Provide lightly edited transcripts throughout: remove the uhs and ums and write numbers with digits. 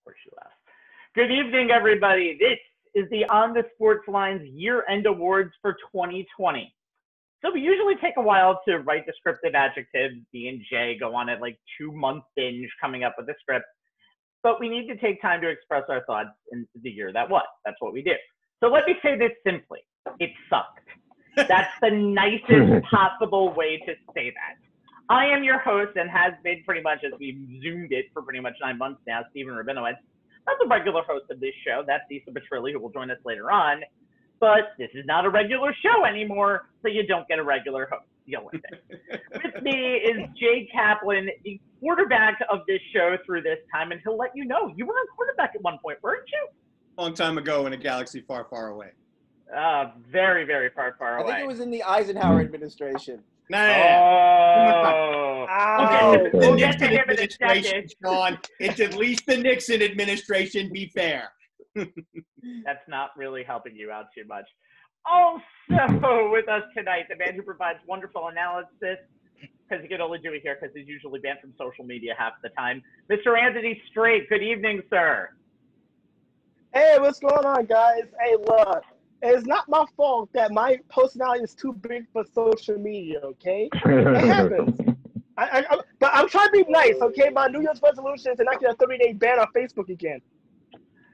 Where she laughed. Good evening, everybody. This is the On the Sports Lines year-end awards for 2020. So we usually take a while to write descriptive adjectives. B and J go on a 2-month binge coming up with a script. But we need to take time to express our thoughts in the year that was. That's what we do. So let me say this simply. It sucked. That's the nicest possible way to say that. I am your host and has been pretty much, as we've zoomed it for pretty much 9 months now, Stephen Rabinowitz. That's the regular host of this show. That's Nisa Petrilli, who will join us later on. But this is not a regular show anymore, so you don't get a regular host. Deal with it. With me is Jay Kaplan, the quarterback of this show through this time, and he'll let you know. You were on quarterback at one point, weren't you? Long time ago in a galaxy far, far away. Very, very far, far away. I think it was in the Eisenhower administration. Oh. We'll get to him in a second. Sean, it's at least the Nixon administration, be fair. That's not really helping you out too much. Also with us tonight, the man who provides wonderful analysis, because he can only do it here because he's usually banned from social media half the time, Mr. Anthony Strait. Good evening, sir. Hey, what's going on, guys? Hey, look, it's not my fault that my personality is too big for social media, okay? It happens. But I'm trying to be nice, okay? My New Year's resolution is to not get a 30-day ban on Facebook again.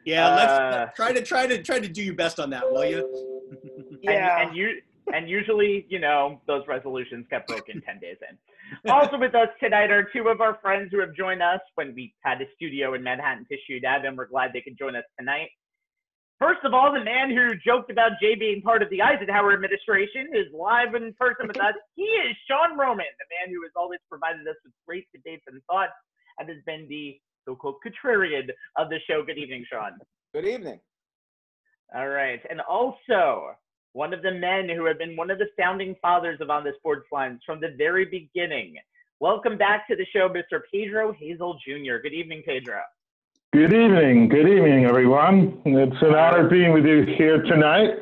Yeah, let's try to do your best on that, will you? Yeah. And usually, those resolutions get broken 10 days in. Also with us tonight are two of our friends who have joined us when we had a studio in Manhattan to shoot at, and we're glad they could join us tonight. First of all, the man who joked about Jay being part of the Eisenhower administration is live in person with us. He is Sean Roman, the man who has always provided us with great debates and thoughts and has been the so-called contrarian of the show. Good evening, Sean. Good evening. All right. And also, one of the men who have been one of the founding fathers of On the Sports Lines from the very beginning. Welcome back to the show, Mr. Pedro Hazel Jr. Good evening, Pedro. Good evening, everyone. It's an honor being with you here tonight.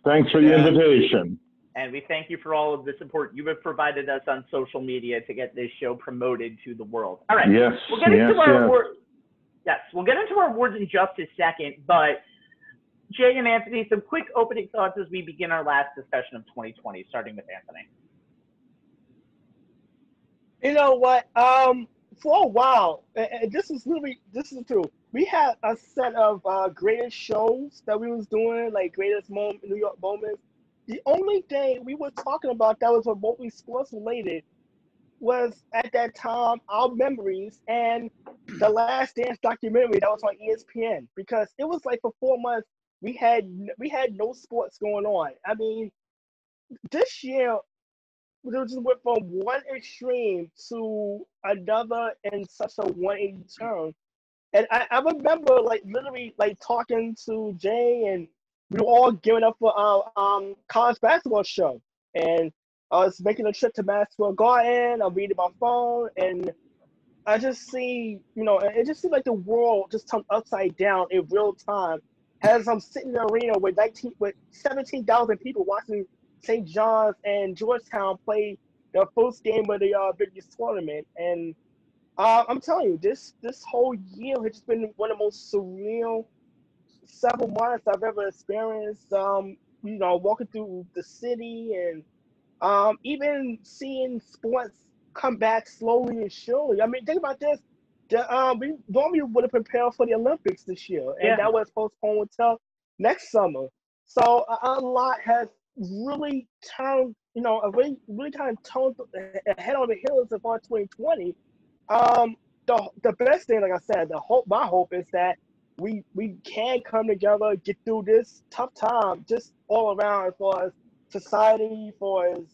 Thanks for the invitation. And we thank you for all of the support you have provided us on social media to get this show promoted to the world. All right. Yes. We'll get into our awards. Yes, we'll get into our awards in just a second, but Jay and Anthony, some quick opening thoughts as we begin our last discussion of 2020, starting with Anthony. You know what? For a while, and this is the truth. We had a set of greatest shows that we was doing, like greatest New York moments. The only thing we were talking about that was remotely sports related was at that time our memories and the Last Dance documentary that was on ESPN, because it was like for 4 months we had no sports going on. I mean, this year we just went from one extreme to another in such a 180 turn. And I remember literally talking to Jay, and we were all gearing up for our college basketball show. And I was making a trip to Maxwell Garden, I'm reading my phone, and I just see, it just seemed like the world just turned upside down in real time as I'm sitting in the arena with 17,000 people watching St. John's and Georgetown play the first game of the Big East tournament. And I'm telling you, this whole year has just been one of the most surreal several months I've ever experienced. Walking through the city and even seeing sports come back slowly and surely. I mean, think about this. We normally would have prepared for the Olympics this year, and that was postponed until next summer. So a lot has really turned, really kind of turned head on the heels of our 2020. The best thing, like I said, my hope is that we can come together, get through this tough time, just all around as far as society, for as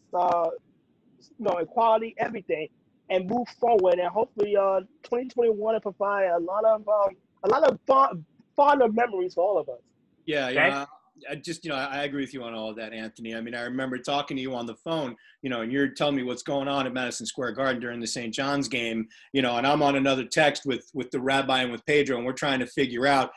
equality, everything, and move forward. And hopefully, 2021 will provide a lot of fonder memories for all of us. Yeah. I agree with you on all of that, Anthony. I mean, I remember talking to you on the phone, and you're telling me what's going on at Madison Square Garden during the St. John's game, and I'm on another text with the rabbi and with Pedro, and we're trying to figure out,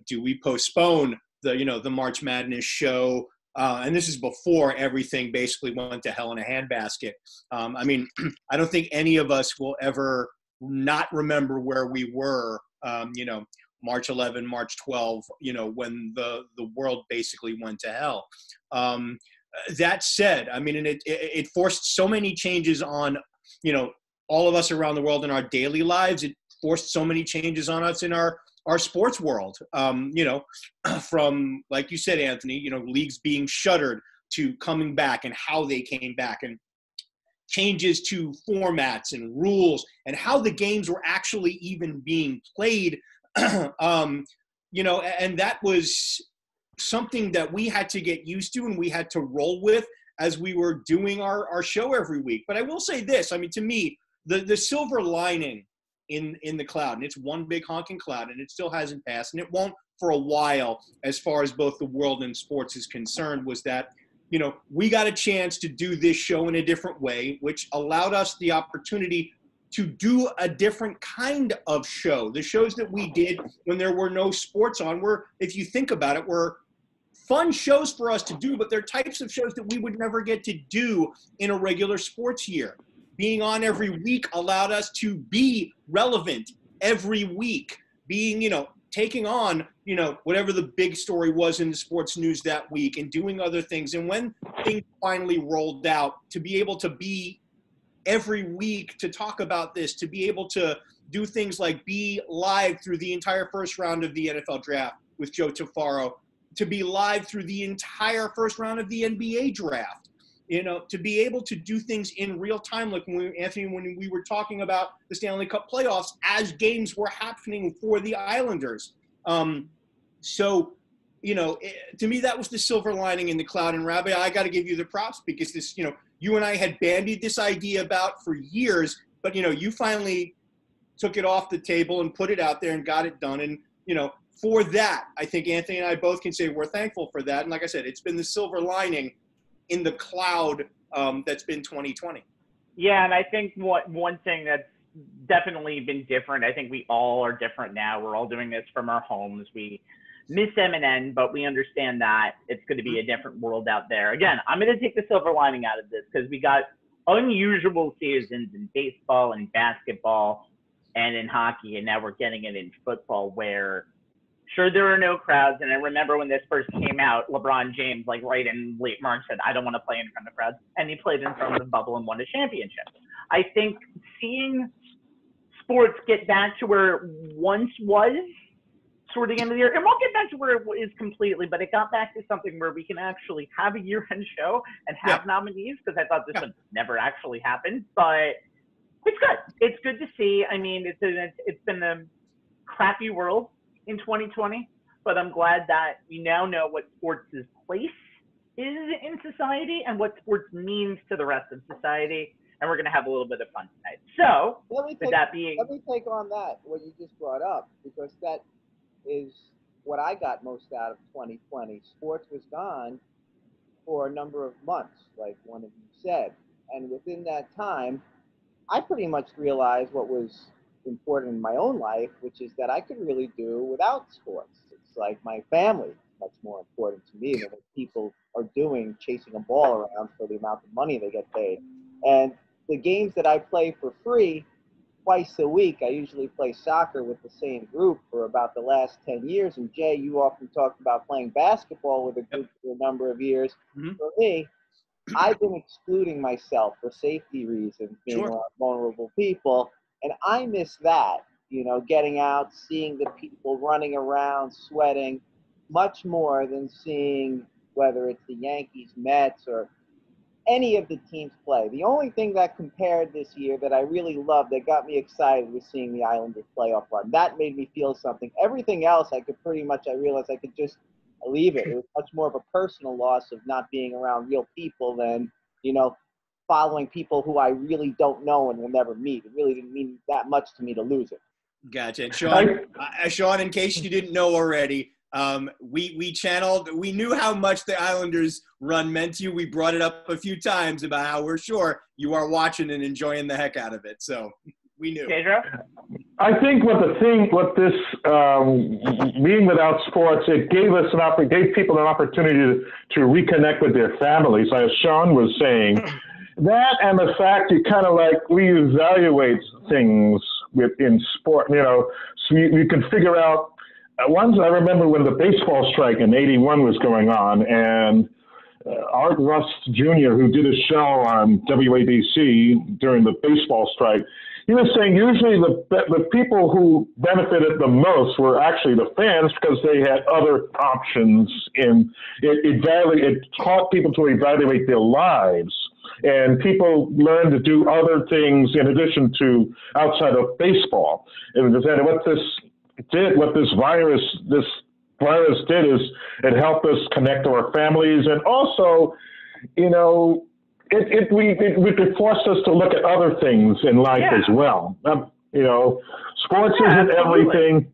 do we postpone the March Madness show? And this is before everything basically went to hell in a handbasket. I mean, I don't think any of us will ever not remember where we were, March 11, March 12, when the world basically went to hell. That said, I mean, and it forced so many changes on, all of us around the world in our daily lives. It forced so many changes on us in our sports world, from, like you said, Anthony, leagues being shuttered to coming back and how they came back, and changes to formats and rules and how the games were actually even being played. And that was something that we had to get used to and we had to roll with as we were doing our show every week. But I will say this, I mean, to me, the silver lining in the cloud, and it's one big honking cloud, and it still hasn't passed, and it won't for a while as far as both the world and sports is concerned, was that, we got a chance to do this show in a different way, which allowed us the opportunity to do a different kind of show. The shows that we did when there were no sports on were, if you think about it, were fun shows for us to do, but they're types of shows that we would never get to do in a regular sports year. Being on every week allowed us to be relevant every week, being, taking on, whatever the big story was in the sports news that week and doing other things. And when things finally rolled out, to be able to be every week to talk about this, to be able to do things like be live through the entire first round of the NFL draft with Joe Tufaro, to be live through the entire first round of the NBA draft, to be able to do things in real time, like when we were talking about the Stanley Cup playoffs as games were happening for the Islanders. To me, that was the silver lining in the cloud. And Rabbi, I got to give you the props, because this, you and I had bandied this idea about for years, but, you finally took it off the table and put it out there and got it done. And, for that, I think Anthony and I both can say we're thankful for that. And like I said, it's been the silver lining in the cloud that's been 2020. Yeah, and I think one thing that's definitely been different, I think we all are different now. We're all doing this from our homes. We miss M&N, but we understand that it's going to be a different world out there. Again, I'm going to take the silver lining out of this, because we got unusual seasons in baseball and basketball and in hockey, and now we're getting it in football, where sure, there are no crowds. And I remember when this first came out, LeBron James, right in late March, said, I don't want to play in front of crowds. And he played in front of the bubble and won a championship. I think seeing sports get back to where it once was toward the end of the year, and we'll get back to where it is completely, but it got back to something where we can actually have a year-end show and have nominees, because I thought this would never actually happen. But it's good. It's good to see. I mean, it's been a crappy world in 2020, but I'm glad that we now know what sports' place is in society and what sports means to the rest of society, and we're going to have a little bit of fun tonight. So, let me take on that, what you just brought up, because that is what I got most out of 2020. Sports was gone for a number of months, like one of you said, and within that time, I pretty much realized what was important in my own life, which is that I could really do without sports. It's like my family is much more important to me than what people are doing, chasing a ball around for the amount of money they get paid. And the games that I play for free twice a week, I usually play soccer with the same group for about the last 10 years. And Jay, you often talked about playing basketball with a group for a number of years. Mm-hmm. For me, I've been excluding myself for safety reasons, being around vulnerable people. And I miss that, getting out, seeing the people running around, sweating, much more than seeing whether it's the Yankees, Mets, or any of the teams play. The only thing that compared this year that I really loved, that got me excited, was seeing the Islanders playoff run. That made me feel something. Everything else, I realized I could just leave it. It was much more of a personal loss of not being around real people than, following people who I really don't know and will never meet. It really didn't mean that much to me to lose it. Gotcha. And Sean, in case you didn't know already, we knew how much the Islanders run meant to you. We brought it up a few times about how we're sure you are watching and enjoying the heck out of it. So we knew. Pedro? I think what this being without sports, it gave people an opportunity to reconnect with their families, as Sean was saying. That and the fact you kind of reevaluate things in sport. So you can figure out. Once I remember when the baseball strike in '81 was going on, and Art Rust Jr., who did a show on WABC during the baseball strike, he was saying usually the people who benefited the most were actually the fans because they had other options. It taught people to evaluate their lives, and people learned to do other things in addition to outside of baseball. And what this virus did is it helped us connect to our families, and also, it forced us to look at other things in life as well. Sports isn't everything.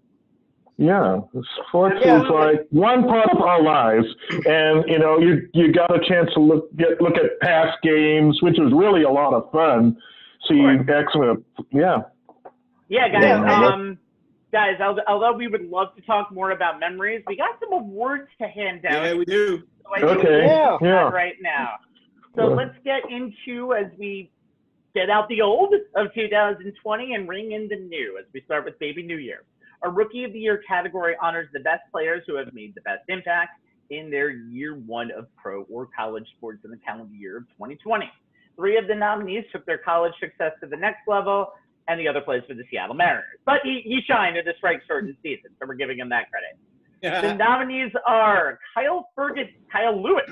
Yeah, sports is like one part of our lives, and you got a chance to look at past games, which was really a lot of fun. Seeing excellent, yeah, guys. Guys, although we would love to talk more about memories, we got some awards to hand out. Yeah, we do. So right now. So let's get into, as we get out the old of 2020 and ring in the new, as we start with Baby New Year. Our Rookie of the Year category honors the best players who have made the best impact in their year one of pro or college sports in the calendar year of 2020. 3 of the nominees took their college success to the next level, and the other plays for the Seattle Mariners. But he shined in the strike-shortened season, so we're giving him that credit. The nominees are Kyle Lewis,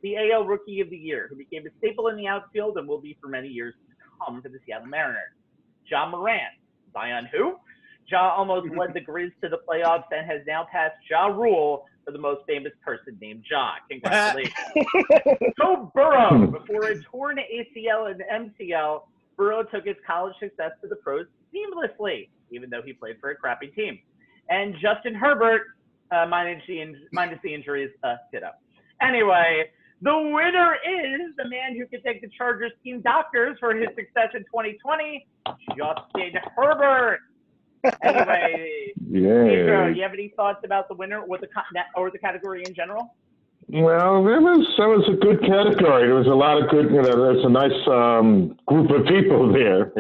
the AL Rookie of the Year, who became a staple in the outfield and will be for many years to come for the Seattle Mariners. Ja Morant. Zion who? Ja almost led the Grizz to the playoffs and has now passed Ja Rule for the most famous person named Ja. Congratulations. Joe Burrow. Before a torn ACL and MCL, Burrow took his college success to the pros seamlessly, even though he played for a crappy team. And Justin Herbert, minus the injuries, ditto. Anyway, the winner is the man who could take the Chargers team doctors for his success in 2020, Justin Herbert. Anyway, Pedro, do you have any thoughts about the winner or the category in general? Well, that was a good category. There was a lot of good, there's a nice group of people there.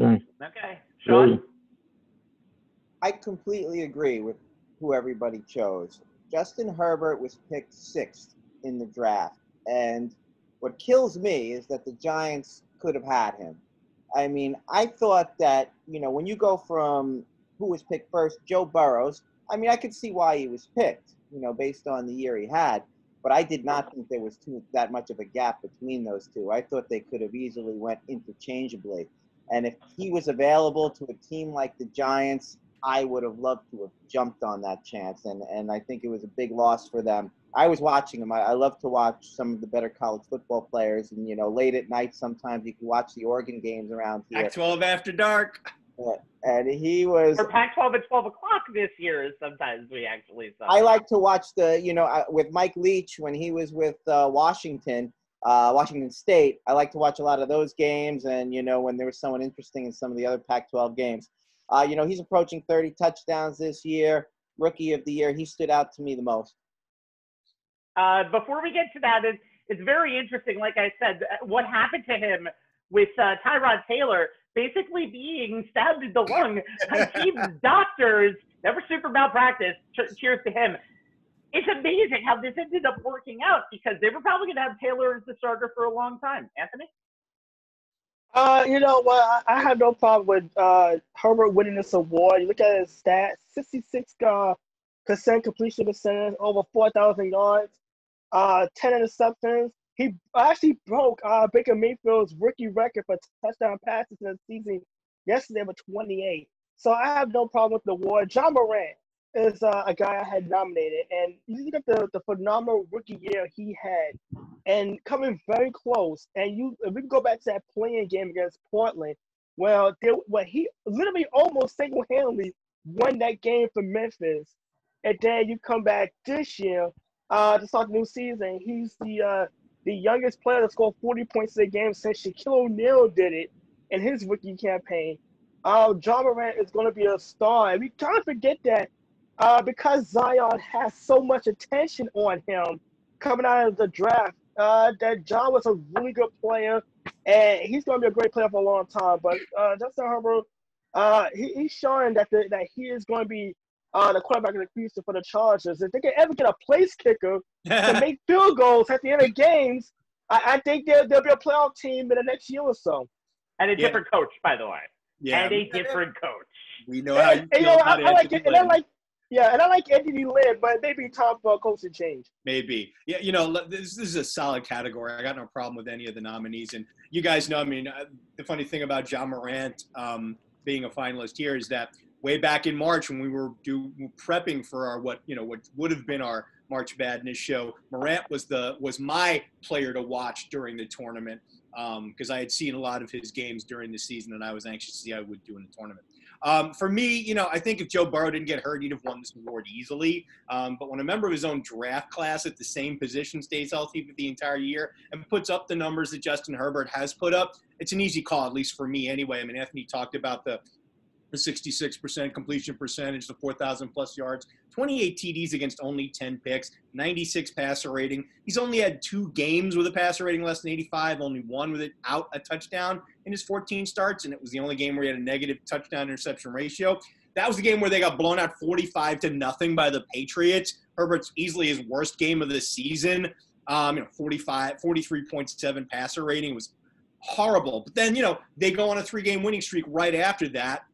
Okay. Sean? I completely agree with who everybody chose. Justin Herbert was picked 6th in the draft. And what kills me is that the Giants could have had him. I mean, I thought that, when you go from who was picked first, Joe Burrows, I mean, I could see why he was picked, based on the year he had. But I did not think there was that much of a gap between those two. I thought they could have easily went interchangeably. And if he was available to a team like the Giants, I would have loved to have jumped on that chance. And I think it was a big loss for them. I was watching him. I love to watch some of the better college football players. And, late at night, sometimes you can watch the Oregon games around here. Pac-12 after dark. And he was. Or Pac-12 at 12 o'clock this year, sometimes we actually saw. I like to watch with Mike Leach when he was with Washington State. I like to watch a lot of those games. And, when there was someone interesting in some of the other Pac-12 games. He's approaching 30 touchdowns this year. Rookie of the Year. He stood out to me the most. Before we get to that, it's very interesting. Like I said, what happened to him with Tyrod Taylor basically being stabbed in the lung by team's doctors, never super malpractice. Cheers to him. It's amazing how this ended up working out because they were probably going to have Taylor as the starter for a long time. Anthony? I have no problem with Herbert winning this award. You look at his stats, 66% completion percentage, over 4,000 yards, 10 interceptions. He actually broke Baker Mayfield's rookie record for touchdown passes in the season yesterday with 28. So I have no problem with the award. Ja Morant is a guy I had nominated, and you look at the phenomenal rookie year he had, and coming very close. And if we go back to that playing game against Portland, he literally almost single-handedly won that game for Memphis. And then you come back this year to start the new season. He's the youngest player to score 40 points a game since Shaquille O'Neal did it in his rookie campaign. Ja Morant is going to be a star. And we kind of forget that because Zion has so much attention on him coming out of the draft, that Ja was a really good player. and he's going to be a great player for a long time. But Justin Herbert, he's showing that he is going to be the quarterback of the future for the Chargers. If they can ever get a place kicker to make field goals at the end of games, I think they'll be a playoff team in the next year or so. And a different coach, by the way. Yeah. And a different coach. We know how you feel about I like it. And I like Anthony Lynn, but maybe time for a coaching change. Maybe. Yeah, this is a solid category. I got no problem with any of the nominees. And you guys know, the funny thing about John Morant being a finalist here is that way back in March when we were prepping for our what would have been our March Madness show, Morant was my player to watch during the tournament because I had seen a lot of his games during the season and I was anxious to see how he would do in the tournament. For me, I think if Joe Burrow didn't get hurt, he'd have won this award easily. But when a member of his own draft class at the same position stays healthy for the entire year and puts up the numbers that Justin Herbert has put up, it's an easy call, at least for me anyway. Anthony talked about the 66% completion percentage, the 4,000 plus yards, 28 TDs against only 10 picks, 96 passer rating. He's only had 2 games with a passer rating less than 85, only one without a touchdown in his 14 starts, and it was the only game where he had a negative touchdown interception ratio. That was the game where they got blown out 45-0 by the Patriots. Herbert's easily his worst game of the season. 43.7 passer rating was horrible. But then, they go on a 3-game winning streak right after that.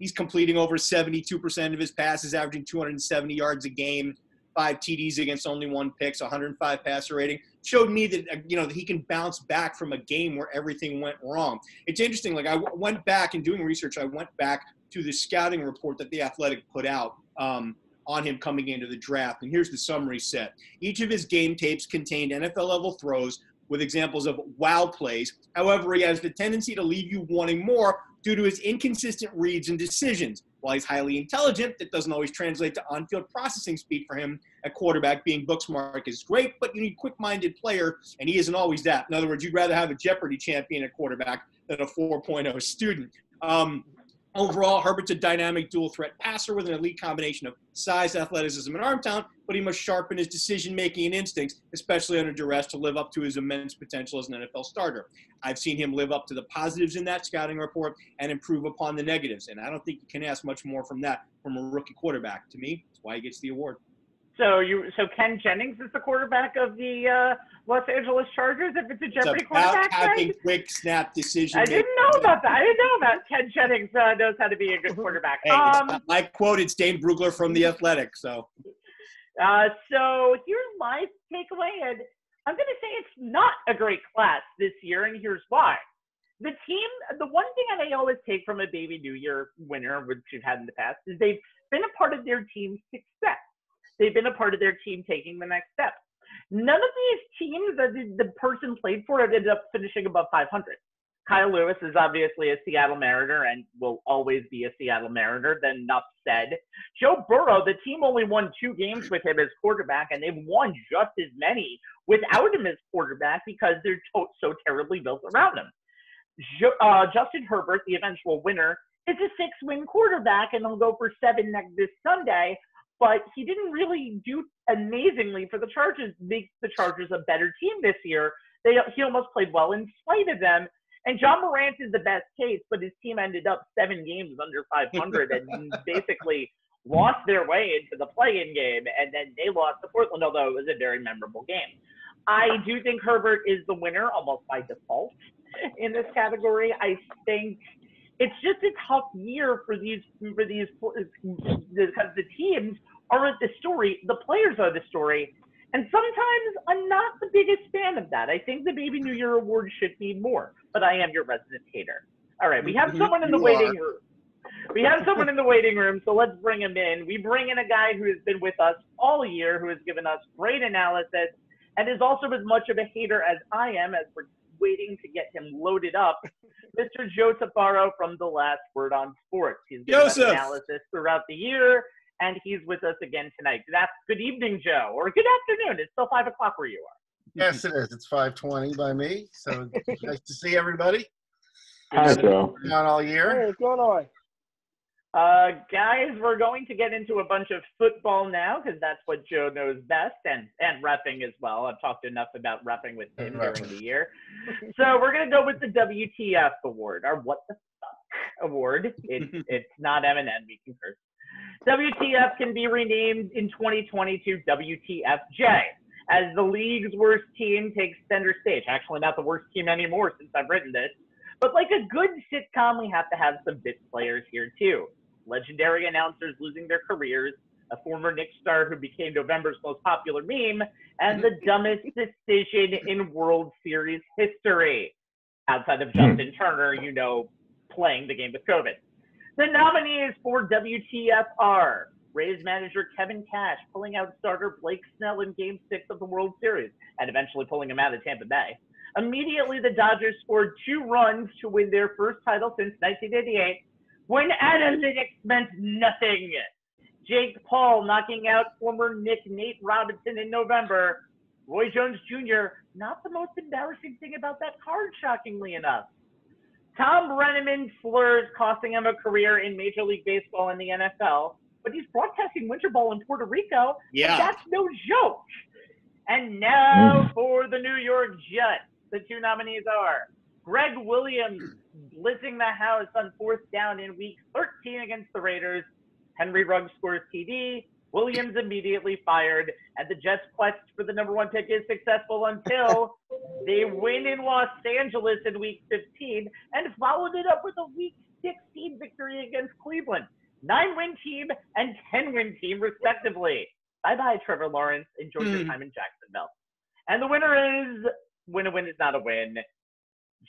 He's completing over 72% of his passes, averaging 270 yards a game, 5 TDs against only 1 pick, so 105 passer rating. Showed me that, that he can bounce back from a game where everything went wrong. It's interesting. I went back and doing research. I went back to the scouting report that The Athletic put out on him coming into the draft. And here's the summary set. Each of his game tapes contained NFL-level throws with examples of wow plays. However, he has the tendency to leave you wanting more due to his inconsistent reads and decisions. While he's highly intelligent, that doesn't always translate to on-field processing speed for him at quarterback. Being book smart is great, but you need a quick-minded player, and he isn't always that. In other words, you'd rather have a Jeopardy champion at quarterback than a 4.0 student. Overall, Herbert's a dynamic dual-threat passer with an elite combination of size, athleticism, and arm talent, but he must sharpen his decision-making and instincts, especially under duress, to live up to his immense potential as an NFL starter. I've seen him live up to the positives in that scouting report and improve upon the negatives, and I don't think you can ask much more from that from a rookie quarterback. To me, that's why he gets the award. So Ken Jennings is the quarterback of the Los Angeles Chargers if it's a Jeopardy quarterback? It's about having quick snap decision. I didn't know about that. I didn't know about Ken Jennings knows how to be a good quarterback. Hey, I quoted Dane Brugler from The Athletic. So here's my takeaway, and I'm going to say it's not a great class this year, and here's why. The one thing I always take from a Baby New Year winner, which we've had in the past, is they've been a part of their team's success. They've been a part of their team taking the next step. None of these teams that the person played for have ended up finishing above 500. Kyle Lewis is obviously a Seattle Mariner and will always be a Seattle Mariner, then enough said. Joe Burrow, the team only won 2 games with him as quarterback, and they've won just as many without him as quarterback because they're so terribly built around him. Justin Herbert, the eventual winner, is a 6-win quarterback, and he'll go for 7 this Sunday. But he didn't really do amazingly for the Chargers, make the Chargers a better team this year. He almost played well in spite of them. And John Morant is the best case, but his team ended up 7 games under 500 and basically lost their way into the play-in game. And then they lost to Portland, although it was a very memorable game. I do think Herbert is the winner almost by default in this category. I think it's just a tough year for these because the teams aren't the story, the players are the story, and sometimes I'm not the biggest fan of that. I think the Baby New Year award should be more, but I am your resident hater. All right, we have someone in the waiting room. We have someone in the waiting room, so let's bring him in. We bring in a guy who has been with us all year, who has given us great analysis, and is also as much of a hater as I am, as we're waiting to get him loaded up. Mr. Joe Tufaro from The Last Word on Sports. He's given us analysis throughout the year, and he's with us again tonight. Good evening, Joe, or good afternoon. It's still 5 o'clock where you are. Yes, it is. It's 5:20 by me, so nice to see everybody. Hi, Joe. Been on all year. Hey, what's going on? Guys, we're going to get into a bunch of football now because that's what Joe knows best, and reffing as well. I've talked enough about reffing with him during the year. So we're going to go with the WTF award, or What the Fuck award. It's not Eminem, we can curse. WTF can be renamed in 2020 to WTFJ, as the league's worst team takes center stage. Actually, not the worst team anymore since I've written this. But like a good sitcom, we have to have some bit players here too. Legendary announcers losing their careers, a former Knicks star who became November's most popular meme, and the dumbest decision in World Series history. Outside of Justin Turner, playing the game with COVID. The nominees for WTF are Rays manager Kevin Cash pulling out starter Blake Snell in Game 6 of the World Series and eventually pulling him out of Tampa Bay. Immediately, the Dodgers scored 2 runs to win their first title since 1988, when analytics meant nothing. Jake Paul knocking out former Knick Nate Robinson in November. Roy Jones Jr., not the most embarrassing thing about that card, shockingly enough. Tom Brenneman slurs costing him a career in Major League Baseball and the NFL, but he's broadcasting winter ball in Puerto Rico. Yeah. That's no joke. And now for the New York Jets. The 2 nominees are Greg Williams blitzing the house on 4th down in Week 13 against the Raiders. Henry Ruggs scores TD. Williams immediately fired, and the Jets' quest for the #1 pick is successful until they win in Los Angeles in Week 15 and followed it up with a Week 16 victory against Cleveland. 9-win team and 10-win team, respectively. Bye-bye, Trevor Lawrence. Enjoy your time in Jacksonville. And the winner is, win a win is not a win,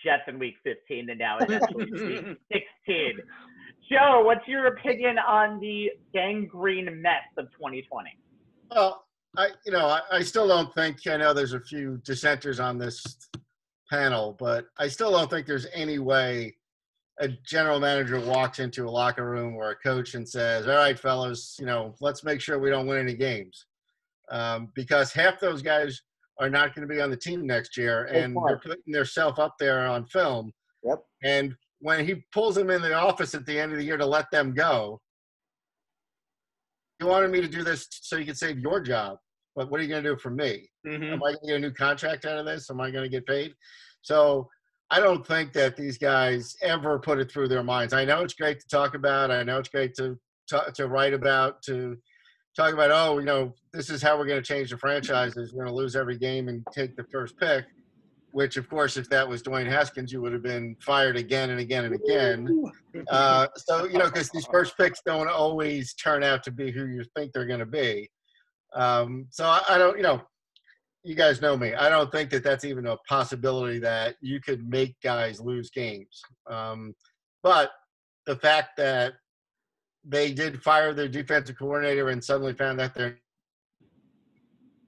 Jets in Week 15, and now it's actually Week 16. Joe, what's your opinion on the gangrene mess of 2020? Well, I still don't think, I know there's a few dissenters on this panel, but I still don't think there's any way a general manager walks into a locker room or a coach and says, all right, fellas, let's make sure we don't win any games. Because half those guys are not going to be on the team next year, and they're putting themselves up there on film. Yep. And when he pulls them in the office at the end of the year to let them go, you wanted me to do this so you could save your job, but what are you going to do for me? Am I going to get a new contract out of this? Am I going to get paid? So I don't think that these guys ever put it through their minds. I know it's great to talk about. I know it's great to write about, to talk about, this is how we're going to change the franchises. We're going to lose every game and take the first pick, which, of course, if that was Dwayne Haskins, you would have been fired again and again and again. Because these first picks don't always turn out to be who you think they're going to be. So I don't, you guys know me. I don't think that that's even a possibility that you could make guys lose games. But the fact that they did fire their defensive coordinator and suddenly found out their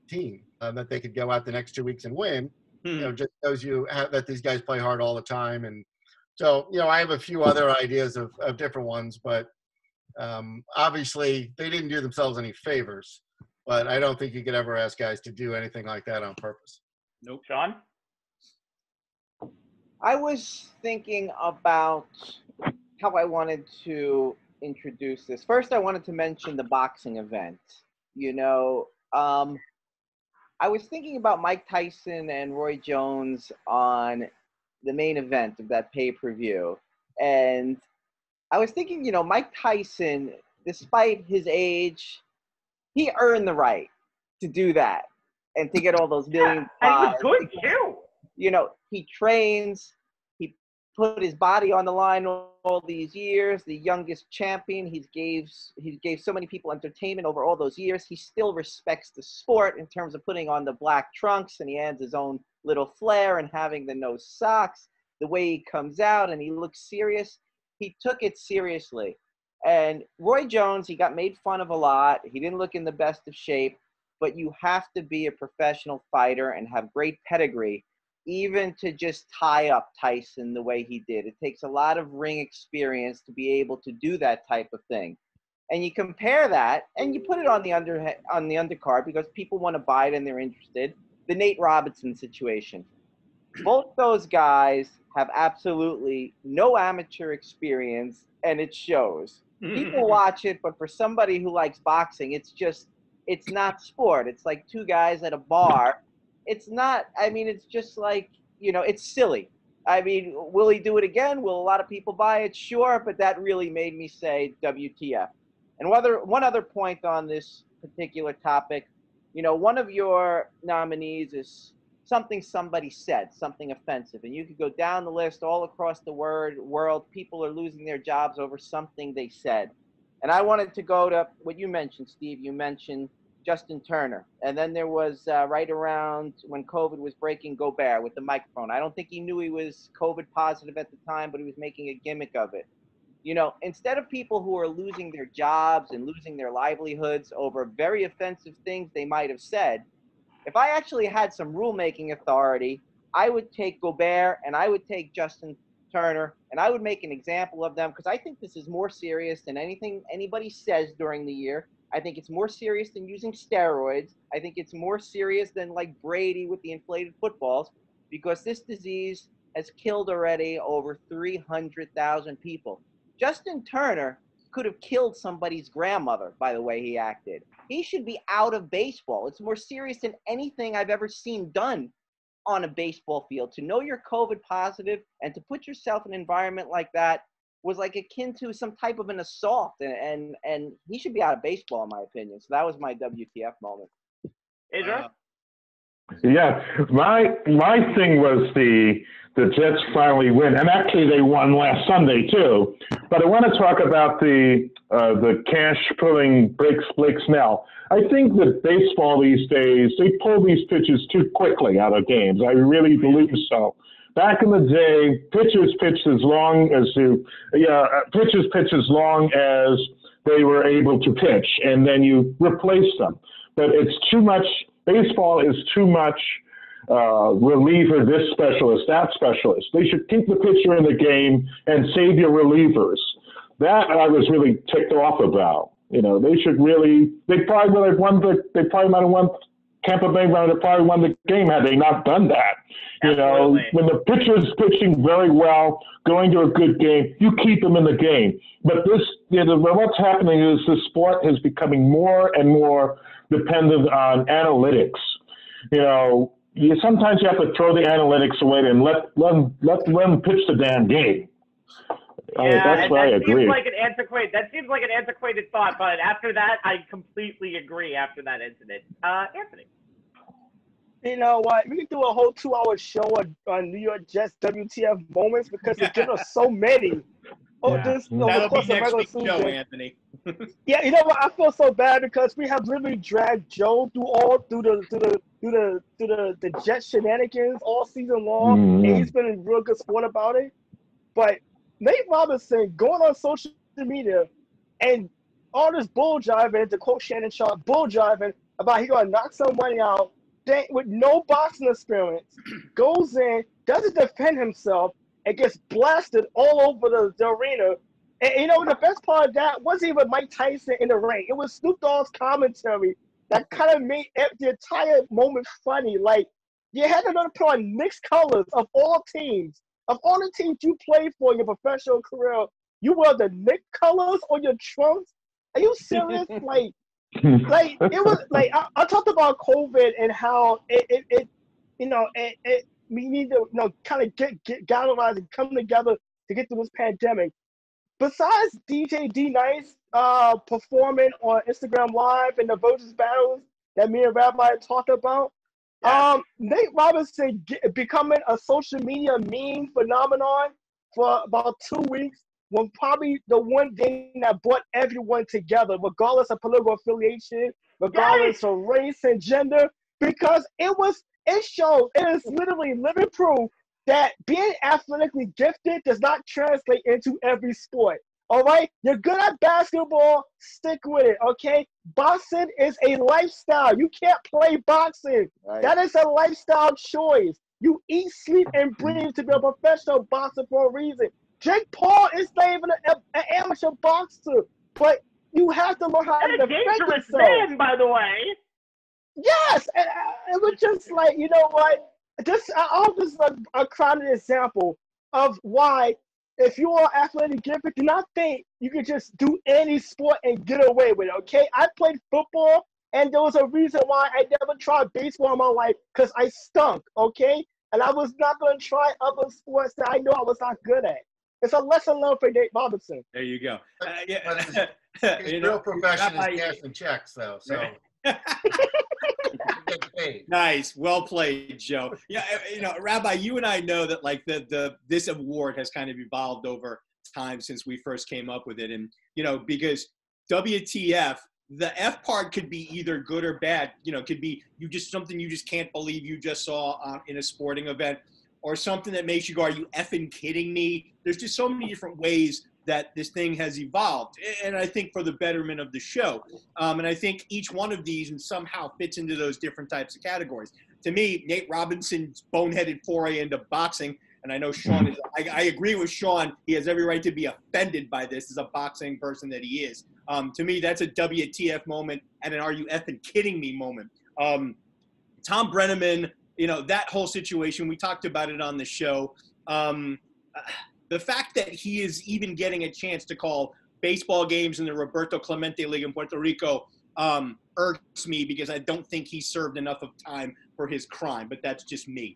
team, that they could go out the next 2 weeks and win, just shows you that these guys play hard all the time. And so, I have a few other ideas of different ones, but obviously they didn't do themselves any favors. But I don't think you could ever ask guys to do anything like that on purpose. Nope. Sean? I was thinking about how I wanted to introduce this. First, I wanted to mention the boxing event. I was thinking about Mike Tyson and Roy Jones on the main event of that pay-per-view. And I was thinking, Mike Tyson, despite his age, he earned the right to do that and to get all those million. And he was good too. He trains. He put his body on the line all these years. The youngest champion. He gave so many people entertainment over all those years. He still respects the sport in terms of putting on the black trunks, and he adds his own little flair and having the no socks. The way he comes out and he looks serious. He took it seriously. And Roy Jones, he got made fun of a lot. He didn't look in the best of shape, but you have to be a professional fighter and have great pedigree, even to just tie up Tyson the way he did. It takes a lot of ring experience to be able to do that type of thing. And you compare that, and you put it on the undercard because people want to buy it and they're interested. The Nate Robinson situation. both those guys have absolutely no amateur experience, and it shows. People watch it, but for somebody who likes boxing, it's not sport. It's like two guys at a bar. It's not, I mean, it's just like, it's silly. I mean, will he do it again? Will a lot of people buy it? Sure, but that really made me say WTF. And one other point on this particular topic, one of your nominees is something somebody said, something offensive. And you could go down the list all across the world. People are losing their jobs over something they said. And I wanted to go to what you mentioned, Steve. You mentioned Justin Turner. And then there was right around when COVID was breaking, Gobert with the microphone. I don't think he knew he was COVID positive at the time, but he was making a gimmick of it. Instead of people who are losing their jobs and losing their livelihoods over very offensive things they might have said, if I actually had some rulemaking authority, I would take Gobert and I would take Justin Turner and I would make an example of them, because I think this is more serious than anything anybody says during the year. I think it's more serious than using steroids. I think it's more serious than like Brady with the inflated footballs, because this disease has killed already over 300,000 people. Justin Turner could have killed somebody's grandmother by the way he acted. He should be out of baseball. It's more serious than anything I've ever seen done on a baseball field. To know you're COVID positive and to put yourself in an environment like that was like akin to some type of an assault. And he should be out of baseball, in my opinion. So that was my WTF moment. Adrian? Yeah, my thing was the Jets finally win, and actually they won last Sunday too. But I want to talk about the cash pulling Blake Snell. I think that baseball these days, they pull these pitches too quickly out of games. I really believe so. Back in the day, pitchers pitched as long as they were able to pitch, and then you replace them. But it's too much. Baseball is too much reliever, this specialist, that specialist. They should keep the pitcher in the game and save your relievers. That I was really ticked off about. They should really. They probably might have won. Tampa Bay might have probably won the game had they not done that. Absolutely. When the pitcher is pitching very well, going to a good game, you keep them in the game. But what's happening is the sport is becoming more and more dependent on analytics. Sometimes you have to throw the analytics away and let them pitch the damn game. That's why I agree. That seems like an antiquated thought, but after that, I completely agree. After that incident, Anthony. You know what? We can do a whole 2-hour show on New York Jets WTF moments, because there's given us so many. That'll be next week's show, Anthony. Yeah, you know what? I feel so bad because we have literally dragged Joe through the Jet shenanigans all season long, and he's been a real good sport about it. But Nate Robinson going on social media and all this bull jiving, to quote Shannon Sharp, bull jiving about he gonna knock somebody out with no boxing experience, goes in, doesn't defend himself, and gets blasted all over the arena. And the best part of that wasn't even Mike Tyson in the ring. It was Snoop Dogg's commentary that kind of made the entire moment funny. Like, you had to put on mixed colors of all teams. Of all the teams you played for in your professional career, you wear the mixed colors on your trunks? Are you serious? Like it was like I talked about COVID and how we need to kind of get galvanize and come together to get through this pandemic. Besides DJ D Nice performing on Instagram Live and the Versus battles that me and Rabbi talked about, Nate Robinson becoming a social media meme phenomenon for about 2 weeks was probably the one thing that brought everyone together, regardless of political affiliation, regardless of race and gender, because it shows, it is literally living proof that being athletically gifted does not translate into every sport. All right? You're good at basketball, stick with it, okay? Boxing is a lifestyle. You can't play boxing. Right. That is a lifestyle choice. You eat, sleep, and breathe to be a professional boxer for a reason. Jake Paul is not even an amateur boxer, but you have to learn how to defend yourself. Dangerous man, by the way. Yes, and it was just like, you know what? I'll just a crowded example of why, if you are athletic gifted, do not think you can just do any sport and get away with it. Okay, I played football, and there was a reason why I never tried baseball in my life, because I stunk. Okay, and I was not going to try other sports that I know I was not good at. It's a lesson learned for Nate Robinson. There you go. His real profession is cashing checks, though. So. Nice, well played, Joe. Yeah, Rabbi, you and I know that like this award has kind of evolved over time since we first came up with it, and because WTF, the F part could be either good or bad. Could be something you just can't believe you just saw in a sporting event, or something that makes you go, "Are you effing kidding me?" There's just so many different ways that this thing has evolved, and I think for the betterment of the show. And I think each one of these and somehow fits into those different types of categories. To me, Nate Robinson's boneheaded foray into boxing, and I know Sean is, I agree with Sean, he has every right to be offended by this as a boxing person that he is. To me, that's a WTF moment and an are you effing kidding me moment. Tom Brenneman, that whole situation, we talked about it on the show. The fact that he is even getting a chance to call baseball games in the Roberto Clemente League in Puerto Rico irks me, because I don't think he served enough of time for his crime, but that's just me.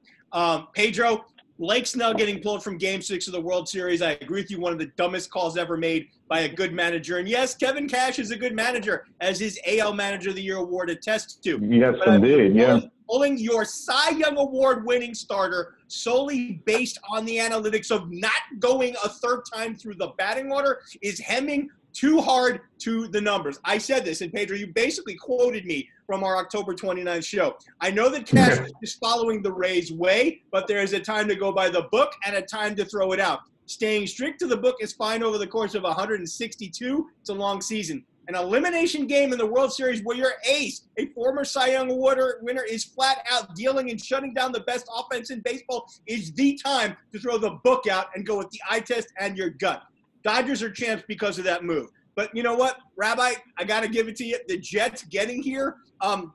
Pedro, Blake Snell getting pulled from Game 6 of the World Series. I agree with you, one of the dumbest calls ever made by a good manager. And yes, Kevin Cash is a good manager, as his AL Manager of the Year award attests to. Yes, indeed, yeah. Pulling your Cy Young Award winning starter solely based on the analytics of not going a third time through the batting order is hemming too hard to the numbers. I said this, and Pedro, you basically quoted me from our October 29th show. I know that Cash is following the Rays' way, but there is a time to go by the book and a time to throw it out. Staying strict to the book is fine over the course of 162. It's a long season. An elimination game in the World Series where your ace, a former Cy Young Award winner, is flat out dealing and shutting down the best offense in baseball is the time to throw the book out and go with the eye test and your gut. Dodgers are champs because of that move. But you know what, Rabbi, I got to give it to you. The Jets getting here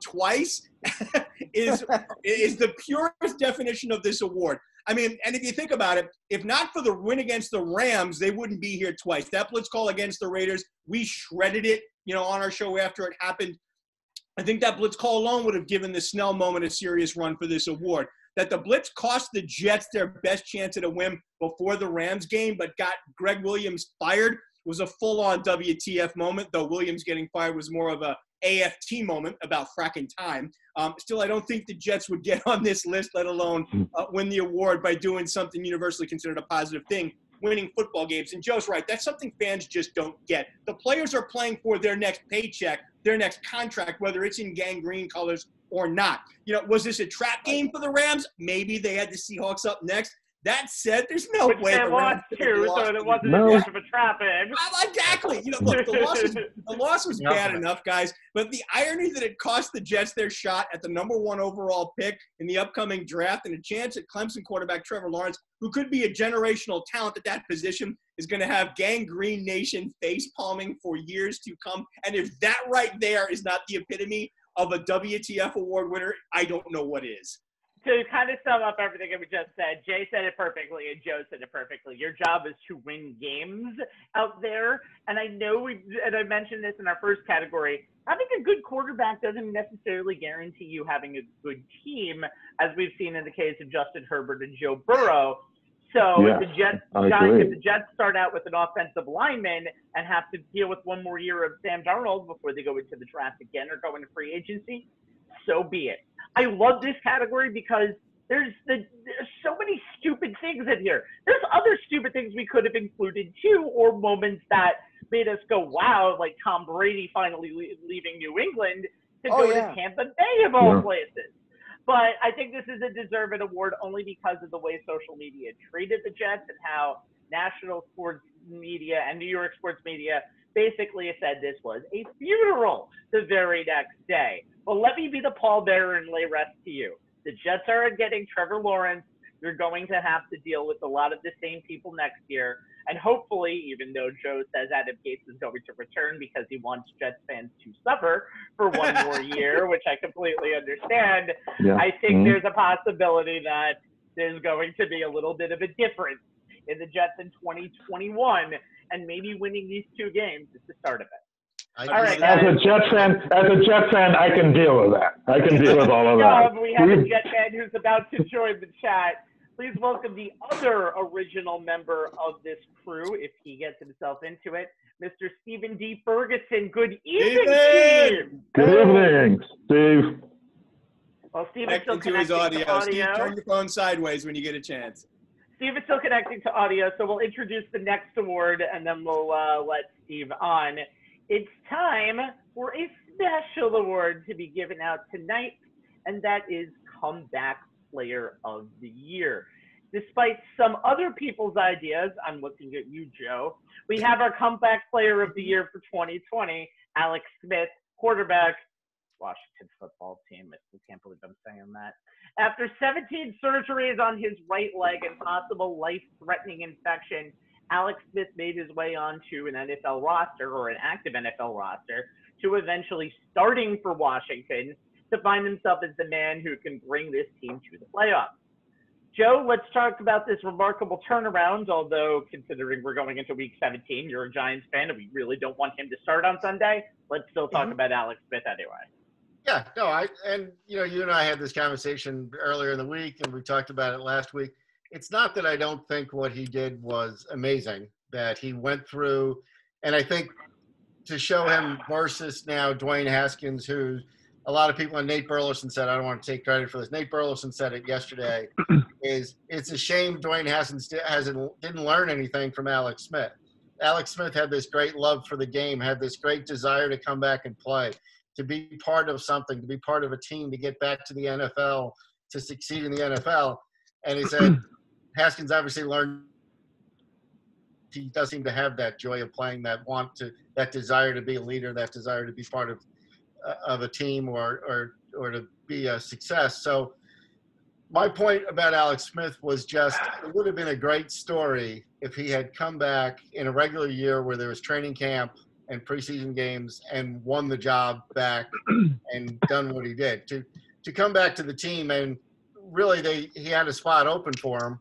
twice is the purest definition of this award. I mean, and if you think about it, if not for the win against the Rams, they wouldn't be here twice. That blitz call against the Raiders, we shredded it, on our show after it happened. I think that blitz call alone would have given the Snell moment a serious run for this award. That the blitz cost the Jets their best chance at a win before the Rams game, but got Greg Williams fired was a full-on WTF moment, though Williams getting fired was more of a AFT moment about fracking time. Still, I don't think the Jets would get on this list, let alone win the award by doing something universally considered a positive thing, winning football games. And Joe's right. That's something fans just don't get. The players are playing for their next paycheck, their next contract, whether it's in gangrene colors or not. Was this a trap game for the Rams? Maybe they had the Seahawks up next. That said, there's no way the Rams so it wasn't much of a trap in. Exactly. Look, the loss was bad enough, guys. But the irony that it cost the Jets their shot at the #1 overall pick in the upcoming draft and a chance at Clemson quarterback Trevor Lawrence, who could be a generational talent at that position, is going to have gangrene nation face palming for years to come. And if that right there is not the epitome of a WTF award winner, I don't know what is. To kind of sum up everything that we just said, Jay said it perfectly and Joe said it perfectly. Your job is to win games out there. And I know and I mentioned this in our first category, having a good quarterback doesn't necessarily guarantee you having a good team, as we've seen in the case of Justin Herbert and Joe Burrow. So if the Jets start out with an offensive lineman and have to deal with one more year of Sam Darnold before they go into the draft again or go into free agency, so be it. I love this category because there's so many stupid things in here. There's other stupid things we could have included too, or moments that made us go, wow, like Tom Brady finally leaving New England to go to Tampa Bay of all places. But I think this is a deserved award only because of the way social media treated the Jets and how national sports media and New York sports media basically said this was a funeral the very next day. Well, let me be the pallbearer and lay rest to you. The Jets are getting Trevor Lawrence, You're going to have to deal with a lot of the same people next year. And hopefully, even though Joe says Adam Gase is going to return because he wants Jets fans to suffer for one more year, which I completely understand, I think there's a possibility that there's going to be a little bit of a difference in the Jets in 2021, and maybe winning these 2 games is the start of it. All right, as a Jet fan, I can deal with that. I can deal with all of that. We have a Jet fan who's about to join the chat. Please welcome the other original member of this crew, if he gets himself into it, Mr. Stephen D. Ferguson. Good evening, Steve. Good evening, Steve. Well, Steve is still connecting to audio. Steve, turn your phone sideways when you get a chance. Steve is still connecting to audio, so we'll introduce the next award, and then we'll let Steve on. It's time for a special award to be given out tonight, and that is Comeback Player of the Year. Despite some other people's ideas, I'm looking at you, Joe, we have our Comeback Player of the Year for 2020, Alex Smith, quarterback, Washington football team. I can't believe I'm saying that. After 17 surgeries on his right leg and possible life-threatening infection, Alex Smith made his way onto an NFL roster, or an active NFL roster, to eventually starting for Washington to find himself as the man who can bring this team to the playoffs. Joe, let's talk about this remarkable turnaround, although considering we're going into week 17, you're a Giants fan and we really don't want him to start on Sunday. Let's still talk about Alex Smith anyway. Yeah, no, you and I had this conversation earlier in the week, and we talked about it last week. It's not that I don't think what he did was amazing, that he went through, and I think to show him versus now Dwayne Haskins, who a lot of people, and Nate Burleson said, I don't want to take credit for this, Nate Burleson said it yesterday, is it's a shame Dwayne Haskins didn't learn anything from Alex Smith. Alex Smith had this great love for the game, had this great desire to come back and play, to be part of something, to be part of a team, to get back to the NFL, to succeed in the NFL. And he said, Haskins obviously learned he does seem to have that joy of playing, that desire to be a leader, that desire to be part of a team or to be a success. So my point about Alex Smith was just, it would have been a great story if he had come back in a regular year where there was training camp and preseason games and won the job back and done what he did. To come back to the team, and really he had a spot open for him,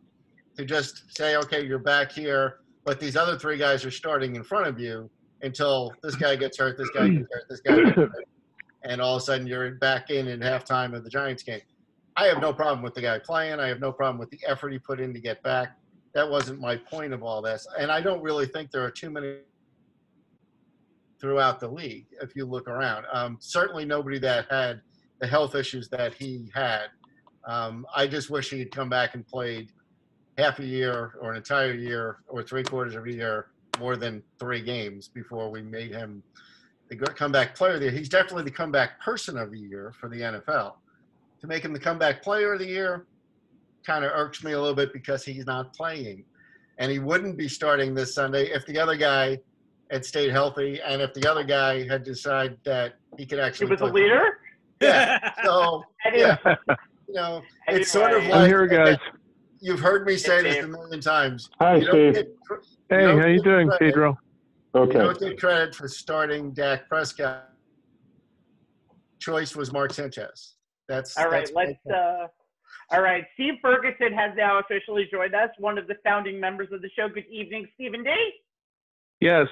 to just say, okay, you're back here, but these other 3 guys are starting in front of you until this guy gets hurt, this guy gets hurt, this guy gets hurt, and all of a sudden you're back in halftime of the Giants game. I have no problem with the guy playing. I have no problem with the effort he put in to get back. That wasn't my point of all this. And I don't really think there are too many throughout the league, if you look around. Certainly nobody that had the health issues that he had. I just wish he had come back and played half a year or an entire year or 3/4 of a year, more than 3 games before we made him the comeback player of the year. He's definitely the comeback person of the year for the NFL. To make him the comeback player of the year kind of irks me a little bit because he's not playing. And he wouldn't be starting this Sunday if the other guy had stayed healthy and if the other guy had decided that he could actually He was a leader? Yeah. So, yeah. It's sort of like, I'm here, guys. You've heard me say this a million times. Hi, Steve. Hey, how you doing, Pedro? Okay. You don't get credit for starting Dak Prescott. Choice was Mark Sanchez. All right. Steve Ferguson has now officially joined us, one of the founding members of the show. Good evening, Stephen D. Yes.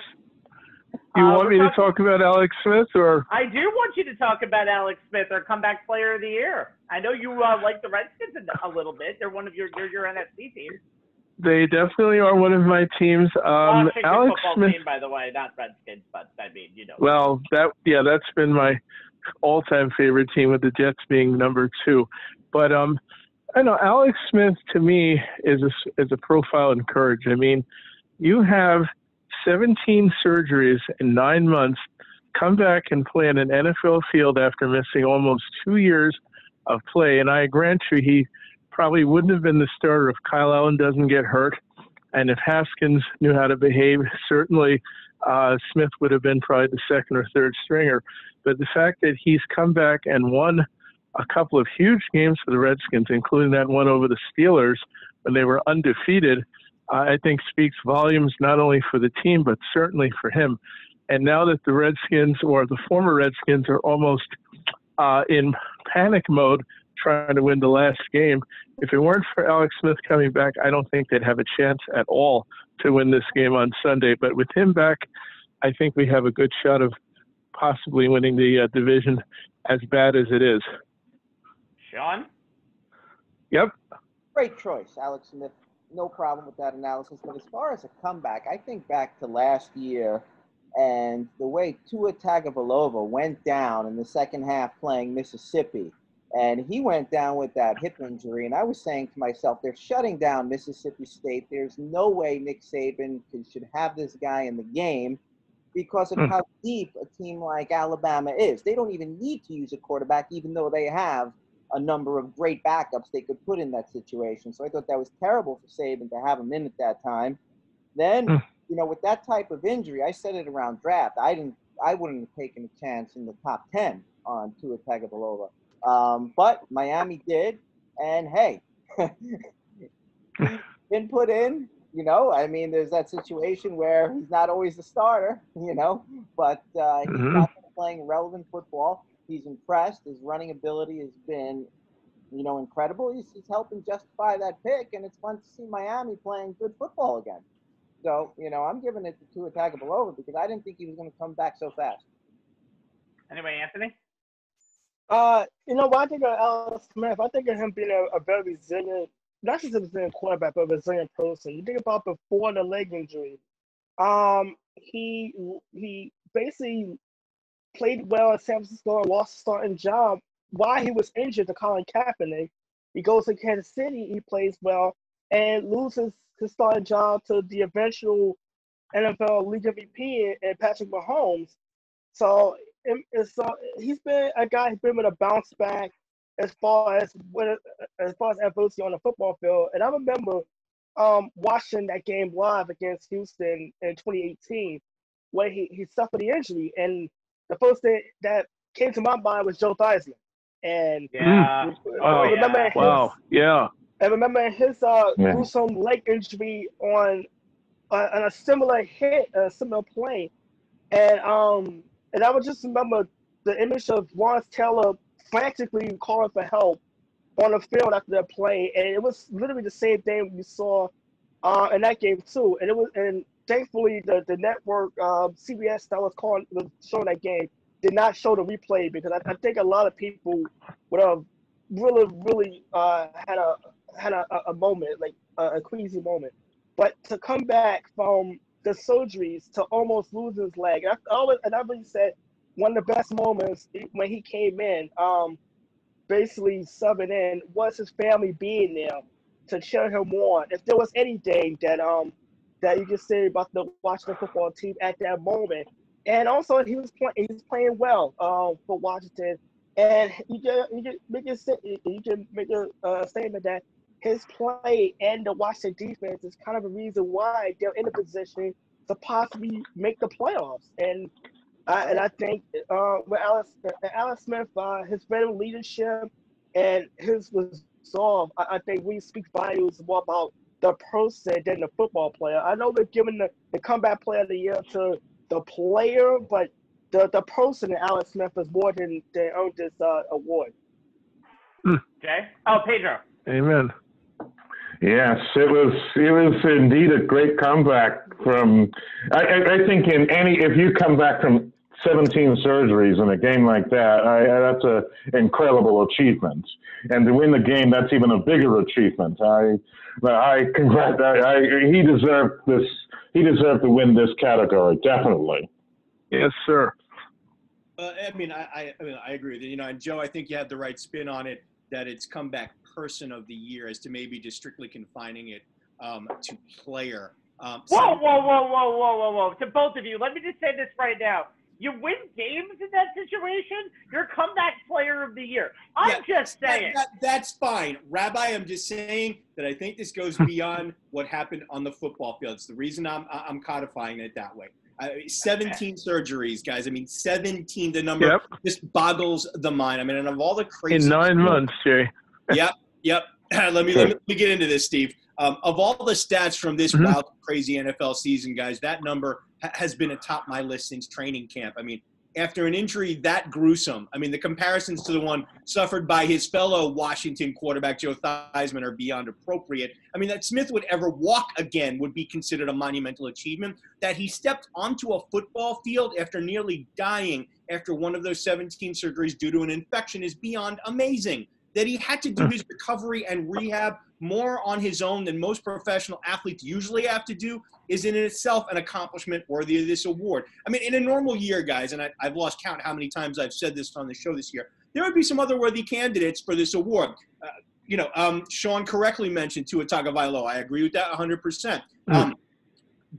You want me to talk about Alex Smith, or? I do want you to talk about Alex Smith, our comeback player of the year. I know you like the Redskins a little bit. They're one of your NFC teams. They definitely are one of my teams. Washington Alex football Smith, team, by the way, not Redskins, but I mean, Well, that's been my all-time favorite team, with the Jets being number 2. But I know Alex Smith to me is a profile in courage. I mean, you have 17 surgeries in 9 months, come back and play in an NFL field after missing almost 2 years of play. And I grant you, he probably wouldn't have been the starter if Kyle Allen doesn't get hurt. And if Haskins knew how to behave, certainly Smith would have been probably the second or third stringer. But the fact that he's come back and won a couple of huge games for the Redskins, including that one over the Steelers when they were undefeated, I think speaks volumes not only for the team, but certainly for him. And now that the Redskins, or the former Redskins, are almost in panic mode trying to win the last game, if it weren't for Alex Smith coming back, I don't think they'd have a chance at all to win this game on Sunday. But with him back, I think we have a good shot of possibly winning the division, as bad as it is. Sean? Yep. Great choice, Alex Smith. No problem with that analysis. But as far as a comeback, I think back to last year and the way Tua Tagovailoa went down in the second half playing Mississippi. And he went down with that hip injury. And I was saying to myself, they're shutting down Mississippi State. There's no way Nick Saban should have this guy in the game because of how deep a team like Alabama is. They don't even need to use a quarterback, even though they have a number of great backups they could put in that situation. So I thought that was terrible for Saban to have him in at that time. Then, you know, with that type of injury, I said it around draft. I wouldn't have taken a chance in the top 10 on Tua Tagovailoa. But Miami did, and hey, been put in. You know, I mean, there's that situation where he's not always the starter. You know, but he's not playing relevant football. He's impressed. His running ability has been, you know, incredible. He's helping justify that pick, and it's fun to see Miami playing good football again. So, you know, I'm giving it to Tua Tagovailoa because I didn't think he was going to come back so fast. Anyway, Anthony? You know, when I think of Alex Smith, I think of him being a very resilient, not just a resilient quarterback, but a resilient person. You think about before the leg injury, he basically played well in San Francisco and lost a starting job while he was injured to Colin Kaepernick. He goes to Kansas City, he plays well, and loses his starting job to the eventual NFL League MVP and Patrick Mahomes. So he's been a guy who's been with a bounce back as far as adversity on the football field. And I remember watching that game live against Houston in 2018 where he suffered the injury. And the first thing that came to my mind was Joe Theismann. And I remember his gruesome leg injury on a similar hit, a similar play. And I would just remember the image of Lawrence Taylor frantically calling for help on the field after that play, and it was literally the same thing we saw in that game too. And thankfully the network CBS that was showing that game did not show the replay because I think a lot of people would have really had a moment, like a crazy moment. But to come back from the surgeries to almost lose his leg, and I really said one of the best moments when he came in, basically subbing in, was his family being there to cheer him on. If there was anything that you could say about the Washington football team at that moment, and also he was playing well for Washington, and you can make a statement that his play and the Washington defense is kind of a reason why they're in a position to possibly make the playoffs. And I think with Alex Smith, his veteran leadership and his resolve, I think we speak values more about the person than the football player. I know they're giving the comeback player of the year to the player, but the person in Alex Smith is more than they earned this award. Jay? Oh, Pedro. Amen. Yes, it was indeed a great comeback from. I think if you come back from 17 surgeries in a game like that, that's an incredible achievement. And to win the game, that's even a bigger achievement. He deserved this. He deserved to win this category, definitely. Yes, sir. I mean, I agree with you. You know, and Joe, I think you had the right spin on it, that it's comeback person of the year, as to maybe just strictly confining it to player. Whoa. To both of you, let me just say this right now. You win games in that situation, you're comeback player of the year. I'm just saying. That's fine. Rabbi, I'm just saying that I think this goes beyond what happened on the football field. It's the reason I'm codifying it that way. 17 surgeries, guys. I mean, 17. The number just boggles the mind. I mean, and of all the crazy in 9 months, Jay. Yep. Let me get into this, Steve. Of all the stats from this wild, crazy NFL season, guys, that number has been atop my list since training camp. I mean, after an injury that gruesome, I mean, the comparisons to the one suffered by his fellow Washington quarterback, Joe Theismann, are beyond appropriate. I mean, that Smith would ever walk again would be considered a monumental achievement. That he stepped onto a football field after nearly dying after one of those 17 surgeries due to an infection is beyond amazing. That he had to do his recovery and rehab more on his own than most professional athletes usually have to do is in itself an accomplishment worthy of this award. I mean, in a normal year, guys, and I've lost count how many times I've said this on the show this year, there would be some other worthy candidates for this award. Sean correctly mentioned Tua Tagovailoa. I agree with that 100%.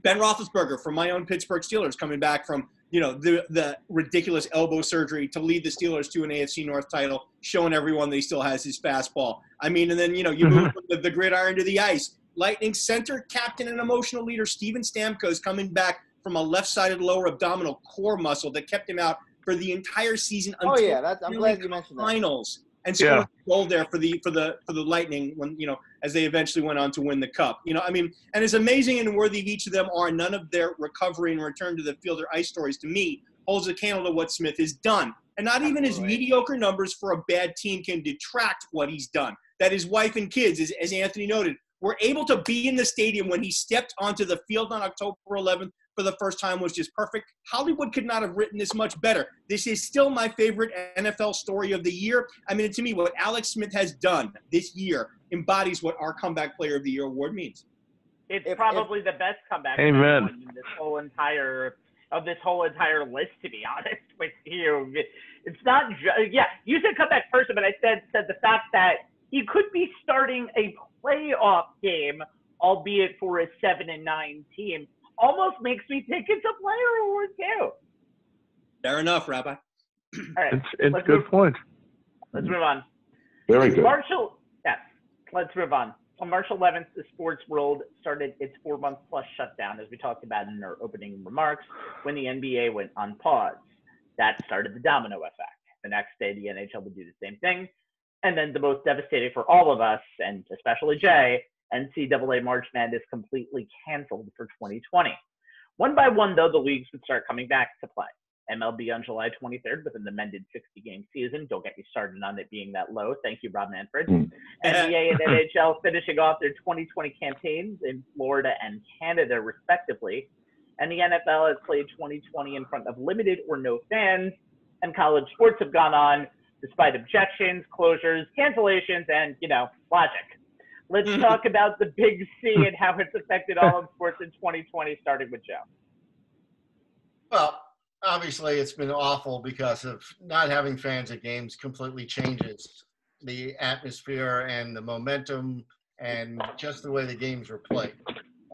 Ben Roethlisberger from my own Pittsburgh Steelers coming back from the ridiculous elbow surgery to lead the Steelers to an AFC North title, showing everyone that he still has his fastball. I mean, and then, you move from the gridiron to the ice. Lightning center, captain, and emotional leader Steven Stamkos coming back from a left-sided lower abdominal core muscle that kept him out for the entire season until I'm glad you mentioned that. Finals. And scored a goal there for the Lightning when, as they eventually went on to win the cup. And as amazing and worthy of each of them are, none of their recovery and return to the field or ice stories to me holds a candle to what Smith has done. And not even his mediocre numbers for a bad team can detract what he's done. That his wife and kids, as Anthony noted, were able to be in the stadium when he stepped onto the field on October 11th for the first time was just perfect. Hollywood could not have written this much better. This is still my favorite NFL story of the year. I mean, to me, what Alex Smith has done this year embodies what our Comeback Player of the Year award means. It's probably the best comeback Amen. in this whole entire list, to be honest with you. It's not you said comeback person, but I said the fact that he could be starting a playoff game, albeit for a 7-9 team, almost makes me think it's a player award too. Fair enough, Rabbi. All right, it's a good point. Let's move on. Very good. Let's move on. On March 11th, the sports world started its 4-month-plus shutdown, as we talked about in our opening remarks, when the NBA went on pause. That started the domino effect. The next day, the NHL would do the same thing. And then the most devastating for all of us, and especially Jay, NCAA March Madness completely canceled for 2020. One by one, though, the leagues would start coming back to play. MLB on July 23rd with an amended 60-game season. Don't get me started on it being that low. Thank you, Rob Manfred. NBA and NHL finishing off their 2020 campaigns in Florida and Canada, respectively. And the NFL has played 2020 in front of limited or no fans. And college sports have gone on despite objections, closures, cancellations, and, logic. Let's talk about the Big C and how it's affected all of sports in 2020, starting with Joe. Well, obviously it's been awful because of not having fans at games completely changes the atmosphere and the momentum and just the way the games were played.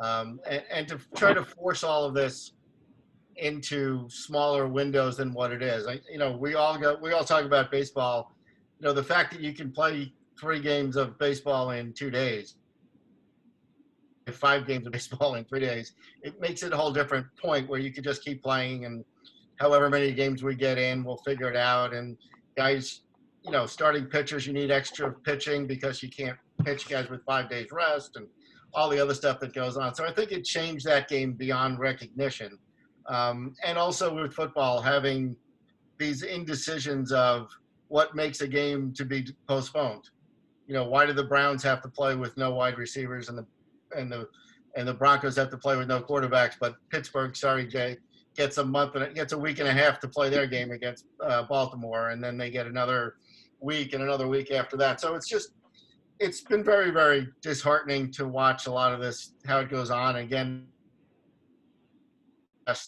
And to try to force all of this into smaller windows than what it is. We all talk about baseball. The fact that you can play 3 games of baseball in 2 days, 5 games of baseball in 3 days, it makes it a whole different point where you could just keep playing, and however many games we get in, we'll figure it out. And guys, starting pitchers, you need extra pitching because you can't pitch guys with 5 days rest and all the other stuff that goes on. So I think it changed that game beyond recognition. And also with football, having these indecisions of what makes a game to be postponed. Why do the Browns have to play with no wide receivers and the Broncos have to play with no quarterbacks, but Pittsburgh, sorry Jay, gets a week and a half to play their game against Baltimore, and then they get another week and another week after that. So it's been very, very disheartening to watch a lot of this, how it goes on. Again,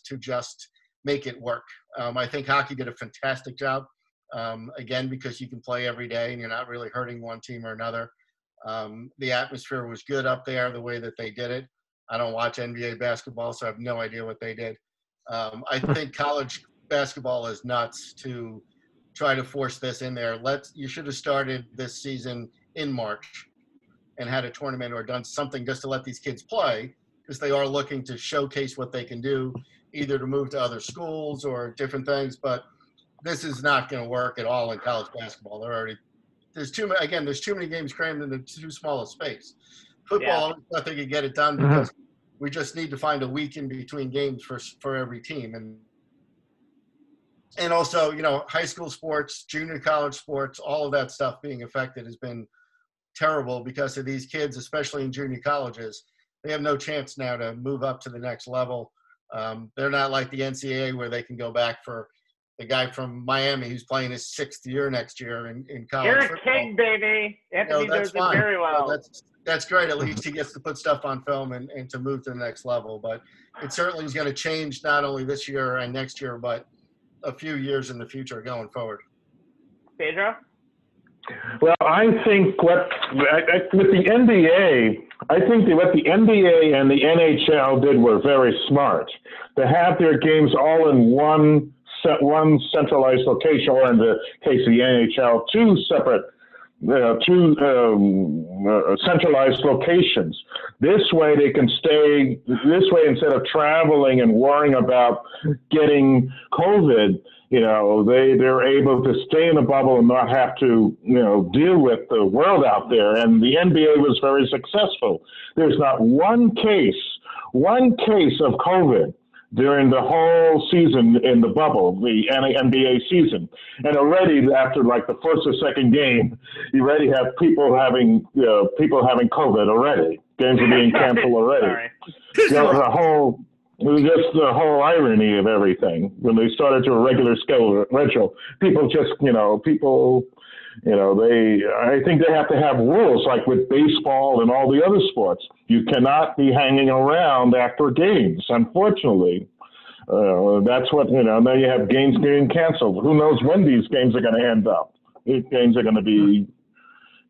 to just make it work. I think hockey did a fantastic job, again, because you can play every day and you're not really hurting one team or another. The atmosphere was good up there, the way that they did it. I don't watch NBA basketball, so I have no idea what they did. I think college basketball is nuts to try to force this in there. You should have started this season in March and had a tournament or done something just to let these kids play. because they are looking to showcase what they can do, either to move to other schools or different things. But this is not going to work at all in college basketball. There's too many games crammed into too small a space. Football, I think they could get it done because we just need to find a week in between games for every team. And also, high school sports, junior college sports, all of that stuff being affected has been terrible because of these kids, especially in junior colleges. They have no chance now to move up to the next level. They're not like the NCAA where they can go back for the guy from Miami who's playing his 6th year next year in college. You're football. a king, baby. Anthony does it very well. That's great. At least he gets to put stuff on film and to move to the next level. But it certainly is going to change not only this year and next year, but a few years in the future going forward. Pedro? Well, I think with the NBA, I think that what the NBA and the NHL did were very smart. To have their games all in one centralized location, or in the case of the NHL, two centralized locations. This way they can stay, instead of traveling and worrying about getting COVID, they're able to stay in a bubble and not have to, deal with the world out there. And the NBA was very successful. There's not one case of COVID during the whole season in the bubble, the NBA season. And already after like the first or second game, you already have people having COVID already. Games are being canceled already. The whole irony of everything. When they started to a regular schedule, people just, I think they have to have rules like with baseball and all the other sports. You cannot be hanging around after games, unfortunately. That's what, now you have games getting canceled. Who knows when these games are going to end up? These games are going to be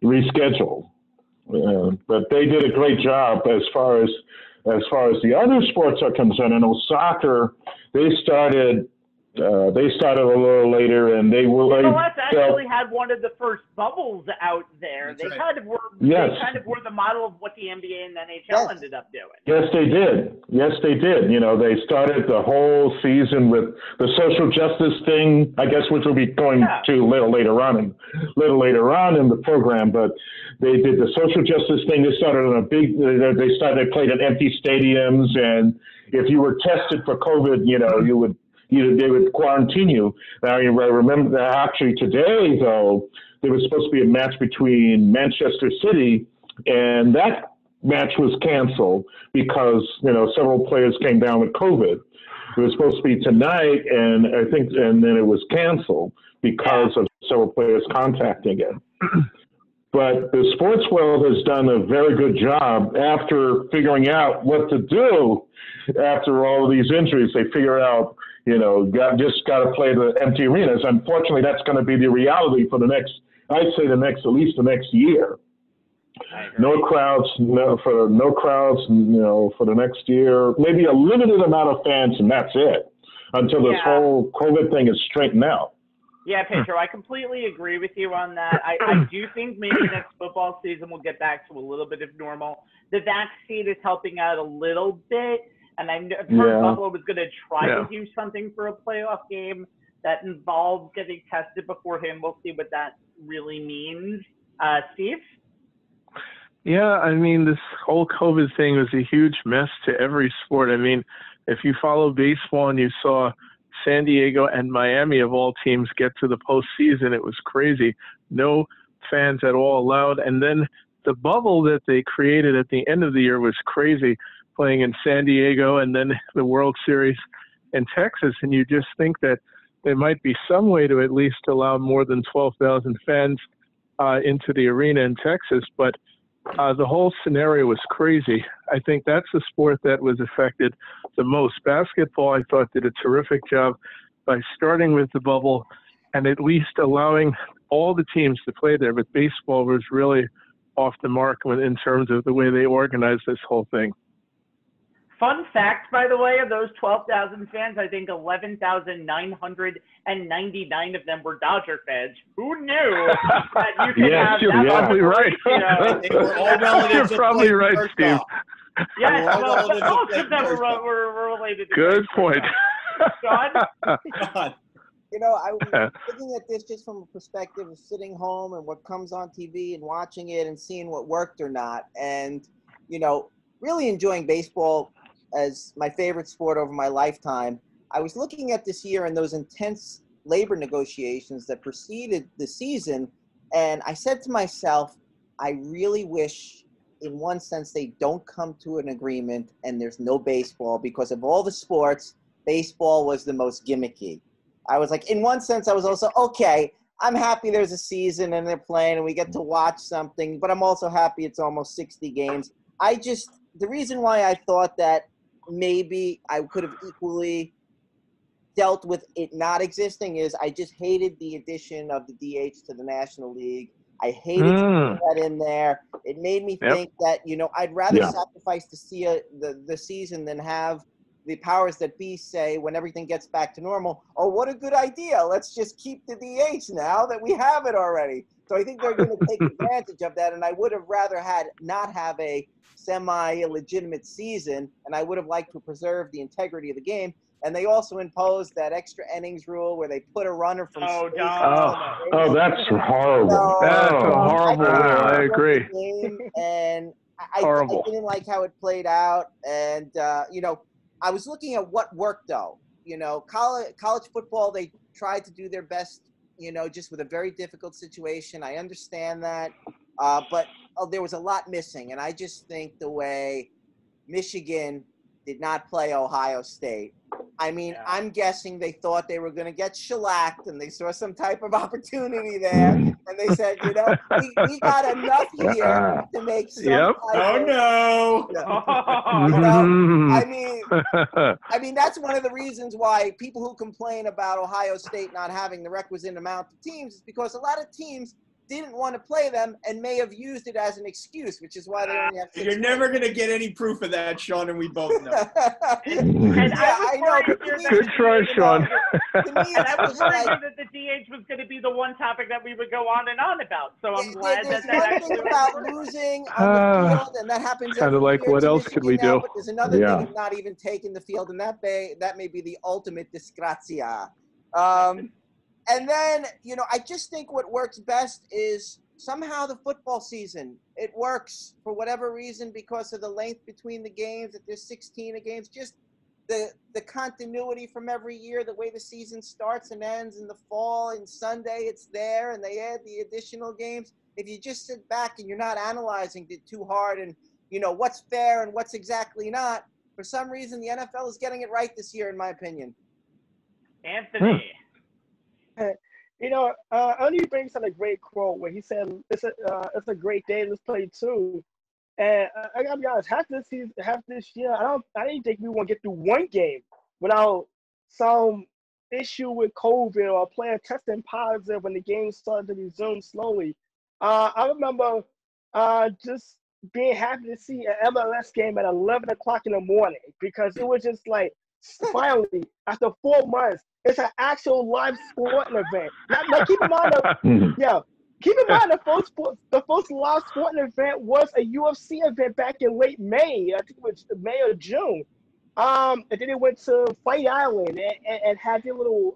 rescheduled. But they did a great job as far as the other sports are concerned. And soccer, they started a little later, and they were. MLS actually had one of the first bubbles out there. They kind of were the model of what the NBA and NHL ended up doing. Yes, they did. They started the whole season with the social justice thing, I guess, which we'll be going to a little later on in the program. But they did the social justice thing. They started on they played at empty stadiums, and if you were tested for COVID, they would quarantine you. Now, I remember that actually today, though, there was supposed to be a match between Manchester City, and that match was canceled because, several players came down with COVID. It was supposed to be tonight, and then it was canceled because of several players contacting it. But the sports world has done a very good job after figuring out what to do after all of these injuries. They figure out, just got to play the empty arenas. Unfortunately, that's going to be the reality for at least the next year. No crowds for the next year. Maybe a limited amount of fans, and that's it until this whole COVID thing is straightened out. Yeah, Pedro, I completely agree with you on that. I do think maybe next football season we'll get back to a little bit of normal. The vaccine is helping out a little bit, and I've heard Buffalo was going to try to do something for a playoff game that involves getting tested beforehand. We'll see what that really means. Steve? Yeah, I mean, this whole COVID thing was a huge mess to every sport. I mean, if you follow baseball and you saw San Diego and Miami, of all teams, get to the postseason, it was crazy. No fans at all allowed. And then the bubble that they created at the end of the year was crazy, playing in San Diego and then the World Series in Texas. And you just think that there might be some way to at least allow more than 12,000 fans into the arena in Texas. But the whole scenario was crazy. I think that's the sport that was affected the most. Basketball, I thought, did a terrific job by starting with the bubble and at least allowing all the teams to play there. But baseball was really off the mark in terms of the way they organized this whole thing. Fun fact, by the way, of those 12,000 fans, I think 11,999 of them were Dodger fans. Who knew that you could have that? You're probably right. They were all relatives. You're probably right, Steve. Yes, Right, well, all the most of them defenders. were related to Good point. Sean? God. You know, I was looking at this just from a perspective of sitting home and what comes on TV and watching it and seeing what worked or not. And, you know, really enjoying baseball as my favorite sport over my lifetime. I was looking at this year and those intense labor negotiations that preceded the season. And I said to myself, I really wish in one sense they don't come to an agreement and there's no baseball, because of all the sports, baseball was the most gimmicky. I was like, in one sense, I was also, okay, I'm happy there's a season and they're playing and we get to watch something, but I'm also happy it's almost 60 games. The reason why I thought that maybe I could have equally dealt with it not existing is I just hated the addition of the DH to the National League. I hated to put that in there. It made me think that, you know, I'd rather sacrifice to see the season than have the powers that be say when everything gets back to normal, oh, what a good idea. Let's just keep the DH now that we have it already. So I think they're going to take advantage of that, and I would have rather not have a semi-illegitimate season, and I would have liked to preserve the integrity of the game. And they also imposed that extra innings rule where they put a runner from Oh, space. Don. that's horrible. So, That's a horrible rule. I agree. And I didn't like how it played out. And, you know, I was looking at what worked, though. You know, college football, they tried to do their best, you know, just with a very difficult situation. I understand that. But there was a lot missing. And I just think the way Michigan did not play Ohio State. I mean, I'm guessing they thought they were going to get shellacked, and they saw some type of opportunity there, and they said, you know, we got enough here to make some type of, no. You know, I mean, that's one of the reasons why people who complain about Ohio State not having the requisite amount of teams is because a lot of teams didn't want to play them and may have used it as an excuse, which is why they only have 6 You're never going to get any proof of that, Sean, and we both know. And I know. Good try, Sean. And I was worried that the DH was going to be the one topic that we would go on and on about. So I'm glad there's that one actually thing about losing on the field, and that happens kind of every like year what to else could we Michigan now, do? but there's another thing of not even taking the field, and that may be the ultimate disgrazia. And then, you know, I just think what works best is somehow the football season. It works for whatever reason because of the length between the games, that there's 16 games, just the continuity from every year, the way the season starts and ends in the fall, and Sunday it's there, and they add the additional games. If you just sit back and you're not analyzing it too hard and, you know, what's fair and what's exactly not, for some reason the NFL is getting it right this year, in my opinion. Anthony. You know, Ernie brings up a great quote where he said, "It's a great day. Let's play too." And I gotta be honest, half this year, I didn't think we want to get through one game without some issue with COVID or a player testing positive when the game started to resume slowly. I remember just being happy to see an MLS game at 11 o'clock in the morning, because it was just like, finally, after 4 months, it's an actual live sporting event. Now keep in mind, the first live sporting event was a UFC event back in late May. I think it was May or June. And then it went to Fight Island and had their little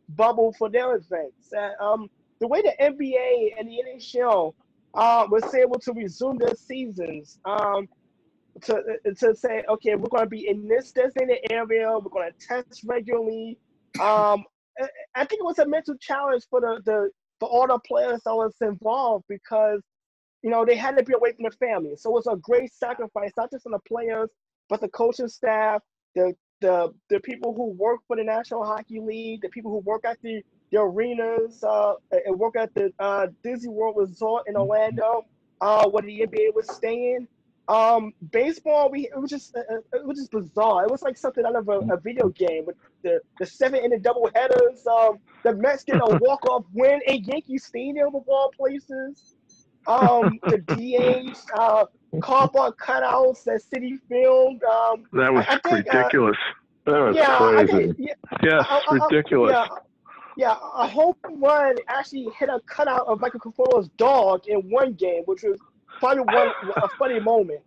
bubble for their events. The way the NBA and the NHL was able to resume their seasons, to say, okay, we're going to be in this designated area, we're going to test regularly. I think it was a mental challenge for all the players that was involved, because, you know, they had to be away from their family. So it was a great sacrifice, not just on the players, but the coaching staff, the people who work for the National Hockey League, the people who work at the arenas, and work at the Disney World Resort in Orlando, where the NBA was staying. Baseball, it was just bizarre. It was like something out of a video game, with the 7-inning double headers. The Mets get a walk-off win at Yankee Stadium, of all places. The DH, cardboard cutouts that City filmed. That was ridiculous. That was crazy. Ridiculous. A home run actually hit a cutout of Michael Cafolo's dog in one game, which was probably a funny moment.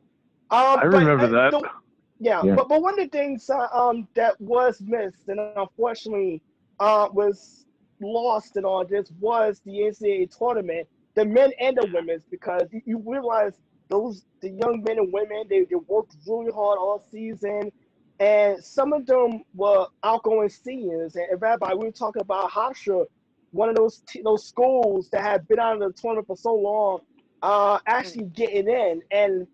I remember that. Yeah, but one of the things that was missed and unfortunately was lost in all this was the NCAA tournament, the men and the women's, because you realize the young men and women, they worked really hard all season, and some of them were outgoing seniors. And Rabbi, we were talking about Hofstra, one of those schools that had been out of the tournament for so long, actually getting in and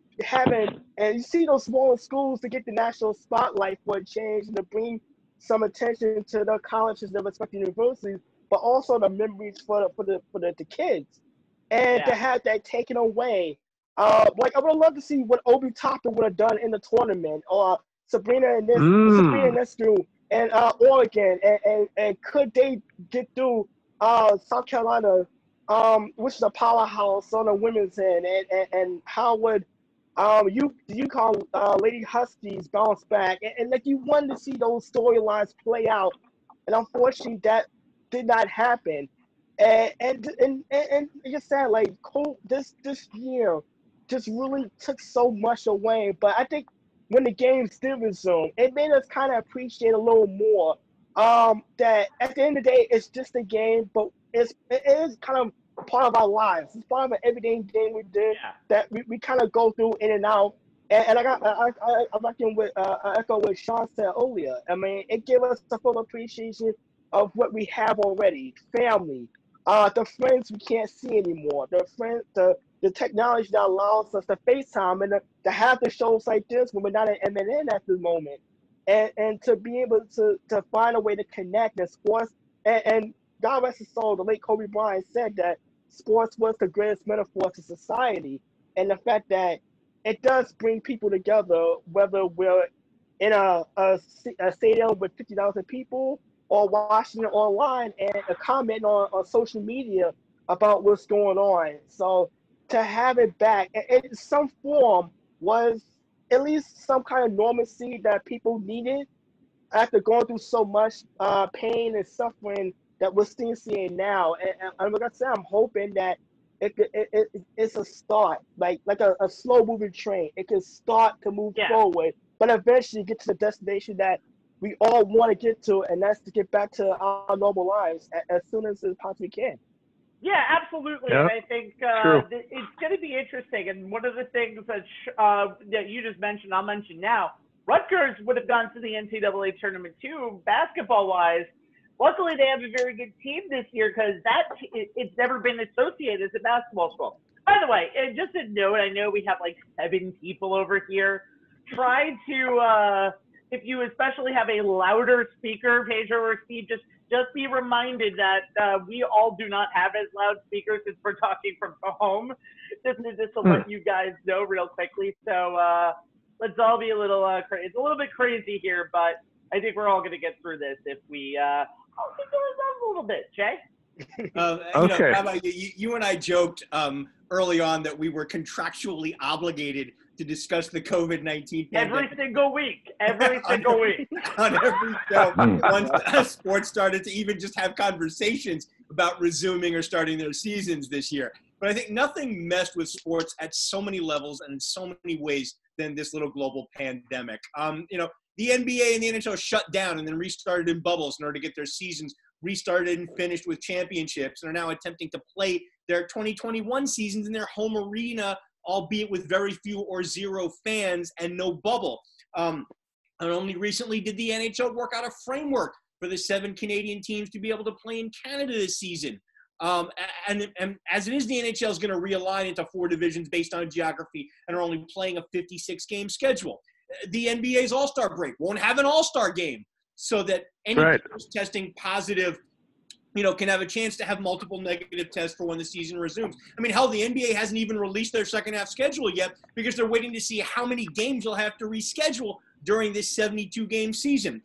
you see those smaller schools to get the national spotlight for a change and to bring some attention to the colleges, the respective universities, but also the memories for the kids, and to have that taken away. Like I would love to see what Obi Toppin would have done in the tournament, or Sabrina Nescu and Oregon, and could they get through South Carolina, which is a powerhouse on the women's end, and how would you call Lady Huskies bounce back, and like you wanted to see those storylines play out, and unfortunately that did not happen, and you said like this year just really took so much away. But I think when the games did resume, it made us kind of appreciate a little more that at the end of the day it's just a game, but it is kind of part of our lives. It's part of an everyday game we did that we kind of go through in and out. And I'm echoing what Sean said earlier. I mean, it gave us a full appreciation of what we have already: family, the friends we can't see anymore, the technology that allows us to FaceTime and to have the shows like this when we're not at MNN at the moment, and to be able to find a way to connect in sports. And God rest his soul, the late Kobe Bryant said that sports was the greatest metaphor to society, and the fact that it does bring people together, whether we're in a stadium with 50,000 people or watching it online and a comment on social media about what's going on. So to have it back in some form was at least some kind of normalcy that people needed after going through so much pain and suffering that we're still seeing now. And like I said, I'm hoping that it's a start, like a slow moving train. It can start to move forward, but eventually get to the destination that we all want to get to, and that's to get back to our normal lives as soon as it possibly can. Yeah, absolutely. Yeah, and I think it's going to be interesting. And one of the things that you just mentioned, I'll mention now, Rutgers would have gone to the NCAA tournament too, basketball-wise. Luckily, they have a very good team this year because it's never been associated as a basketball school. By the way, just a note, I know we have like 7 people over here. Try to, if you especially have a louder speaker, Pedro or Steve, just be reminded that we all do not have as loud speakers since we're talking from home. Just to let you guys know real quickly. So let's all be a little crazy. It's a little bit crazy here, but I think we're all going to get through this if we I'll think a little bit, Jay. Okay. Rabbi, you and I joked early on that we were contractually obligated to discuss the COVID-19 pandemic. Every single week. On every show, once sports started to even just have conversations about resuming or starting their seasons this year. But I think nothing messed with sports at so many levels and in so many ways than this little global pandemic. The NBA and the NHL shut down and then restarted in bubbles in order to get their seasons restarted and finished with championships, and are now attempting to play their 2021 seasons in their home arena, albeit with very few or zero fans and no bubble. And only recently did the NHL work out a framework for the 7 Canadian teams to be able to play in Canada this season. And as it is, the NHL is going to realign into 4 divisions based on geography and are only playing a 56-game schedule. The NBA's All-Star break won't have an All-Star game so that anyone who's testing positive, can have a chance to have multiple negative tests for when the season resumes. I mean, hell, the NBA hasn't even released their second half schedule yet because they're waiting to see how many games they'll have to reschedule during this 72-game season.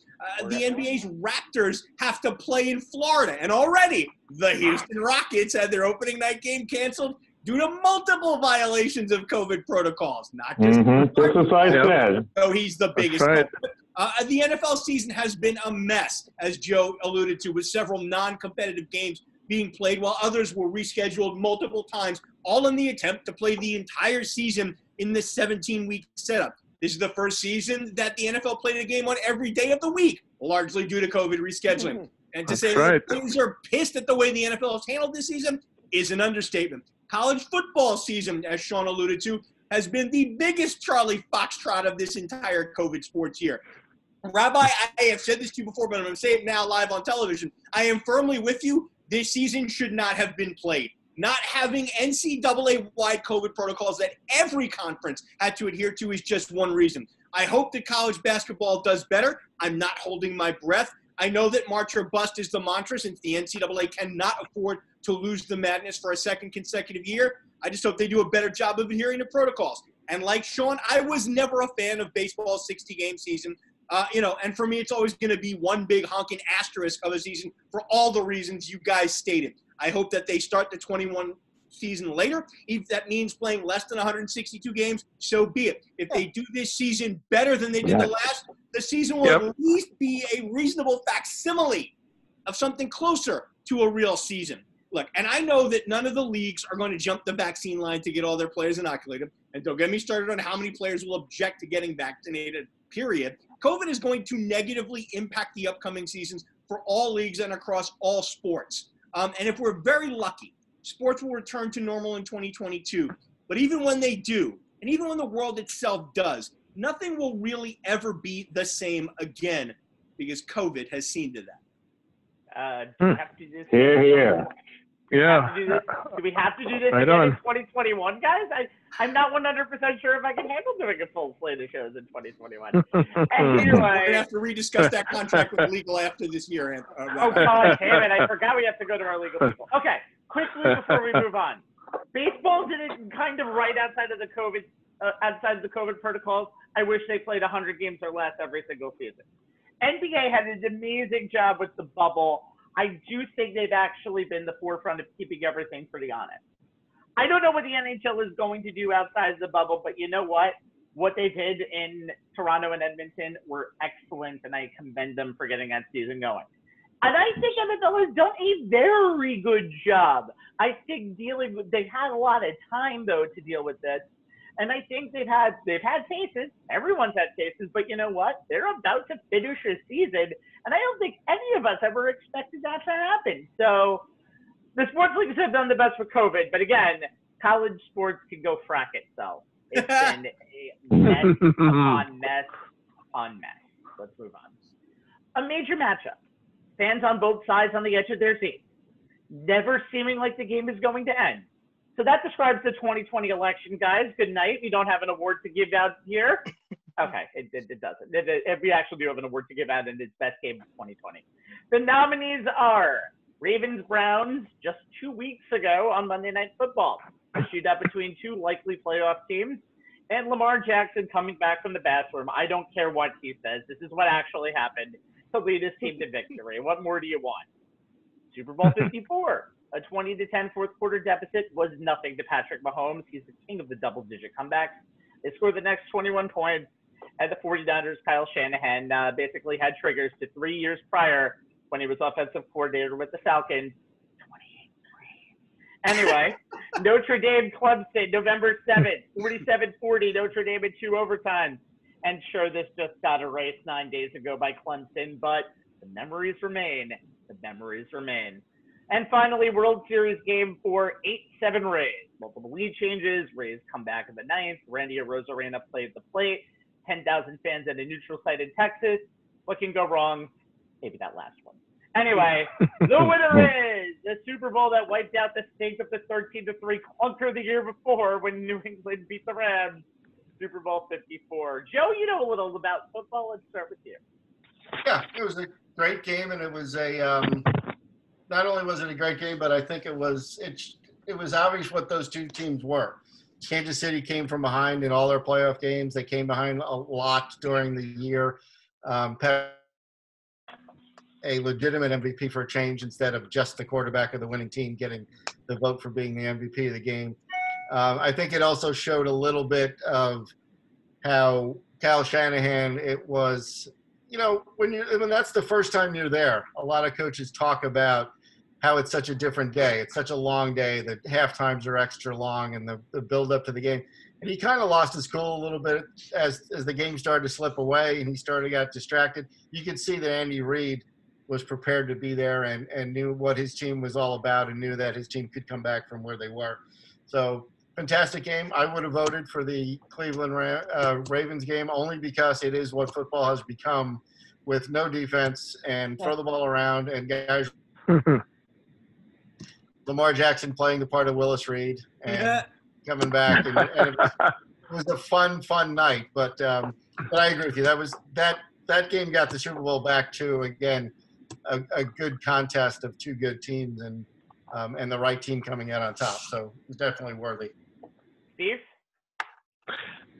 The NBA's Raptors have to play in Florida, and already the Houston Rockets had their opening night game canceled due to multiple violations of COVID protocols, not just just as I said. So he's the biggest. Right. The NFL season has been a mess, as Joe alluded to, with several non-competitive games being played while others were rescheduled multiple times, all in the attempt to play the entire season in this 17-week setup. This is the first season that the NFL played a game on every day of the week, largely due to COVID rescheduling. And to say that teams are pissed at the way the NFL has handled this season is an understatement. College football season, as Sean alluded to, has been the biggest Charlie Foxtrot of this entire COVID sports year. Rabbi, I have said this to you before, but I'm going to say it now live on television. I am firmly with you. This season should not have been played. Not having NCAA-wide COVID protocols that every conference had to adhere to is just one reason. I hope that college basketball does better. I'm not holding my breath. I know that March or bust is the mantra since the NCAA cannot afford to lose the madness for a second consecutive year. I just hope they do a better job of adhering to protocols. And like Sean, I was never a fan of baseball's 60-game season. And for me, it's always going to be one big honking asterisk of a season for all the reasons you guys stated. I hope that they start the 21 season later. If that means playing less than 162 games, so be it. If they do this season better than they did the last, the season will at least be a reasonable facsimile of something closer to a real season. Look, and I know that none of the leagues are going to jump the vaccine line to get all their players inoculated. And don't get me started on how many players will object to getting vaccinated, period. COVID is going to negatively impact the upcoming seasons for all leagues and across all sports. And if we're very lucky, sports will return to normal in 2022. But even when they do, and even when the world itself does, nothing will really ever be the same again because COVID has seen to that. Do we have to do this? Here. Yeah. Do we have to do this right again on. in 2021, guys? I'm not 100% sure if I can handle doing a full slate of shows in 2021. Anyway. We're going to have to rediscuss that contract with legal after this year. Oh, God damn it. I forgot we have to go to our legal people. Okay, quickly before we move on. Baseball did it kind of right outside of the COVID protocols. I wish they played 100 games or less every single season. NBA had an amazing job with the bubble. I do think they've actually been the forefront of keeping everything pretty honest. I don't know what the NHL is going to do outside the bubble, but you know what? What they did in Toronto and Edmonton were excellent, and I commend them for getting that season going. And I think NFL has done a very good job. I think they've had a lot of time, though, to deal with this. And I think they've had cases. Everyone's had cases, but you know what? They're about to finish a season, and I don't think any of us ever expected that to happen. So the sports leagues have done the best for COVID, but again, college sports can go frack itself. It's been a mess upon mess upon mess. Let's move on. A major matchup. Fans on both sides on the edge of their seats. Never seeming like the game is going to end. So that describes the 2020 election, guys. Good night. We don't have an award to give out here. Okay, it doesn't. We actually do have an award to give out, and it's best game of 2020. The nominees are Ravens-Browns just 2 weeks ago on Monday Night Football, a shootout between two likely playoff teams, and Lamar Jackson coming back from the bathroom. I don't care what he says. This is what actually happened to lead his team to victory. What more do you want? Super Bowl 54. A 20-10 fourth quarter deficit was nothing to Patrick Mahomes. He's the king of the double-digit comebacks. They scored the next 21 points, and the 49ers, Kyle Shanahan, basically had triggers to 3 years prior when he was offensive coordinator with the Falcons. 28-3. Anyway, Notre Dame, Clemson, November 7th, 47-40, Notre Dame in 2 overtimes. And sure, this just got erased 9 days ago by Clemson, but the memories remain. The memories remain. And finally, World Series game for 8-7 Rays. Multiple lead changes. Rays come back in the 9th. Randy Arozarena played the plate. 10,000 fans at a neutral site in Texas. What can go wrong? Maybe that last one. Anyway, the winner is the Super Bowl that wiped out the stink of the 13-3 clunker the year before when New England beat the Rams. Super Bowl 54. Joe, you know a little about football. Let's start with you. Yeah, it was a great game, and it was a not only was it a great game, but I think it was obvious what those two teams were. Kansas City came from behind in all their playoff games. They came behind a lot during the year. A legitimate MVP for a change instead of just the quarterback of the winning team getting the vote for being the MVP of the game. I think it also showed a little bit of how Kyle Shanahan, it was, when that's the first time you're there, a lot of coaches talk about how it's such a different day. It's such a long day. The half times are extra long and the build up to the game. he kind of lost his cool a little bit as the game started to slip away and he started to get distracted. You could see that Andy Reid was prepared to be there and knew what his team was all about and knew that his team could come back from where they were. So fantastic game. I would have voted for the Cleveland Ravens game only because it is what football has become, with no defense and throw the ball around and guys. Lamar Jackson playing the part of Willis Reed and coming back, and it was a fun night. But I agree with you. That game got the Super Bowl back to, again, a good contest of two good teams and the right team coming out on top. So it's definitely worthy. Steve?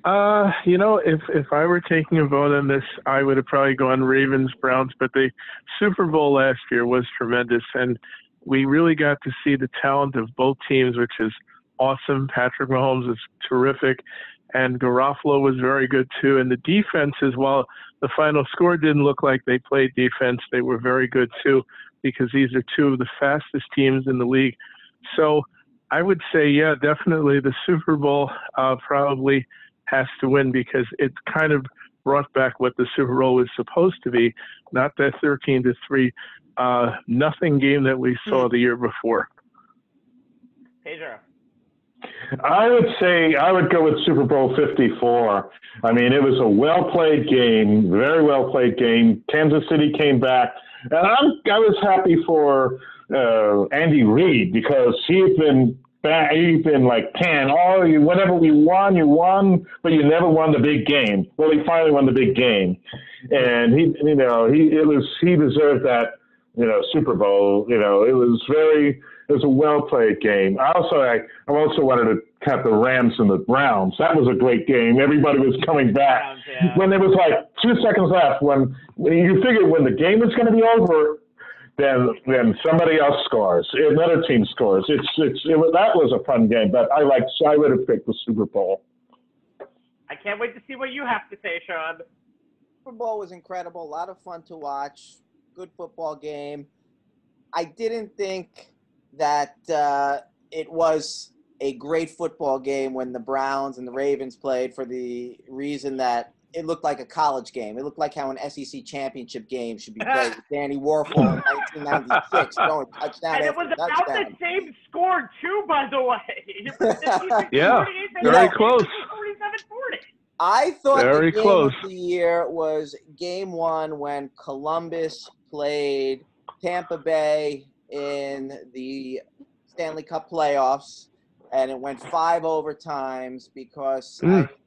If I were taking a vote on this, I would have probably gone Ravens-Browns, but the Super Bowl last year was tremendous, and we really got to see the talent of both teams, which is awesome. Patrick Mahomes is terrific, and Garoppolo was very good too. And the defenses, while the final score didn't look like they played defense, they were very good too, because these are two of the fastest teams in the league. So I would say, yeah, definitely the Super Bowl probably has to win, because it kind of brought back what the Super Bowl was supposed to be, not that 13-3 nothing game that we saw the year before. Pedro? I would say I would go with Super Bowl 54. I mean, it was a well-played game, very well-played game. Kansas City came back, and I was happy for Andy Reid, because he'd been like, whenever we won, you won, but you never won the big game. Well, he finally won the big game, and he deserved that, Super Bowl. It was a well-played game. I also wanted to have the Rams and the Browns. That was a great game. Everybody was coming back. Browns, yeah. When there was like 2 seconds left, when you figured when the game was going to be over, then somebody else scores. Another team scores. That was a fun game, but I would have picked the Super Bowl. I can't wait to see what you have to say, Sean. Super Bowl was incredible. A lot of fun to watch. Good football game. I didn't think that it was a great football game when the Browns and the Ravens played, for the reason that it looked like a college game. It looked like how an SEC championship game should be played. With Danny Warhol in 1996 going touchdown And it after was about touchdown. the same score, too, by the way. Yeah, very close. 47-40. I thought Very the game close. of the year was Game 1 when Columbus played Tampa Bay in the Stanley Cup playoffs, and it went 5 overtimes, because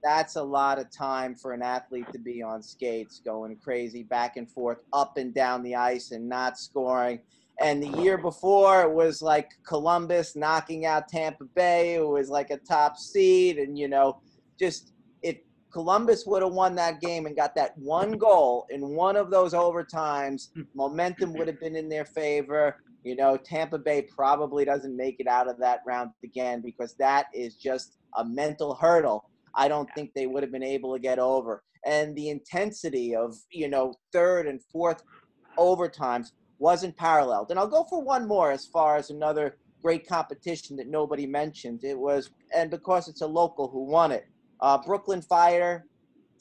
that's a lot of time for an athlete to be on skates, going crazy back and forth, up and down the ice and not scoring. And the year before, it was like Columbus knocking out Tampa Bay. It was like a top seed, and, just if Columbus would have won that game and got that one goal in one of those overtimes, momentum would have been in their favor. Tampa Bay probably doesn't make it out of that round again, because that is just a mental hurdle I don't think they would have been able to get over. And the intensity of, third and fourth overtimes wasn't paralleled. And I'll go for one more as far as another great competition that nobody mentioned. It was, and because it's a local who won it, Brooklyn Fighter,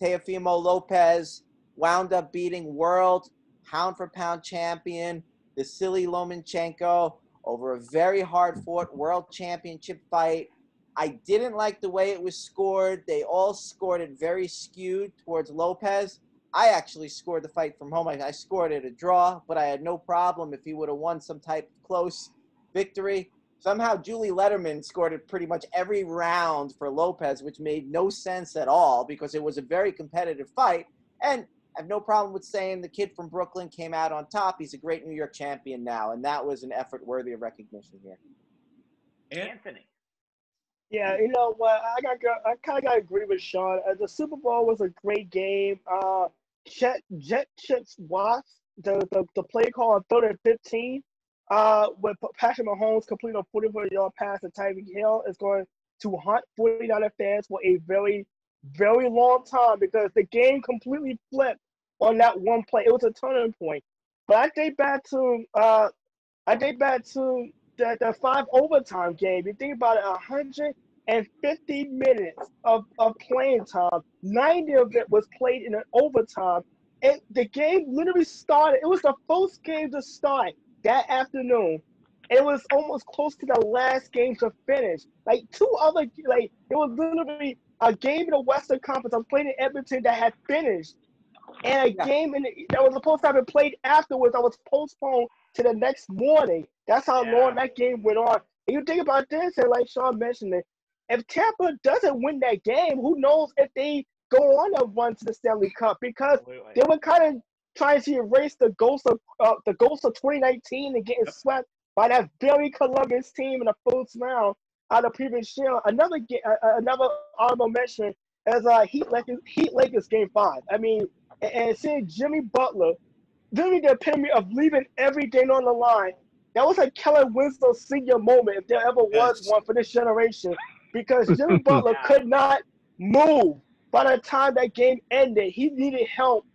Teofimo Lopez, wound up beating world pound-for-pound champion Vasily Lomachenko over a very hard-fought world championship fight. I didn't like the way it was scored. They all scored it very skewed towards Lopez. I actually scored the fight from home. I scored it a draw, but I had no problem if he would have won some type of close victory. Somehow Julie Letterman scored it pretty much every round for Lopez, which made no sense at all, because it was a very competitive fight. And I have no problem with saying the kid from Brooklyn came out on top. He's a great New York champion now, and that was an effort worthy of recognition here. Anthony. Yeah, you know what? I kind of got to agree with Sean. The Super Bowl was a great game. Jet Chips Wasps, the play call on 3rd and 15, with Patrick Mahomes completing a 44-yard pass to Tyreek Hill, is going to haunt 49er fans for a very, very long time, because the game completely flipped on that one play. It was a turning point. But I date back to the 5 overtime game. You think about it, 150 minutes of playing time. 90 of it was played in an overtime. And the game literally started. It was the first game to start that afternoon. And it was almost close to the last game to finish. Like two other, like it was literally a game in the Western Conference. I was playing in Edmonton that had finished. And a game that was supposed to have been played afterwards that was postponed to the next morning. That's how long that game went on. And you think about this, and like Sean mentioned it, if Tampa doesn't win that game, who knows if they go on a run to the Stanley Cup, because they were kind of trying to erase the ghost of 2019 and getting swept by that very Columbus team in the first round out of the previous year. Another honorable mention is Heat Lakers Game 5. I mean, and seeing Jimmy Butler, literally the epitome of leaving everything on the line. That was a Keller Winslow senior moment, if there ever was one for this generation, because Jimmy Butler could not move by the time that game ended. He needed help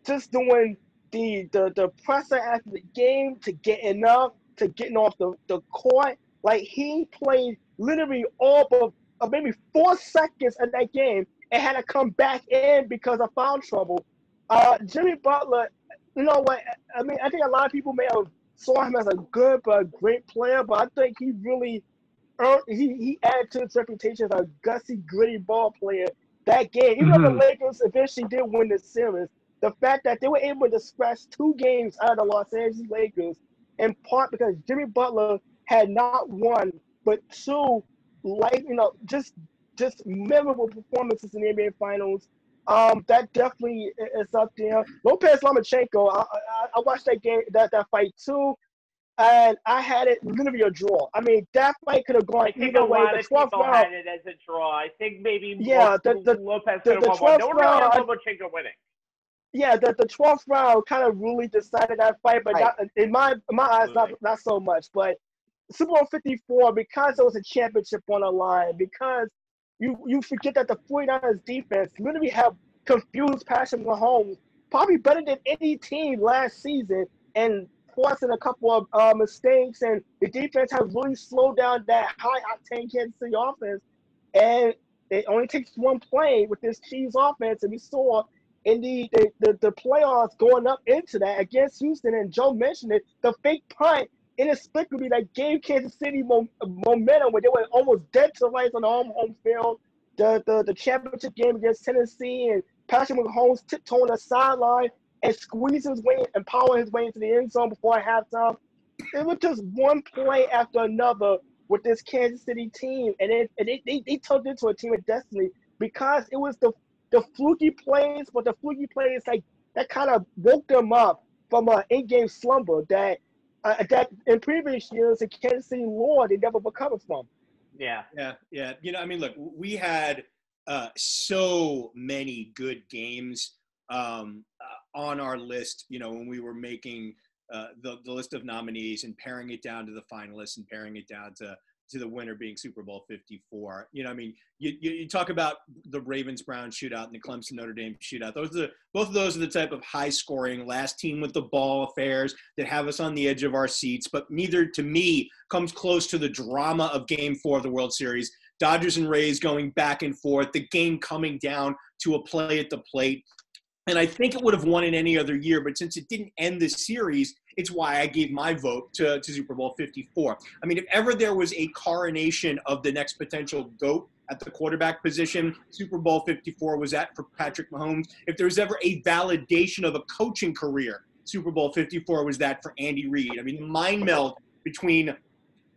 just doing the pressure after the game to getting up, to getting off the court. Like, he played literally all but maybe 4 seconds of that game and had to come back in because of foul trouble. Jimmy Butler, you know what? I mean, I think a lot of people may have saw him as a good but great player, but I think he really he added to his reputation as a gutsy, gritty ball player that game. Even though the Lakers eventually did win the series, the fact that they were able to scratch 2 games out of the Los Angeles Lakers, in part because Jimmy Butler had not one but 2, just memorable performances in the NBA Finals. That definitely is up there. Lopez Lomachenko, I watched that game, that fight too, and I had it literally a draw. I mean, that fight could have gone either way. The 12th round had it as a draw. I think maybe Lopez could have won. No one really had Lomachenko winning. Yeah, the 12th round kind of really decided that fight, but not, in my eyes, not so much. But Super Bowl 54, because there was a championship on the line, because you forget that the 49ers defense literally have confused Patrick Mahomes probably better than any team last season, and forcing a couple of mistakes, and the defense has really slowed down that high-octane Kansas City offense, and it only takes one play with this Chiefs offense, and we saw in the playoffs going up into that against Houston, and Joe mentioned it, the fake punt inexplicably that gave Kansas City momentum when they were almost dead to rights on the home field. The championship game against Tennessee, and Patrick Mahomes tiptoeing the sideline and squeezing his way and powering his way into the end zone before halftime. It was just one play after another with this Kansas City team, and they turned into a team of destiny because it was the fluky plays, but the fluky plays that kind of woke them up from an in-game slumber that in previous years the Kansas City Lord they never recovered from. Yeah. You know, I mean, look, we had so many good games on our list, you know, when we were making the list of nominees and paring it down to the finalists and paring it down to the winner being Super Bowl 54. You know, I mean, you talk about the Ravens-Browns shootout and the Clemson-Notre Dame shootout. Both of those are the type of high-scoring, last team with the ball affairs that have us on the edge of our seats, but neither, to me, comes close to the drama of Game 4 of the World Series. Dodgers and Rays going back and forth, the game coming down to a play at the plate. And I think it would have won in any other year, but since it didn't end the series, it's why I gave my vote to Super Bowl 54. I mean, if ever there was a coronation of the next potential GOAT at the quarterback position, Super Bowl 54 was that for Patrick Mahomes. If there was ever a validation of a coaching career, Super Bowl 54 was that for Andy Reid. I mean, the mind meld between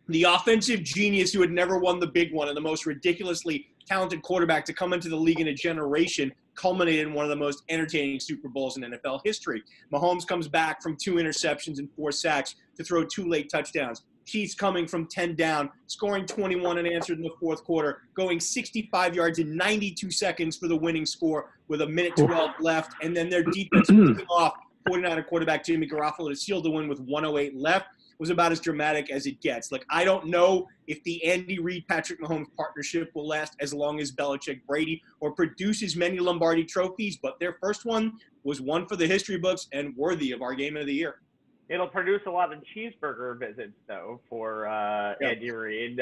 the offensive genius who had never won the big one and the most ridiculously talented quarterback to come into the league in a generation culminated in one of the most entertaining Super Bowls in NFL history. Mahomes comes back from 2 interceptions and 4 sacks to throw 2 late touchdowns. Chiefs coming from 10 down, scoring 21 unanswered in the fourth quarter, going 65 yards in 92 seconds for the winning score with 1:12 left, and then their defense picking off 49er quarterback Jimmy Garoppolo to seal the win with 1:08 left. Was about as dramatic as it gets. Like, I don't know if the Andy Reid-Patrick Mahomes partnership will last as long as Belichick-Brady or produce as many Lombardi trophies, but their first one was one for the history books and worthy of our game of the year. It'll produce a lot of cheeseburger visits, though, for Andy Reid.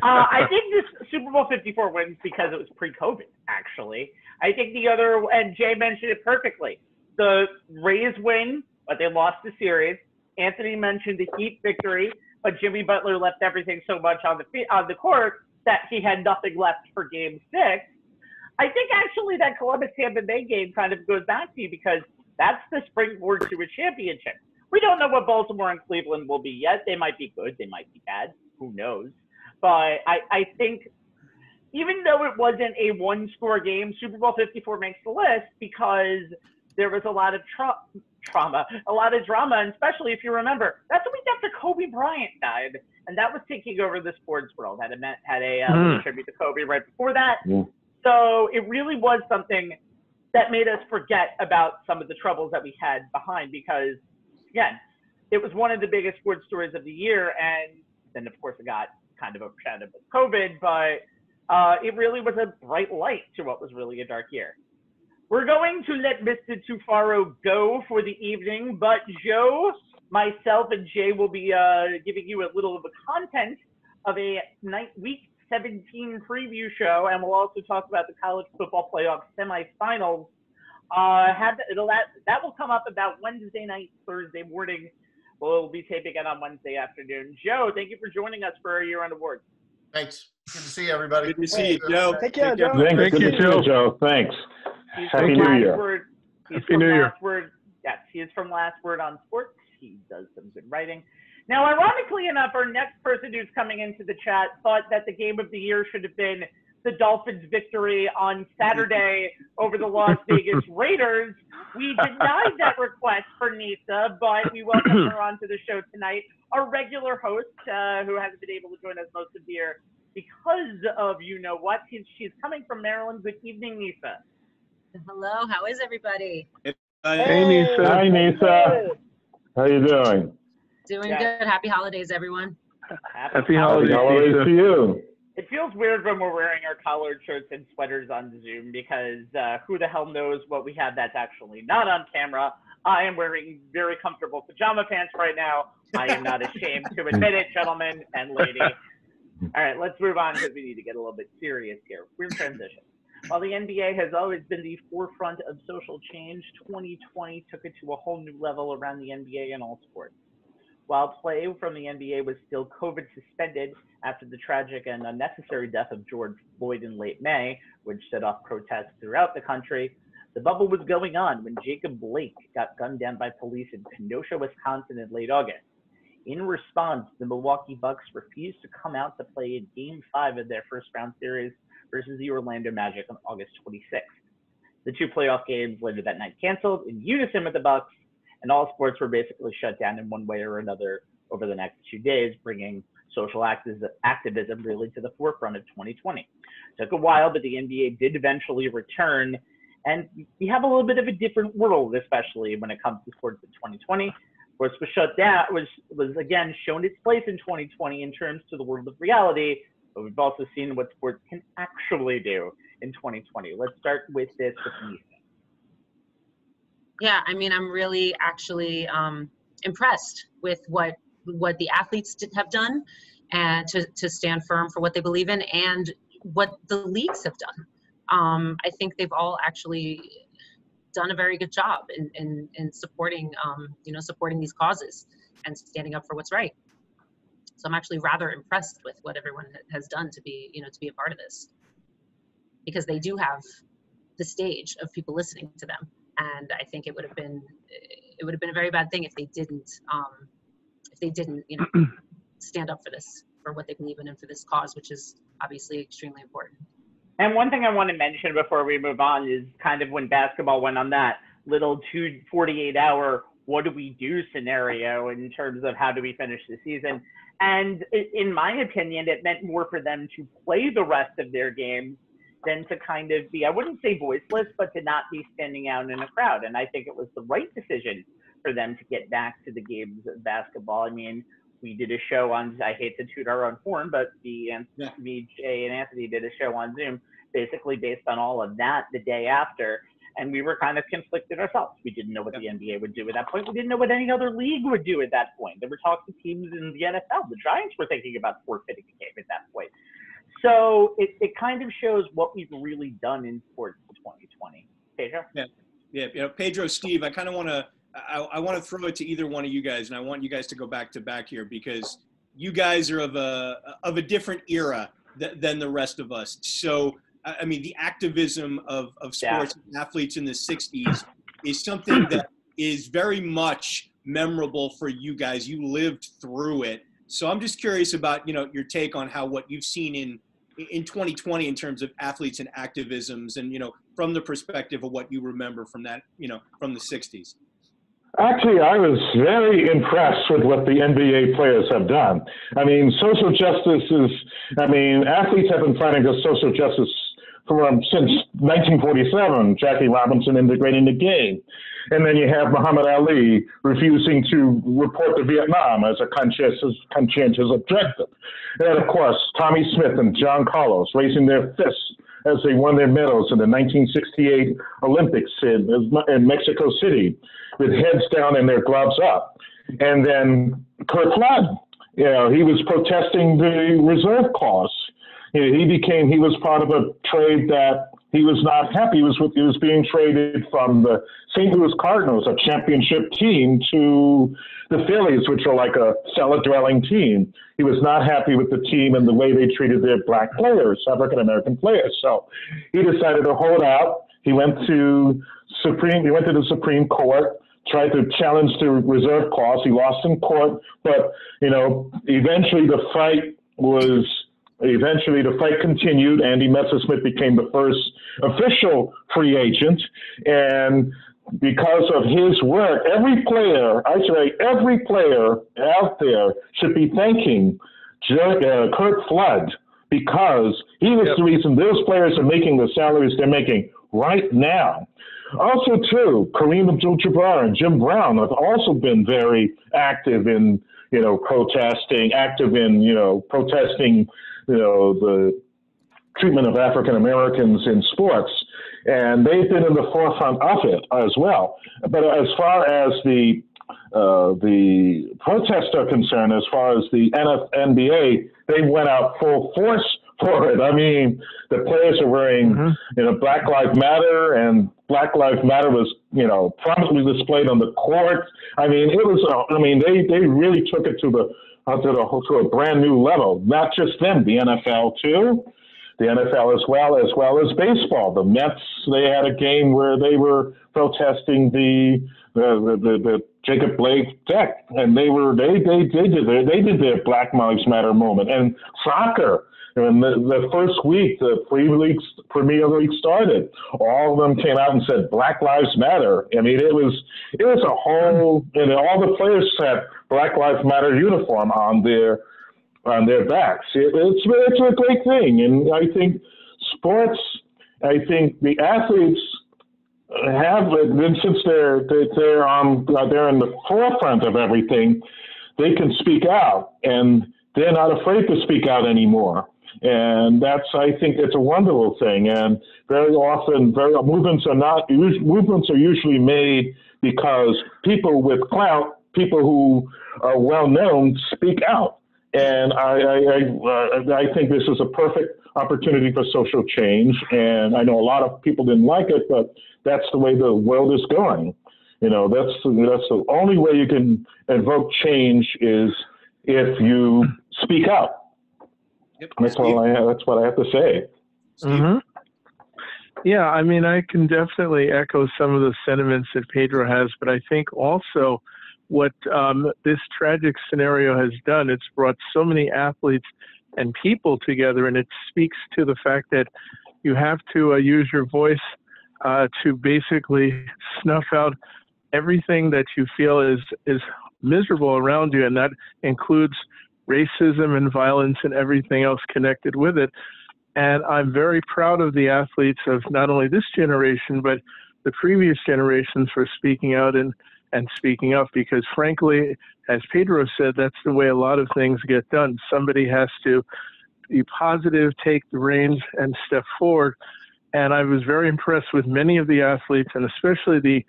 I think this Super Bowl 54 wins because it was pre-COVID, actually. I think the other, and Jay mentioned it perfectly, the Rays win, but they lost the series. Anthony mentioned the Heat victory, but Jimmy Butler left everything so much on the court that he had nothing left for Game 6. I think actually that Columbus-Tampa Bay game kind of goes back to you because that's the springboard to a championship. We don't know what Baltimore and Cleveland will be yet. They might be good. They might be bad. Who knows? But I think even though it wasn't a one-score game, Super Bowl 54 makes the list because there was a lot of drama, and especially if you remember, that's the week after Kobe Bryant died, and that was taking over the sports world. Had a tribute to Kobe right before that. Yeah. So it really was something that made us forget about some of the troubles that we had behind because, again, it was one of the biggest sports stories of the year, and then, of course, it got kind of overshadowed with COVID, but it really was a bright light to what was really a dark year. We're going to let Mr. Tufaro go for the evening, but Joe, myself, and Jay will be giving you a little of the content of a week 17 preview show, and we'll also talk about the college football playoff semifinals. That will come up about Wednesday night, Thursday morning. We'll be taping it on Wednesday afternoon. Joe, thank you for joining us for our year-end awards. Thanks. Good to see you, everybody. Good to see you, Joe. Take care, Joe. Thanks. Good to see you, Joe. Thanks. Happy New Year. Happy New Year. Yes, he is from Last Word on Sports. He does some good writing. Now, ironically enough, our next person who's coming into the chat thought that the game of the year should have been the Dolphins' victory on Saturday over the Las Vegas Raiders. We denied that request for Nisa, but we welcome her onto the show tonight. Our regular host, who hasn't been able to join us most of the year because of you-know-what. She's coming from Maryland. Good evening, Nisa. Hello, how is everybody? Hey, Nisa. Hi, Nisa. How you doing? Doing good. Happy holidays, everyone. Happy holidays to you. It feels weird when we're wearing our collared shirts and sweaters on Zoom because who the hell knows what we have that's actually not on camera. I am wearing very comfortable pajama pants right now. I am not ashamed to admit it, gentlemen and lady. All right, let's move on because we need to get a little bit serious here. We're in transition. While the NBA has always been the forefront of social change, 2020 took it to a whole new level around the NBA and all sports. While play from the NBA was still COVID suspended after the tragic and unnecessary death of George Floyd in late May, which set off protests throughout the country, the bubble was going on when Jacob Blake got gunned down by police in Kenosha, Wisconsin in late August. In response, the Milwaukee Bucks refused to come out to play in Game 5 of their first-round series versus the Orlando Magic on August 26th. The two playoff games later that night canceled in unison with the Bucks, and all sports were basically shut down in one way or another over the next 2 days, bringing social activism really to the forefront of 2020. It took a while, but the NBA did eventually return, and we have a little bit of a different world, especially when it comes to sports in 2020. Sports was shut down, was again shown its place in 2020 in terms to the world of reality, but we've also seen what sports can actually do in 2020. Let's start with this with Nisa. Yeah, I mean, I'm really actually impressed with what the athletes have done and to stand firm for what they believe in and what the leagues have done. I think they've all actually done a very good job in supporting, supporting these causes and standing up for what's right. So I'm actually rather impressed with what everyone has done to be a part of this, because they do have the stage of people listening to them. And I think it would have been a very bad thing if they didn't stand up for this, for what they believe in and for this cause, which is obviously extremely important. And one thing I want to mention before we move on is kind of when basketball went on that little 48-hour what do we do scenario in terms of how do we finish the season. And in my opinion, it meant more for them to play the rest of their games than to kind of be, I wouldn't say voiceless, but to not be standing out in a crowd. And I think it was the right decision for them to get back to the games of basketball. I mean, we did a show on, I hate to toot our own horn, but me, Jay, and Anthony did a show on Zoom, basically based on all of that the day after. And we were kind of conflicted ourselves. We didn't know what the NBA would do at that point. We didn't know what any other league would do at that point. There were talks of teams in the NFL. The Giants were thinking about forfeiting the game at that point. So it kind of shows what we've really done in sports in 2020. Pedro? Yeah. Pedro, Steve, I kind of want to I want to throw it to either one of you guys, and I want you guys to go back to back here because you guys are of a different era than the rest of us. So, I mean, the activism of sports and athletes in the 60s is something that is very much memorable for you guys. You lived through it. So I'm just curious about, your take on what you've seen in 2020 in terms of athletes and activisms and, from the perspective of what you remember from that, from the 60s. Actually, I was very impressed with what the NBA players have done. I mean, social justice athletes have been fighting for social justice since 1947, Jackie Robinson integrating the game. And then you have Muhammad Ali refusing to report to Vietnam as a conscientious objective. And of course, Tommy Smith and John Carlos raising their fists as they won their medals in the 1968 Olympics in Mexico City, with heads down and their gloves up. And then Curt Flood, he was protesting the reserve clause. He was part of a trade that he was not happy. He was being traded from the St. Louis Cardinals, a championship team, to the Phillies, which are like a cellar-dwelling team. He was not happy with the team and the way they treated their black players, African-American players. So he decided to hold out. He went to the Supreme Court, tried to challenge the reserve clause. He lost in court, but eventually the fight continued. Andy Messersmith became the first official free agent, and because of his work, every player out there should be thanking Curt Flood, because he was the reason those players are making the salaries they're making right now. Also, too, Kareem Abdul-Jabbar and Jim Brown have also been very active in, protesting the treatment of African Americans in sports, and they've been in the forefront of it as well. But as far as the protests are concerned, as far as the NBA, they went out full force for it. I mean, the players are wearing, Black Lives Matter, and Black Lives Matter was, prominently displayed on the court. I mean, they really took it to a brand new level. Not just them, the NFL too. The NFL as well as baseball. The Mets, they had a game where they were protesting the Jacob Blake deck, and they did their Black Lives Matter moment. And soccer, and the first week the Premier League started, all of them came out and said Black Lives Matter. I mean, it was a whole, and all the players had Black Lives Matter uniform on their backs. It's a great thing, and I think the athletes have been, since they're in the forefront of everything, they can speak out, and they're not afraid to speak out anymore. And I think it's a wonderful thing. And very often, movements are usually made because people with clout, people who are well known, speak out. And I think this is a perfect opportunity for social change. And I know a lot of people didn't like it, but that's the way the world is going. That's the only way you can evoke change is if you speak out. Yep. That's what I have to say. Mm-hmm. Yeah, I mean, I can definitely echo some of the sentiments that Pedro has, but I think also what this tragic scenario has done, it's brought so many athletes and people together, and it speaks to the fact that you have to use your voice to basically snuff out everything that you feel is miserable around you, and that includes racism and violence and everything else connected with it. And I'm very proud of the athletes of not only this generation, but the previous generations for speaking out and speaking up, because frankly, as Pedro said, that's the way a lot of things get done. Somebody has to be positive, take the reins, and step forward. And I was very impressed with many of the athletes, and especially the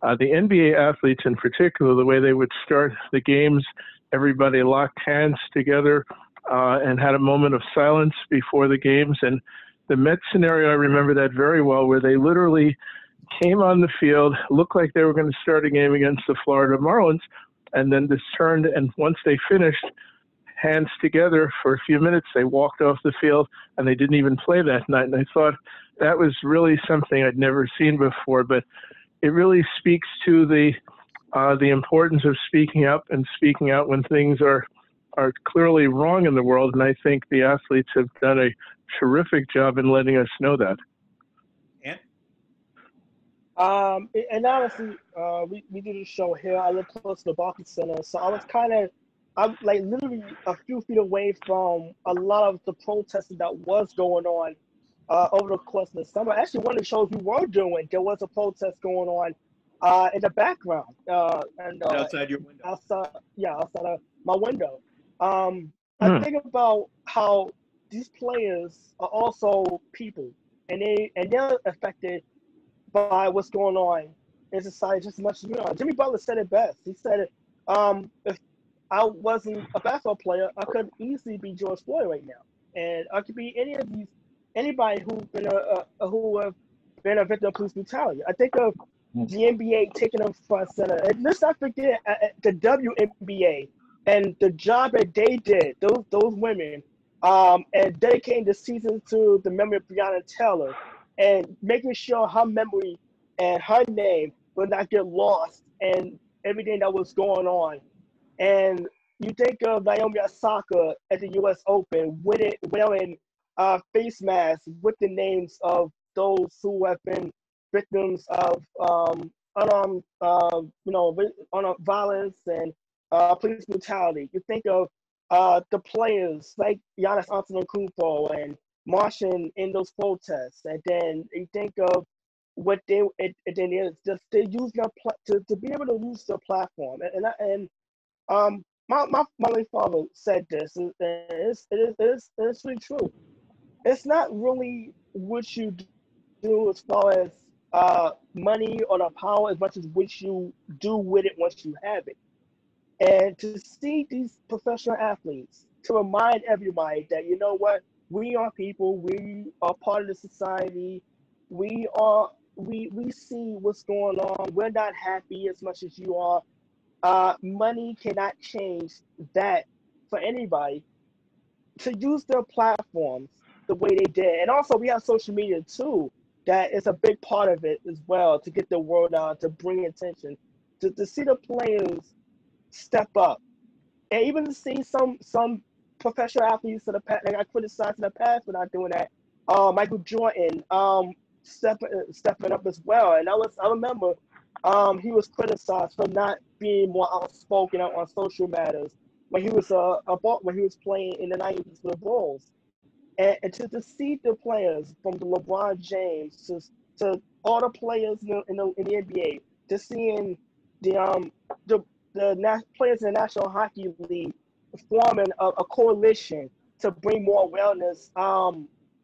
NBA athletes in particular, the way they would start the games. Everybody locked hands together and had a moment of silence before the games. And the Mets scenario, I remember that very well, where they literally came on the field, looked like they were going to start a game against the Florida Marlins, and then just turned, and once they finished, hands together for a few minutes, they walked off the field, and they didn't even play that night. And I thought that was really something I'd never seen before, but it really speaks to the importance of speaking up and speaking out when things are clearly wrong in the world. And I think the athletes have done a terrific job in letting us know that. And honestly, we did a show here. I live close to the Barclays Center, so I'm like literally a few feet away from a lot of the protesting that was going on over the course of the summer. Actually, one of the shows we were doing, there was a protest going on in the background, and outside your window. outside of my window. I think about how these players are also people, and they're affected by what's going on in society just as much as we are. Jimmy Butler said it best. He said, if I wasn't a basketball player, I could easily be George Floyd right now, and I could be anybody who have been a victim of police brutality. I think of the NBA taking them front center, and let's not forget the WNBA and the job that they did. Those women, and dedicating the season to the memory of Breonna Taylor, and making sure her memory and her name will not get lost and everything that was going on. And you think of Naomi Osaka at the U.S. Open wearing face masks with the names of those who have been victims of unarmed violence and police brutality. You think of the players like Giannis Antetokounmpo and marching in those protests, and then you think of what they use their to be able to use their platform. My late father said this, and it's really true. It's not really what you do as far as money or the power as much as what you do with it once you have it. And to see these professional athletes, to remind everybody that, you know what, we are people, we are part of the society, we see what's going on, we're not happy as much as you are. Money cannot change that for anybody. To use their platforms the way they did. And also we have social media too, that is a big part of it as well, to get the word out, to bring attention, to see the players step up. And even to see some professional athletes that I criticized in the past for not doing that. Michael Jordan stepping up as well. And I remember he was criticized for not being more outspoken on social matters when he was playing in the 90s for the Bulls. And to see the players from the LeBron James to all the players in the NBA, to seeing the players in the National Hockey League forming a coalition to bring more awareness, about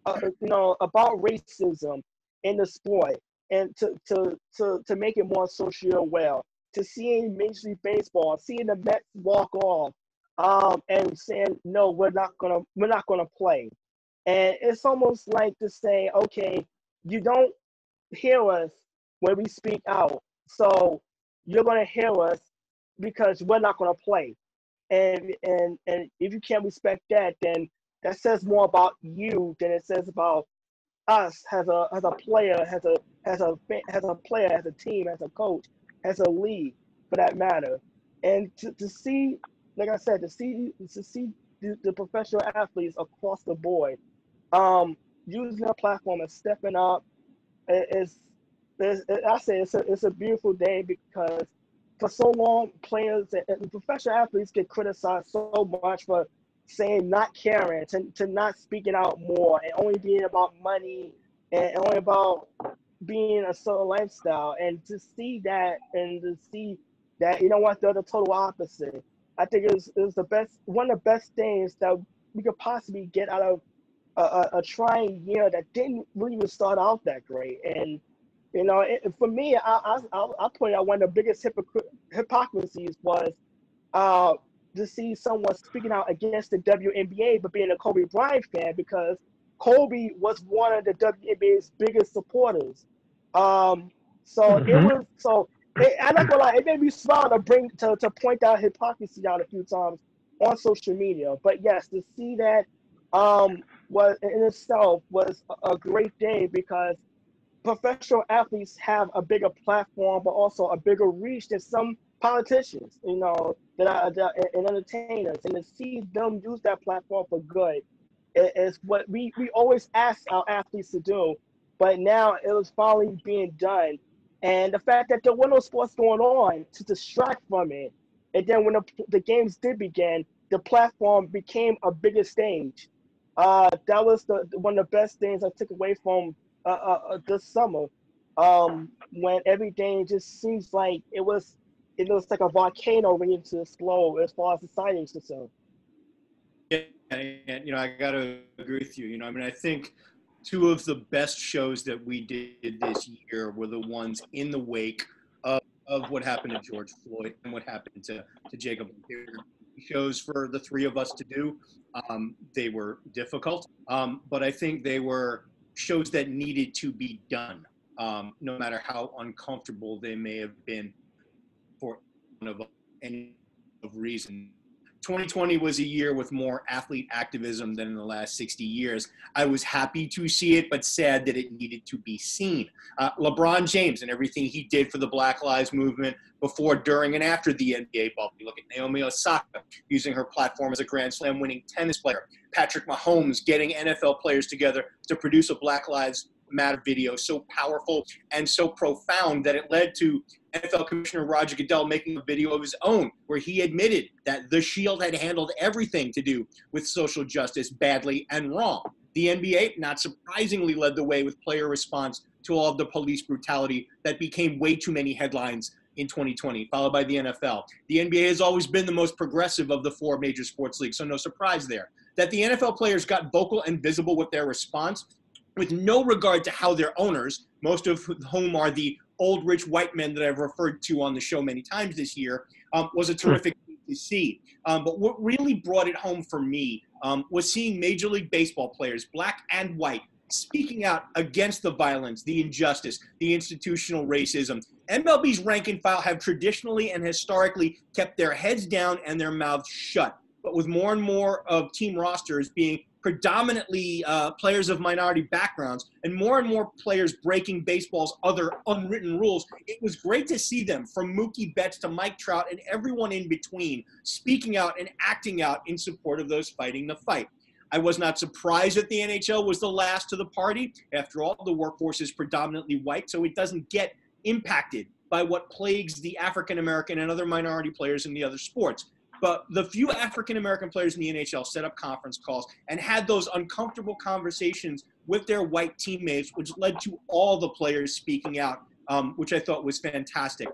racism in the sport, and to make it more socially aware. To seeing Major League Baseball, seeing the Mets walk off, and saying no, we're not gonna play, and it's almost like to say, okay, you don't hear us when we speak out, so you're gonna hear us because we're not gonna play. And if you can't respect that, then that says more about you than it says about us as a player, as a team, as a coach, as a league, for that matter. And to see, like I said, to see the professional athletes across the board, using their platform and stepping up, it's a beautiful day, because for so long, players and professional athletes get criticized so much for saying not caring, to not speaking out more, and only being about money, and only about being a certain lifestyle. And to see that, and to see that, you know what, they're the total opposite. I think it was one of the best things that we could possibly get out a trying year that didn't really even start out that great. And for me, I put out one of the biggest hypocrisies was to see someone speaking out against the WNBA but being a Kobe Bryant fan, because Kobe was one of the WNBA's biggest supporters. I'm not gonna lie, it made me smile to point out hypocrisy out a few times on social media. But yes, to see that was in itself was a great day, because professional athletes have a bigger platform, but also a bigger reach than some politicians, and entertainers, and to see them use that platform for good is what we always ask our athletes to do. But now it was finally being done. And the fact that there were no sports going on to distract from it, and then when the games did begin, the platform became a bigger stage. That was one of the best things I took away from this summer, when everything just seems like it was like a volcano ready to explode as far as the sightings concerned. Yeah, and I got to agree with you. I think two of the best shows that we did this year were the ones in the wake of what happened to George Floyd and what happened to Jacob. Shows for the three of us to do. They were difficult, but I think they were shows that needed to be done, no matter how uncomfortable they may have been for any reason. 2020 was a year with more athlete activism than in the last 60 years. I was happy to see it, but sad that it needed to be seen. LeBron James and everything he did for the Black Lives Movement before, during, and after the NBA bubble. You look at Naomi Osaka using her platform as a Grand Slam winning tennis player. Patrick Mahomes getting NFL players together to produce a Black Lives Matter video so powerful and so profound that it led to NFL Commissioner Roger Goodell making a video of his own where he admitted that the Shield had handled everything to do with social justice badly and wrong. The NBA, not surprisingly, led the way with player response to all of the police brutality that became way too many headlines in 2020, followed by the NFL. The NBA has always been the most progressive of the four major sports leagues, so no surprise there. That the NFL players got vocal and visible with their response, with no regard to how their owners, most of whom are the old rich white men that I've referred to on the show many times this year, was a terrific thing to see. But what really brought it home for me was seeing Major League Baseball players, black and white, speaking out against the violence, the injustice, the institutional racism. MLB's rank and file have traditionally and historically kept their heads down and their mouths shut. But with more and more of team rosters being predominantly players of minority backgrounds and more players breaking baseball's other unwritten rules, it was great to see them, from Mookie Betts to Mike Trout and everyone in between, speaking out and acting out in support of those fighting the fight. I was not surprised that the NHL was the last to the party. After all, the workforce is predominantly white, so it doesn't get impacted by what plagues the African-American and other minority players in the other sports. But the few African-American players in the NHL set up conference calls and had those uncomfortable conversations with their white teammates, which led to all the players speaking out, which I thought was fantastic.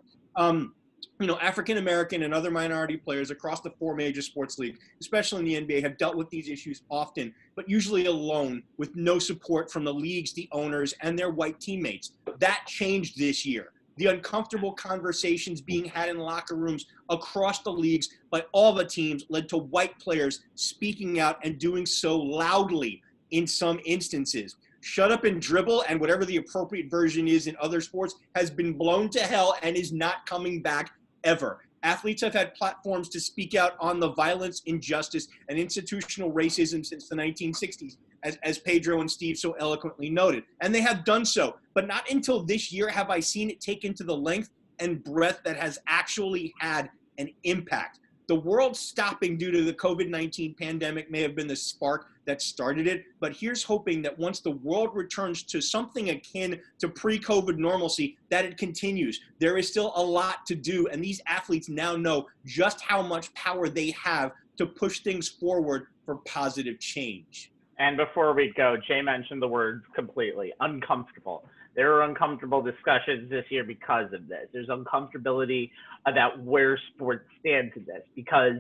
African-American and other minority players across the four major sports leagues, especially in the NBA, have dealt with these issues often, but usually alone, with no support from the leagues, the owners, and their white teammates. That changed this year. The uncomfortable conversations being had in locker rooms across the leagues by all the teams led to white players speaking out and doing so loudly in some instances. Shut up and dribble, and whatever the appropriate version is in other sports, has been blown to hell and is not coming back ever. Athletes have had platforms to speak out on the violence, injustice, and institutional racism since the 1960s, as Pedro and Steve so eloquently noted. And they have done so. But not until this year have I seen it taken to the length and breadth that has actually had an impact. The world stopping due to the COVID-19 pandemic may have been the spark that started it, but here's hoping that once the world returns to something akin to pre-COVID normalcy, that it continues. There is still a lot to do, and these athletes now know just how much power they have to push things forward for positive change. And before we go, Jay mentioned the word completely, uncomfortable. There are uncomfortable discussions this year because of this. There's uncomfortability about where sports stand to this, because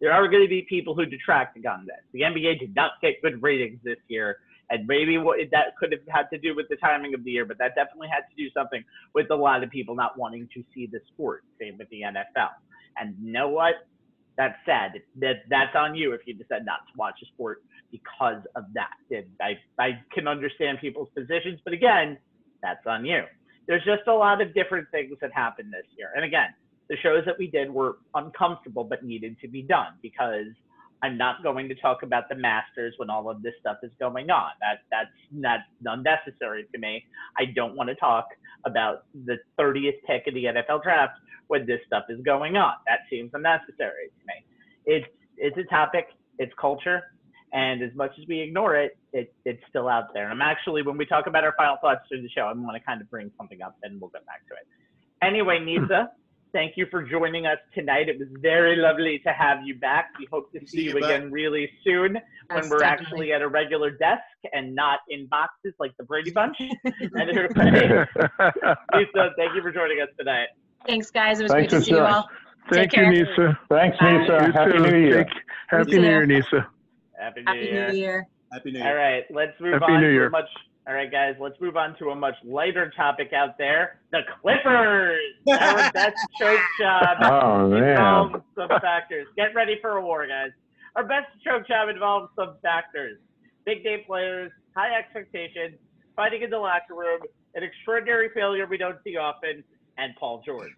There are going to be people who detract on this. The NBA did not get good ratings this year, and maybe that could have had to do with the timing of the year, but that definitely had to do something with a lot of people not wanting to see the sport. Same with the NFL. And you know what? That's sad. That's on you if you decide not to watch a sport because of that. I can understand people's positions, but again, that's on you. There's just a lot of different things that happened this year. And again, the shows that we did were uncomfortable but needed to be done, because I'm not going to talk about the Masters when all of this stuff is going on. That's not unnecessary to me. I don't want to talk about the 30th pick of the NFL draft when this stuff is going on. That seems unnecessary to me. It's a topic, it's culture, and as much as we ignore it, it's still out there. And I'm actually, when we talk about our final thoughts through the show, I'm going to kind of bring something up and we'll get back to it. Anyway, Nisa, thank you for joining us tonight. It was very lovely to have you back. We hope to see you again really soon when we're actually at a regular desk and not in boxes like the Brady Bunch. Anyway, Nisa, thank you for joining us tonight. Thanks, guys. It was great to see you all. Thank you, Nisa. Thanks, Nisa. Happy New Year. Happy New Year, Nisa. Happy New Year. Happy New Year. All right, let's move on to a much. All right, guys, let's move on to a much lighter topic out there. The Clippers. Our best choke job involves some factors. Get ready for a war, guys. Our best choke job involves some factors. Big game players, high expectations, fighting in the locker room, an extraordinary failure we don't see often, and Paul George.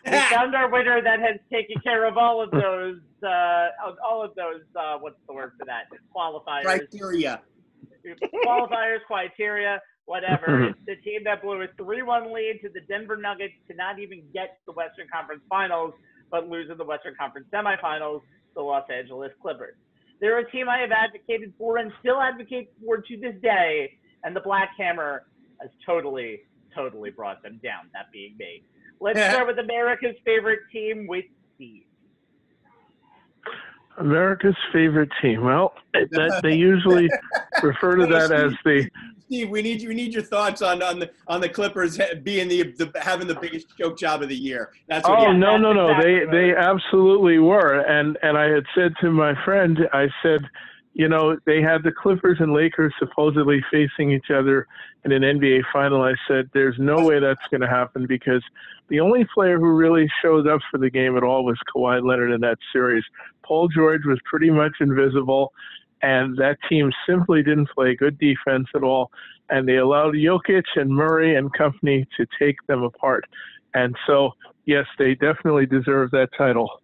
We found our winner that has taken care of all of those, what's the word for that? Qualifiers. Criteria, whatever. It's the team that blew a 3-1 lead to the Denver Nuggets to not even get to the Western Conference Finals, but lose in the Western Conference Semifinals, the Los Angeles Clippers. They're a team I have advocated for and still advocate for to this day, and the Black Hammer has totally brought them down, that being me. Let's start with America's favorite team, with Steve. America's favorite team. Well, they usually refer to that as the. Steve, we need your thoughts on the Clippers being having the biggest choke job of the year. That's what no. Exactly they absolutely were, and I had said to my friend, I said, they had the Clippers and Lakers supposedly facing each other in an NBA final. I said, there's no way that's going to happen, because the only player who really showed up for the game at all was Kawhi Leonard in that series. Paul George was pretty much invisible, and that team simply didn't play good defense at all, and they allowed Jokic and Murray and company to take them apart. And so, yes, they definitely deserve that title.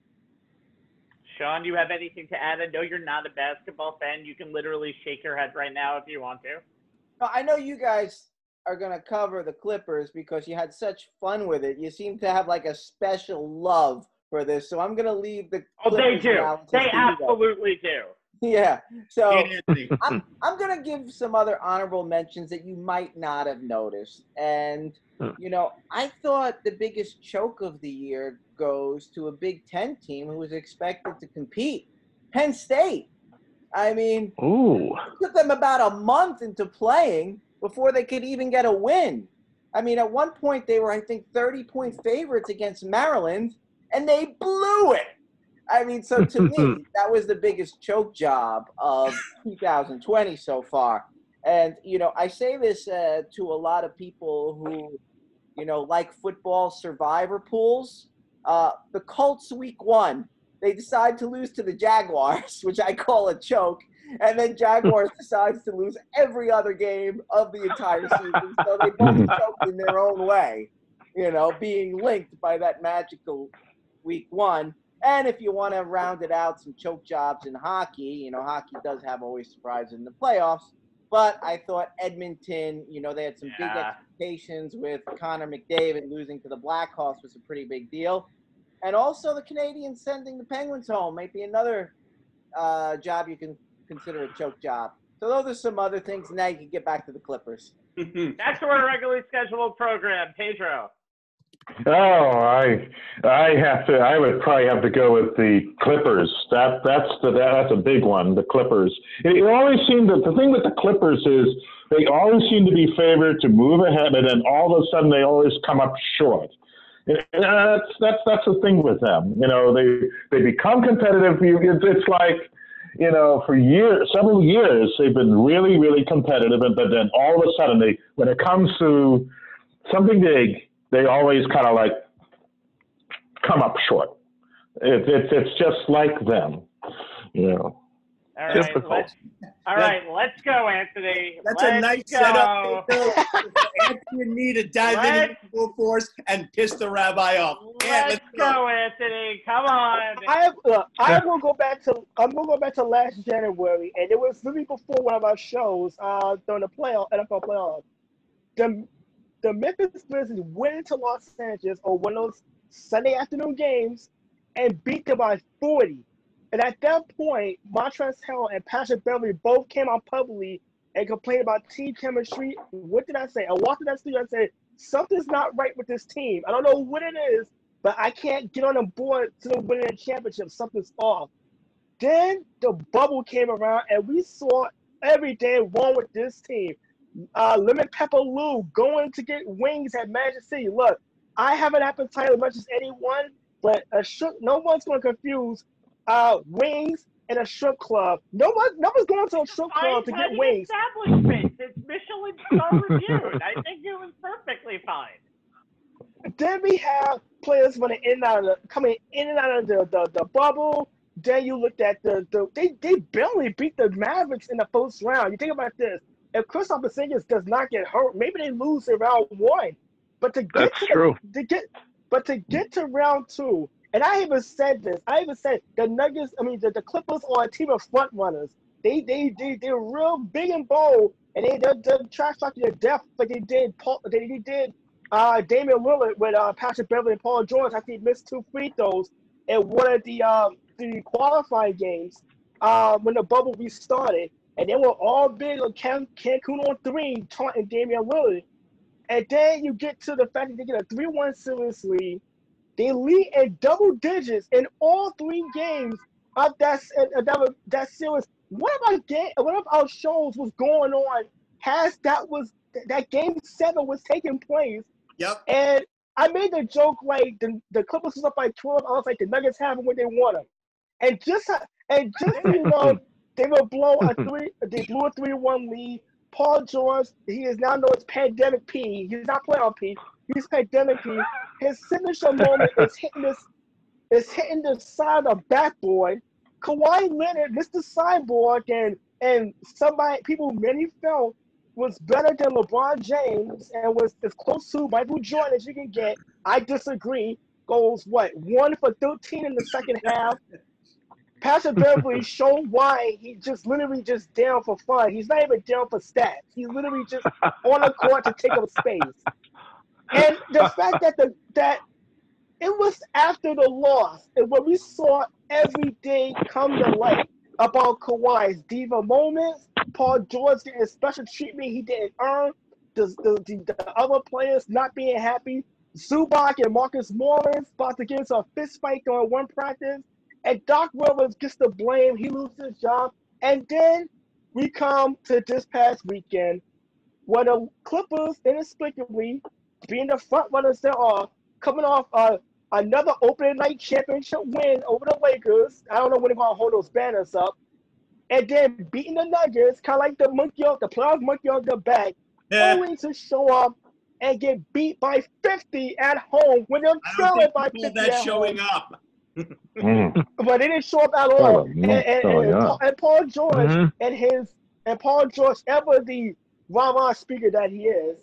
Sean, do you have anything to add? I know you're not a basketball fan. You can literally shake your head right now if you want to. I know you guys are going to cover the Clippers because you had such fun with it. You seem to have like a special love for this. So I'm going to leave the Clippers. They do. They absolutely do. Yeah. So I'm going to give some other honorable mentions that you might not have noticed. And, I thought the biggest choke of the year goes to a Big Ten team who was expected to compete. Penn State. I mean, it took them about a month into playing before they could even get a win. I mean, at one point they were, I think, 30-point favorites against Maryland, and they blew it. I mean, so to me, that was the biggest choke job of 2020 so far. And, I say this to a lot of people who, like football survivor pools. The Colts week 1, they decide to lose to the Jaguars, which I call a choke. And then Jaguars decides to lose every other game of the entire season. So they both choked in their own way, being linked by that magical week 1. And if you want to round it out, some choke jobs in hockey, hockey does have always surprises in the playoffs. But I thought Edmonton, they had some big expectations with Connor McDavid losing to the Blackhawks was a pretty big deal. And also the Canadians sending the Penguins home might be another job you can consider a choke job. So those are some other things. Now you can get back to the Clippers. Back to our regularly scheduled program. Pedro. Oh, I would probably have to go with the Clippers. That's a big one. The Clippers. It always seemed that the thing with the Clippers is they always seem to be favored to move ahead, and then all of a sudden they always come up short. That's the thing with them. They become competitive. It's like, for several years, they've been really, really competitive, but then all of a sudden, when it comes to something big, they always kind of like come up short. It's just like them. All right, let's go, Anthony. That's let's a nice go. setup. Anthony and me to dive into the full force and piss the rabbi off. Let's go, Anthony. Come on. I'm gonna go back to last January, and it was really before one of our shows during the NFL playoffs. The Memphis Grizzlies went into Los Angeles on one of those Sunday afternoon games and beat them by 40. And at that point, Montrezl Harrell and Patrick Beverley both came out publicly and complained about team chemistry. What did I say? I walked in that studio and said, something's not right with this team. I don't know what it is, but I can't get on the board to winning a championship. Something's off. Then the bubble came around, and we saw everything wrong with this team. Lemon Pepper Lou going to get wings at Magic City. Look, I have an appetite as much as anyone, but no one's going to confuse wings and a strip club. No one's going to a strip club to get wings. Establishment. It's Michelin star reviewed. I think it was perfectly fine. Then we have players coming in and out of the bubble. Then you looked at they barely beat the Mavericks in the first round. You think about this. If Kristaps Porzingis does not get hurt, maybe they lose in round one. But to get to round two, and I even said this. I even said the Nuggets. I mean, the Clippers are a team of front runners. They're real big and bold, and they're trash talking to death like they did Damian Lillard with Patrick Beverley and Paul George. I think he missed 2 free throws in one of the qualifying games when the bubble restarted, and they were all big on Cancun on 3, taunting Damian Lillard. And then you get to the fact that they get a 3-1 series lead. They lead in double digits in all 3 games of that series. One of our shows was going on that game 7 was taking place. Yep. And I made the joke like the Clippers was up by 12. I was like, the Nuggets have them when they want them. And just so you know, they blew a 3-1 lead. Paul George, he is now known as Pandemic P. He's not playoff P. He's Pandemic P. His signature moment is hitting the side of the backboard. Kawhi Leonard missed the sideboard, and many felt was better than LeBron James and was as close to Michael Jordan as you can get. I disagree. Goes 1 for 13 in the second half. Patrick Beverley showed why he just literally just down for fun. He's not even down for stats. He's literally just on the court to take up space. And the fact that it was after the loss, and when we saw everything come to light about Kawhi's diva moments, Paul George getting special treatment he didn't earn, the other players not being happy, Zubac and Marcus Morris about to get into a fist fight during one practice, and Doc Rivers gets the blame. He loses his job. And then we come to this past weekend where the Clippers, inexplicably, being the front runners they are, coming off another opening night championship win over the Lakers. I don't know when they're going to hold those banners up. And then beating the Nuggets, kind of like the playoff monkey on the back, only to show up and get beat by 50 at home when they're trailing by 50 that's showing up. But they didn't show up at all. And Paul George and Paul George, ever the rah-rah speaker that he is,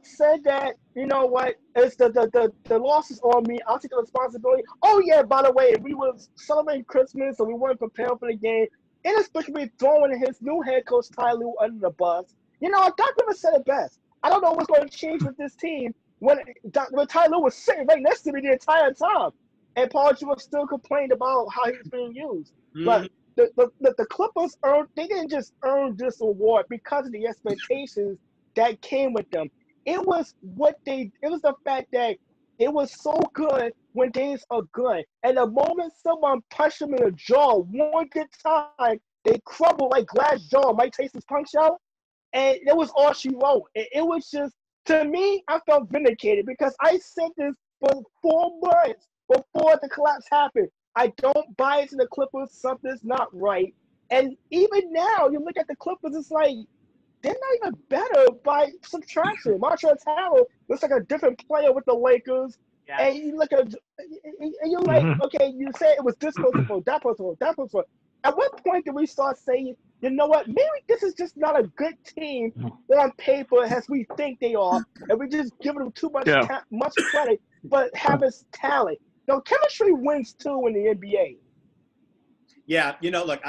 said that, you know what, it's the losses on me. I'll take the responsibility. Oh yeah, by the way, we were celebrating Christmas, so we weren't prepared for the game. Inexplicably throwing his new head coach Ty Lue under the bus. You know, Doc Rivers said it best. I don't know what's going to change with this team when Ty Lue was sitting right next to me the entire time. And Paul George still complained about how he was being used. But the Clippers they didn't just earn this award because of the expectations that came with them. It was the fact that it was so good when things are good. And the moment someone punched them in the jaw one good time, they crumbled like glass jaw. Mike Tyson's punch out. And it was all she wrote. It was just to me, I felt vindicated because I said this for 4 months before the collapse happened. I don't buy into the Clippers. Something's not right. And even now, you look at the Clippers, it's like, they're not even better by subtraction. Montreal Harrell looks like a different player with the Lakers. Yeah. And you look at, and you're like, okay, you say it was this person for that person for that person. At what point do we start saying, you know what, maybe this is just not a good team on paper as we think they are, and we just giving them too much much credit, but having talent. You know, chemistry wins too in the NBA. Yeah, you know, look,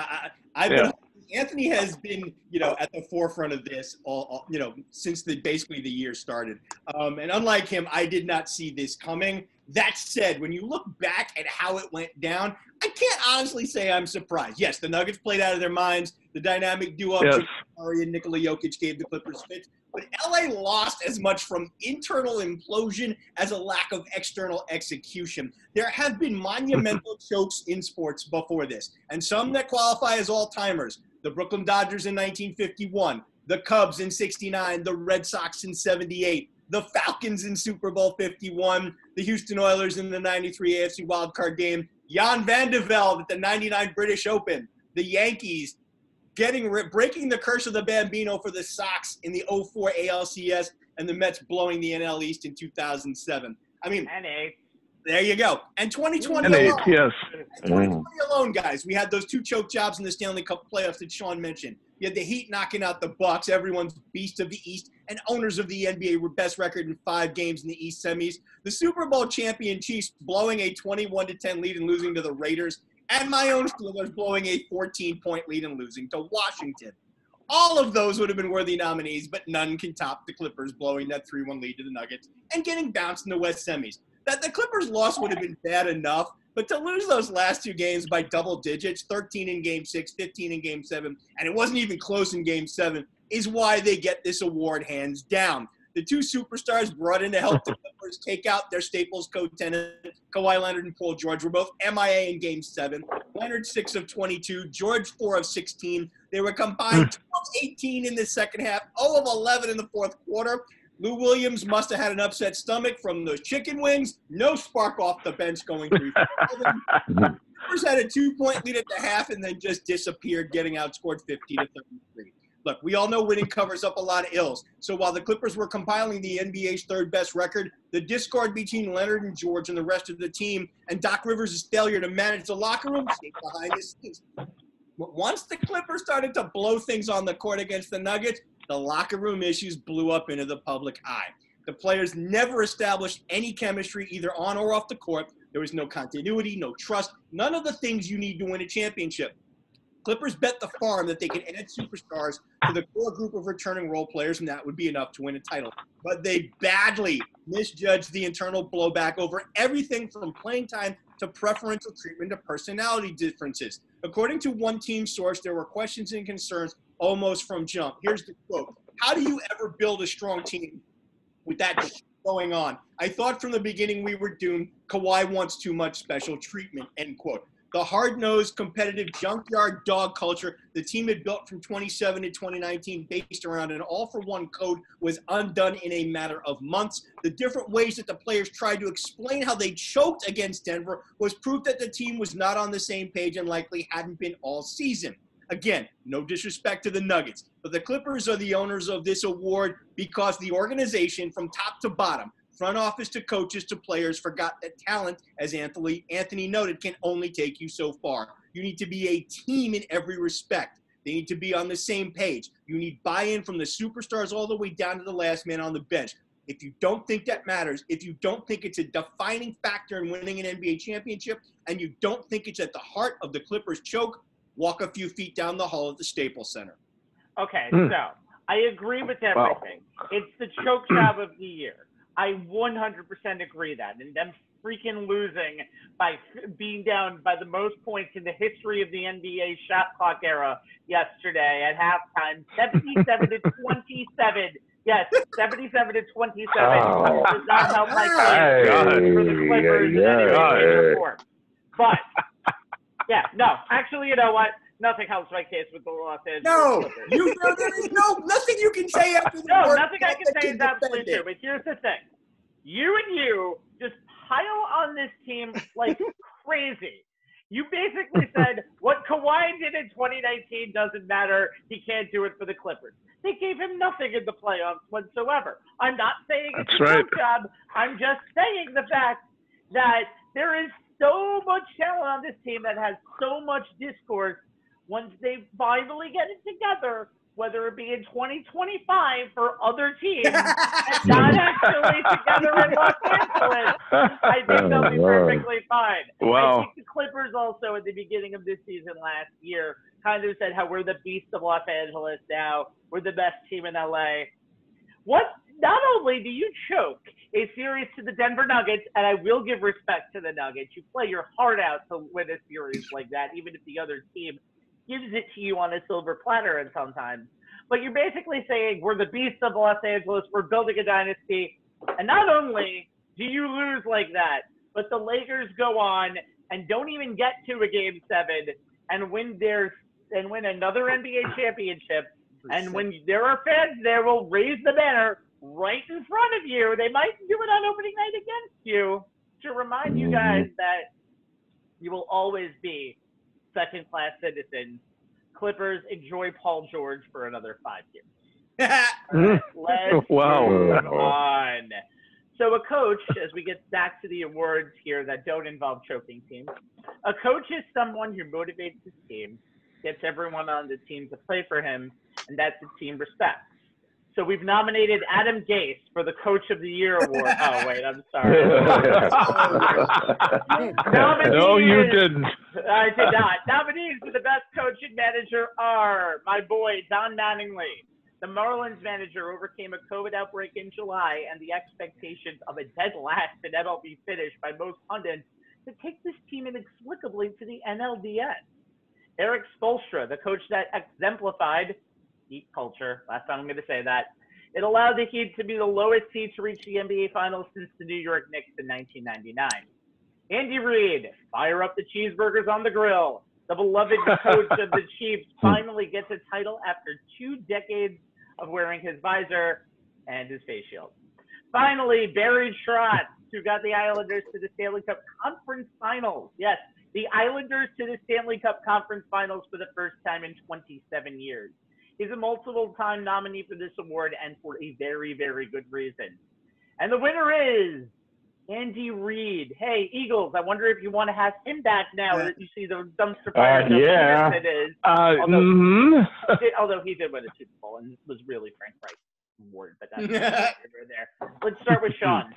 I've been. Anthony has been, you know, at the forefront of this all you know, since basically the year started. And unlike him, I did not see this coming. That said, when you look back at how it went down, I can't honestly say I'm surprised. Yes, the Nuggets played out of their minds. The dynamic duo of Murray and Nikola Jokic gave the Clippers fits. But LA lost as much from internal implosion as a lack of external execution. There have been monumental chokes in sports before this, and some that qualify as all-timers. The Brooklyn Dodgers in 1951, the Cubs in 69, the Red Sox in 78, the Falcons in Super Bowl 51, the Houston Oilers in the 93 AFC wildcard game, Jan van de Velde at the 99 British Open, the Yankees breaking the curse of the Bambino for the Sox in the 04 ALCS, and the Mets blowing the NL East in 2007. I mean, there you go. And 2020 alone. Yes. 2020 alone, guys. We had those 2 choke jobs in the Stanley Cup playoffs that Sean mentioned. You had the Heat knocking out the Bucks, everyone's beast of the East, and owners of the NBA were best record in 5 games in the East semis. The Super Bowl champion Chiefs blowing a 21-10 lead and losing to the Raiders, and my own Steelers blowing a 14-point lead and losing to Washington. All of those would have been worthy nominees, but none can top the Clippers blowing that 3-1 lead to the Nuggets and getting bounced in the West semis. That the Clippers' loss would have been bad enough, but to lose those last 2 games by double digits, 13 in Game 6, 15 in Game 7, and it wasn't even close in Game 7, is why they get this award hands down. The 2 superstars brought in to help the Clippers take out their Staples co-tenant, Kawhi Leonard and Paul George, were both MIA in Game 7. Leonard 6 of 22, George 4 of 16. They were combined 12 18 in the second half, 0 of 11 in the fourth quarter. Lou Williams must have had an upset stomach from those chicken wings. No spark off the bench going through. Clippers had a 2-point lead at the half and then just disappeared, getting outscored 50-33. Look, we all know winning covers up a lot of ills. So while the Clippers were compiling the NBA's 3rd best record, the discord between Leonard and George and the rest of the team and Doc Rivers' failure to manage the locker room stayed behind the scenes. Once the Clippers started to blow things on the court against the Nuggets, the locker room issues blew up into the public eye. The players never established any chemistry either on or off the court. There was no continuity, no trust, none of the things you need to win a championship. Clippers bet the farm that they could add superstars to the core group of returning role players, and that would be enough to win a title. But they badly misjudged the internal blowback over everything from playing time to preferential treatment to personality differences. According to one team source, there were questions and concerns almost from jump. Here's the quote. How do you ever build a strong team with that going on? I thought from the beginning we were doomed. Kawhi wants too much special treatment, end quote. The hard-nosed, competitive junkyard dog culture the team had built from 2017 to 2019 based around an all-for-one code was undone in a matter of months. The different ways that the players tried to explain how they choked against Denver was proof that the team was not on the same page and likely hadn't been all season. Again, no disrespect to the Nuggets, but the Clippers are the owners of this award because the organization from top to bottom, front office to coaches to players, forgot that talent, as Anthony noted, can only take you so far. You need to be a team in every respect. They need to be on the same page. You need buy-in from the superstars all the way down to the last man on the bench. If you don't think that matters, if you don't think it's a defining factor in winning an NBA championship, and you don't think it's at the heart of the Clippers' choke, walk a few feet down the hall at the Staples Center. Okay, so I agree with everything. Wow. It's the choke job of the year. I 100% agree that. And them freaking losing by being down by the most points in the history of the NBA shot clock era yesterday at halftime, 77-27. Yes, 77-27 does not help my case for the Clippers in any way, shape, or form. But, yeah, no, actually, you know what? nothing helps my case with the Los Angeles No, Clippers. there is nothing you can say after the No, word nothing I can say is absolutely defend it. true. But here's the thing: you just pile on this team like crazy. You basically said what Kawhi did in 2019 doesn't matter. He can't do it for the Clippers. They gave him nothing in the playoffs whatsoever. I'm not saying it's a good job. I'm just saying the fact that there is so much talent on this team that has so much discourse. Once they finally get it together, whether it be in 2025 for other teams and not actually together in Los Angeles, I think they'll be perfectly fine. Wow. I think the Clippers also at the beginning of this season last year kind of said how we're the beast of Los Angeles now. We're the best team in LA. Not only do you choke a series to the Denver Nuggets, and I will give respect to the Nuggets, you play your heart out to win a series like that, even if the other team gives it to you on a silver platter and sometimes. But you're basically saying we're the beast of Los Angeles, we're building a dynasty. And not only do you lose like that, but the Lakers go on and don't even get to a Game 7 and win another NBA championship. And when there are fans there will raise the banner right in front of you. They might do it on opening night against you to remind you guys that you will always be second-class citizens. Clippers, enjoy Paul George for another 5 years. Right, let's move on. So a coach, as we get back to the awards here that don't involve choking teams, a coach is someone who motivates his team, gets everyone on the team to play for him, and that the team respects. So we've nominated Adam Gase for the Coach of the Year award. Oh, wait, I'm sorry. No, you didn't. I did not. Nominees for the best coach and manager are my boy, Don Mattingly. The Marlins manager overcame a COVID outbreak in July and the expectations of a dead last in MLB finish by most pundits to take this team inexplicably to the NLDS. Eric Spoelstra, the coach that exemplified Heat culture. Last time I'm going to say that. It allowed the Heat to be the lowest seed to reach the NBA Finals since the New York Knicks in 1999. Andy Reid, fire up the cheeseburgers on the grill. The beloved coach of the Chiefs finally gets a title after 2 decades of wearing his visor and his face shield. Finally, Barry Trotz, who got the Islanders to the Stanley Cup Conference Finals. Yes, the Islanders to the Stanley Cup Conference Finals for the first time in 27 years. He's a multiple-time nominee for this award and for a very, very good reason. And the winner is Andy Reid. Hey, Eagles, I wonder if you want to have him back now that you see the dumpster fire. Yeah. It is. Although he did win a Super Bowl and was really Frank Reich's award, but that's there. Let's start with Sean.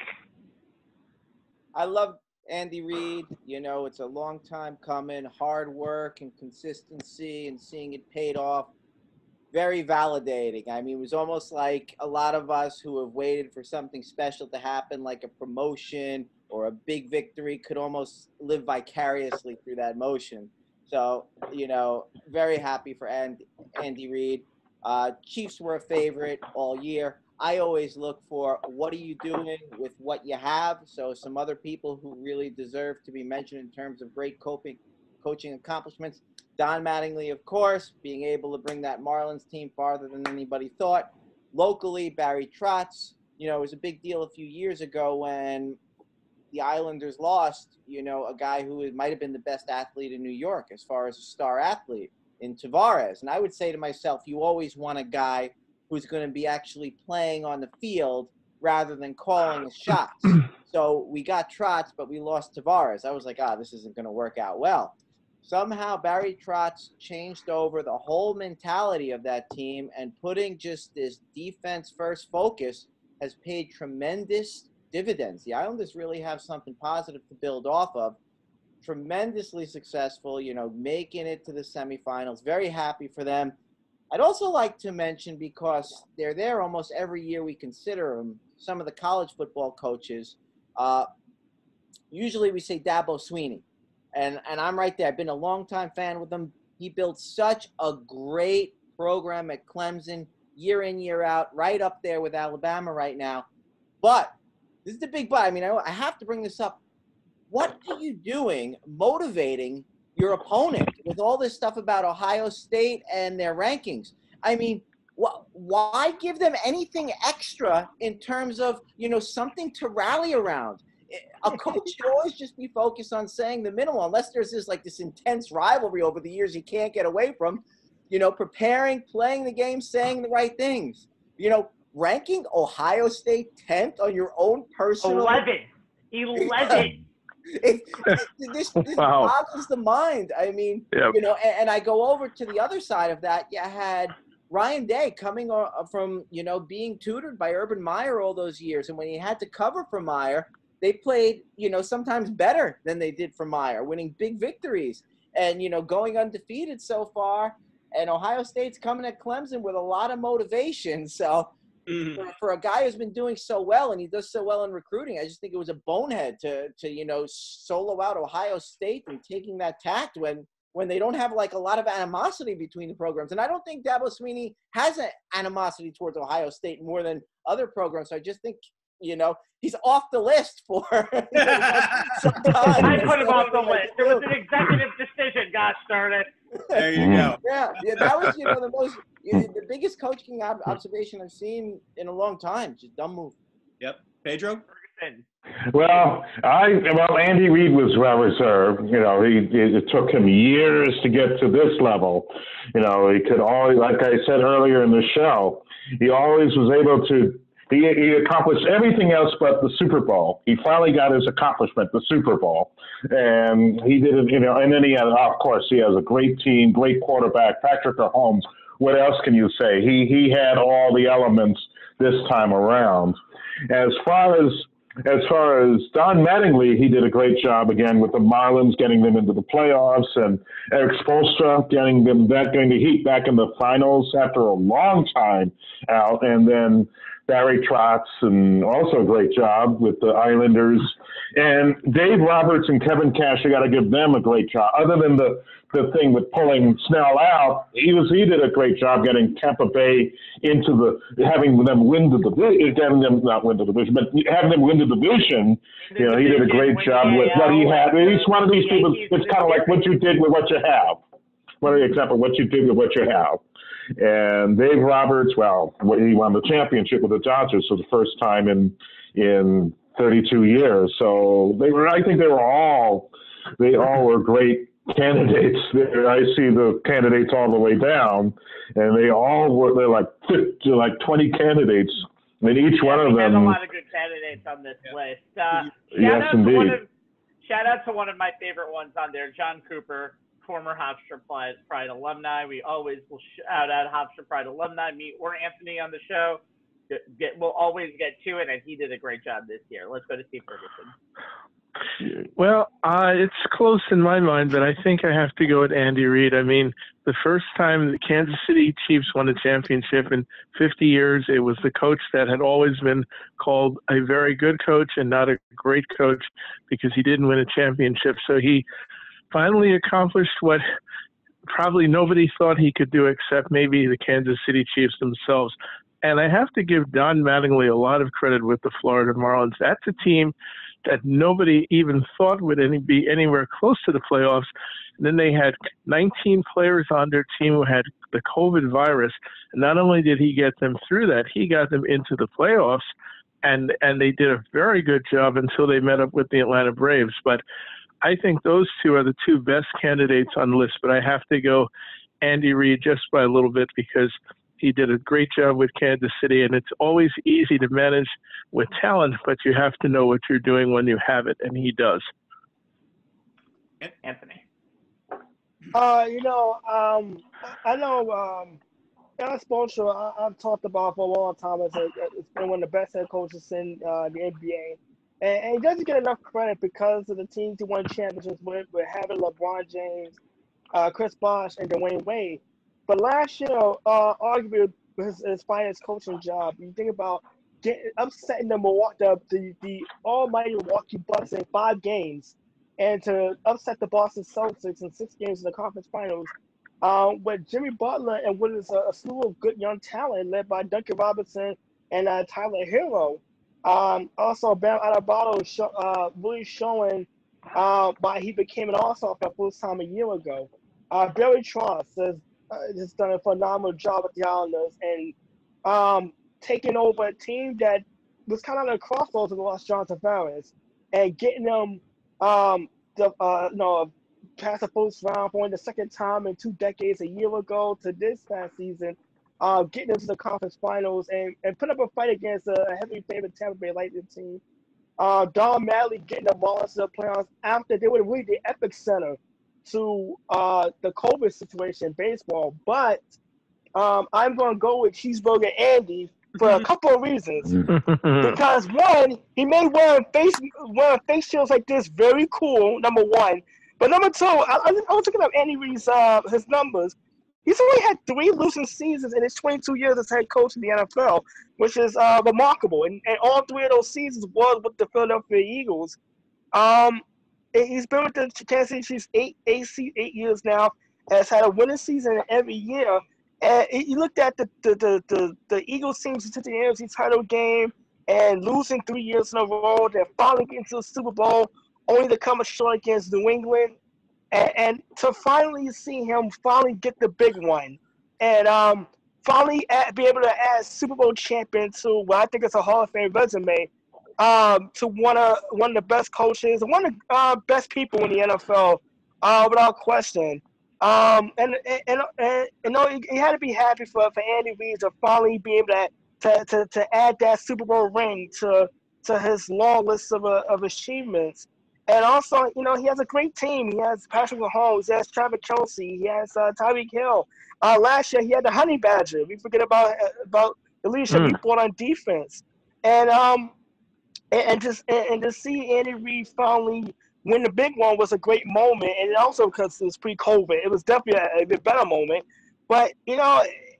I love Andy Reid. You know, it's a long time coming, hard work and consistency and seeing it paid off. Very validating. I mean, it was almost like a lot of us who have waited for something special to happen, like a promotion or a big victory, could almost live vicariously through that motion. So, you know, very happy for Andy Reid. Chiefs were a favorite all year. I always look for what are you doing with what you have. So some other people who really deserve to be mentioned in terms of great coaching accomplishments. Don Mattingly, of course, being able to bring that Marlins team farther than anybody thought. Locally, Barry Trotz, you know, it was a big deal a few years ago when the Islanders lost, you know, a guy who might have been the best athlete in New York as far as a star athlete in Tavares. And I would say to myself, you always want a guy who's going to be actually playing on the field rather than calling the shots. So we got Trotz, but we lost Tavares. I was like, this isn't going to work out well. Somehow Barry Trotz changed over the whole mentality of that team, and putting just this defense-first focus has paid tremendous dividends. The Islanders really have something positive to build off of. Tremendously successful, you know, making it to the semifinals. Very happy for them. I'd also like to mention, because they're there almost every year we consider them, some of the college football coaches. Usually we say Dabo Swinney. And I'm right there. I've been a long-time fan with him. He built such a great program at Clemson, year in, year out, right up there with Alabama right now. But this is the big but. I mean, I have to bring this up. What are you doing motivating your opponent with all this stuff about Ohio State and their rankings. I mean, why give them anything extra in terms of, something to rally around? A coach should always just be focused on saying the minimal, unless there's this intense rivalry over the years he can't get away from, preparing, playing the game, saying the right things. Ranking Ohio State 10th on your own personal 11. This Wow. boggles the mind. I mean, Yep. And I go over to the other side of that. You had Ryan Day coming from, being tutored by Urban Meyer all those years. And when he had to cover for Meyer, they played, sometimes better than they did for Meyer, winning big victories and, going undefeated so far. And Ohio State's coming at Clemson with a lot of motivation. So for a guy who's been doing so well, and he does so well in recruiting, I just think it was a bonehead to solo out Ohio State and taking that tact when they don't have a lot of animosity between the programs. And I don't think Dabo Swinney has an animosity towards Ohio State more than other programs. So I just think, he's off the list for some time. I put him off the list. It was an executive decision, gosh darn it. There you go. Yeah, that was, the biggest coaching observation I've seen in a long time. Just dumb move. Yep. Pedro? Ferguson. Well, Andy Reid was well reserved. It took him years to get to this level. He could always, like I said earlier in the show, he always was able to. He accomplished everything else but the Super Bowl. He finally got his accomplishment, the Super Bowl, and he did it. And then he has a great team, great quarterback, Patrick Mahomes. What else can you say? He had all the elements this time around. As far as Don Mattingly, he did a great job again with the Marlins, getting them into the playoffs, and Eric Spoelstra getting the Heat back in the finals after a long time out, and then Barry Trotz, and also a great job with the Islanders. And Dave Roberts and Kevin Cash, I got to give them a great job. Other than the thing with pulling Snell out, he did a great job getting Tampa Bay having them win the division, having them win the division. He did a great job with what he had. He's one of these people. It's kind of like what you did with what you have. What you did with what you have. And Dave Roberts, he won the championship with the Dodgers for the first time in 32 years. So I think they all were great candidates. I see the candidates all the way down, and they're like 20 candidates, and each one of them. There's a lot of good candidates on this list. Yes, indeed. Shout out to one of my favorite ones on there, John Cooper, former Hofstra Pride alumni. We always will shout out Hofstra Pride alumni, me or Anthony on the show. We'll always get to it, and he did a great job this year. Let's go to Steve Ferguson. Well, it's close in my mind, but I think I have to go with Andy Reid. I mean, the first time the Kansas City Chiefs won a championship in 50 years, it was the coach that had always been called a very good coach and not a great coach because he didn't win a championship. So he finally accomplished what probably nobody thought he could do except maybe the Kansas City Chiefs themselves. And I have to give Don Mattingly a lot of credit with the Florida Marlins. That's a team that nobody even thought would be anywhere close to the playoffs. And then they had 19 players on their team who had the COVID virus. And not only did he get them through that, he got them into the playoffs. And they did a very good job until they met up with the Atlanta Braves. But I think those two are the two best candidates on the list. But I have to go Andy Reid just by a little bit because he did a great job with Kansas City, and it's always easy to manage with talent, but you have to know what you're doing when you have it, and he does. Anthony. I know Eric Spoelstra, I've talked about for a long time. It's been one of the best head coaches in the NBA. And he doesn't get enough credit because of the teams he won championships with having LeBron James, Chris Bosh, and Dwayne Wade. But last year, arguably his finest coaching job. You think about upsetting the almighty Milwaukee Bucks in 5 games, and to upset the Boston Celtics in 6 games in the conference finals, with Jimmy Butler and what is a slew of good young talent led by Duncan Robinson and Tyler Hero. Also, Bam Adebayo really showing but he became an all-star for the first time a year ago. Barry Trotz has done a phenomenal job with the Islanders and taking over a team that was kind of on a crossroads with lost John Tavares and getting them past the first round for the second time in 2 decades, a year ago to this past season, getting into the conference finals and put up a fight against a heavy favorite Tampa Bay Lightning team. Don Madley getting the Marlins to the playoffs after they were really the epicenter to the COVID situation in baseball. But I'm going to go with Cheeseburger Andy for a couple of reasons. Because one, he made wearing face shields like this very cool, number one. But number two, I was looking up Andy Reid's his numbers. He's only had 3 losing seasons in his 22 years as head coach in the NFL, which is remarkable. And all 3 of those seasons was with the Philadelphia Eagles. He's been with the Kansas City Chiefs 8 years now, has had a winning season every year. And you looked at the Eagles teams to the NFC title game and losing 3 years in a row. They're finally getting to the Super Bowl, only to come short against New England. And to finally see him finally get the big one and finally be able to add Super Bowl champion to what I think is a Hall of Fame resume, to one of the best coaches, one of the best people in the NFL, without question. And you had to be happy for Andy Reid to finally be able to add that Super Bowl ring to his long list of achievements. And also, he has a great team. He has Patrick Mahomes, he has Travis Kelce, he has Tyreek Hill. Last year, he had the Honey Badger. We forget about the leadership he brought on defense. And to see Andy Reid finally win the big one was a great moment. And also because it was pre-COVID, it was definitely a better moment. But,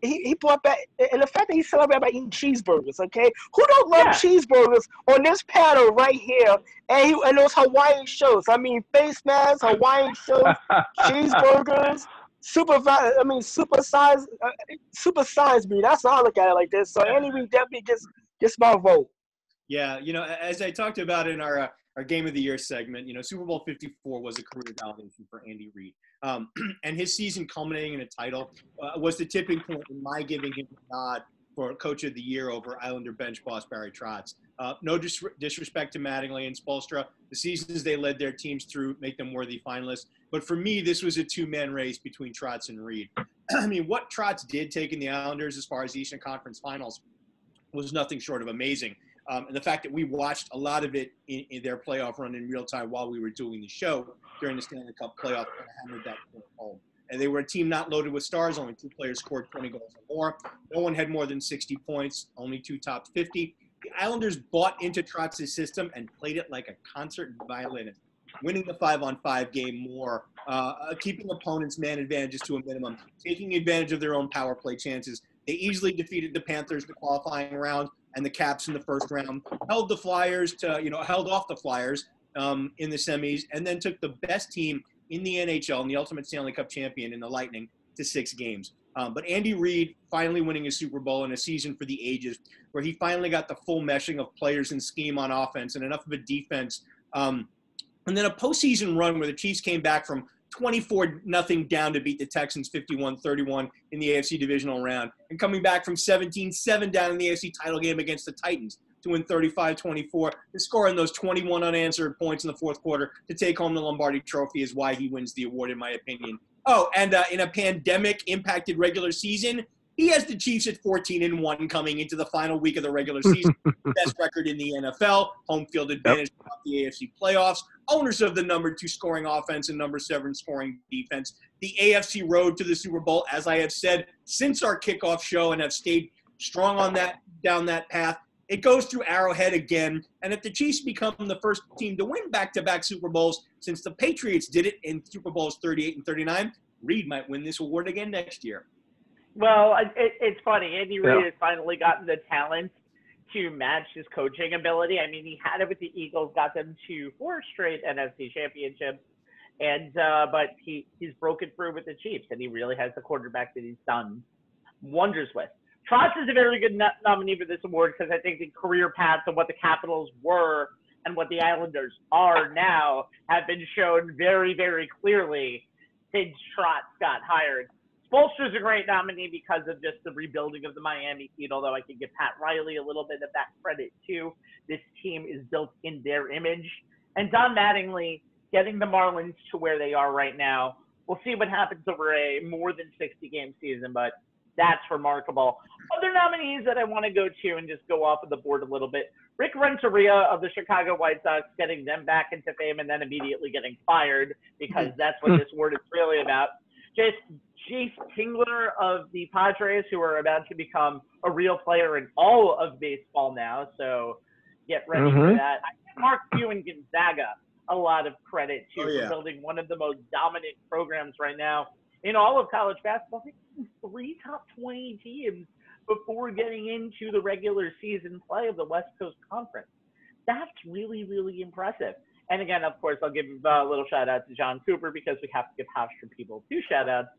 he brought back, and the fact that he celebrated by eating cheeseburgers, okay? Who don't love cheeseburgers on this panel right here? And those Hawaiian shows. I mean, face masks, Hawaiian shows, cheeseburgers, super size me. That's how I look at it like this. So Andy Reid definitely gets my vote. Yeah, as I talked about in our Game of the Year segment, Super Bowl 54 was a career validation for Andy Reid. And his season culminating in a title was the tipping point in my giving him a nod for Coach of the Year over Islander bench boss Barry Trotz. No disrespect to Mattingly and Spoelstra. The seasons they led their teams through make them worthy finalists. But for me, this was a 2-man race between Trotz and Reid. I mean, what Trotz did taking the Islanders as far as the Eastern Conference Finals was nothing short of amazing. And the fact that we watched a lot of it in their playoff run in real time while we were doing the show during the Stanley Cup playoff hammered that point home. And they were a team not loaded with stars. Only 2 players scored 20 goals or more. No one had more than 60 points. Only 2 topped 50. The Islanders bought into Trotz's system and played it like a concert violinist, winning the 5-on-5 game more, keeping opponents' man advantages to a minimum, taking advantage of their own power play chances. They easily defeated the Panthers in the qualifying round and the Caps in the first round, held off the Flyers in the semis, and then took the best team in the NHL and the ultimate Stanley Cup champion in the Lightning to 6 games. But Andy Reid finally winning a Super Bowl in a season for the ages, where he finally got the full meshing of players and scheme on offense and enough of a defense. And then a postseason run where the Chiefs came back from 24-0 down to beat the Texans 51-31 in the AFC divisional round, and coming back from 17-7 down in the AFC title game against the Titans to win 35-24, and scoring those 21 unanswered points in the fourth quarter to take home the Lombardi Trophy is why he wins the award, in my opinion. Oh, and in a pandemic-impacted regular season, he has the Chiefs at 14-1 coming into the final week of the regular season. Best record in the NFL, home field advantage throughout the AFC playoffs, owners of the number 2 scoring offense and number 7 scoring defense. The AFC road to the Super Bowl, as I have said since our kickoff show and have stayed strong on that, down that path, it goes through Arrowhead again. And if the Chiefs become the first team to win back-to-back Super Bowls since the Patriots did it in Super Bowls 38 and 39, Reid might win this award again next year. Well, it's funny. Andy Reid has finally gotten the talent to match his coaching ability. I mean, he had it with the Eagles, got them to 4 straight NFC championships, and but he's broken through with the Chiefs, and he really has the quarterback that he's done wonders with. Trotz is a very good nominee for this award because I think the career paths of what the Capitals were and what the Islanders are now have been shown very, very clearly since Trotz got hired. Spoelstra's a great nominee because of just the rebuilding of the Miami Heat, although I could give Pat Riley a little bit of that credit too. This team is built in their image. And Don Mattingly getting the Marlins to where they are right now. We'll see what happens over a more than 60-game season, but that's remarkable. Other nominees that I want to go to and just go off of the board a little bit. Rick Renteria of the Chicago White Sox, getting them back into fame and then immediately getting fired, because that's what this award is really about. Jace Tingler of the Padres, who are about to become a real player in all of baseball now, so get ready for that. I give Mark Few and Gonzaga a lot of credit, too, for building one of the most dominant programs right now in all of college basketball. I think 3 top 20 teams before getting into the regular season play of the West Coast Conference. That's really, really impressive. And again, of course, I'll give a little shout out to John Cooper, because we have to give Hofstra people 2 shout outs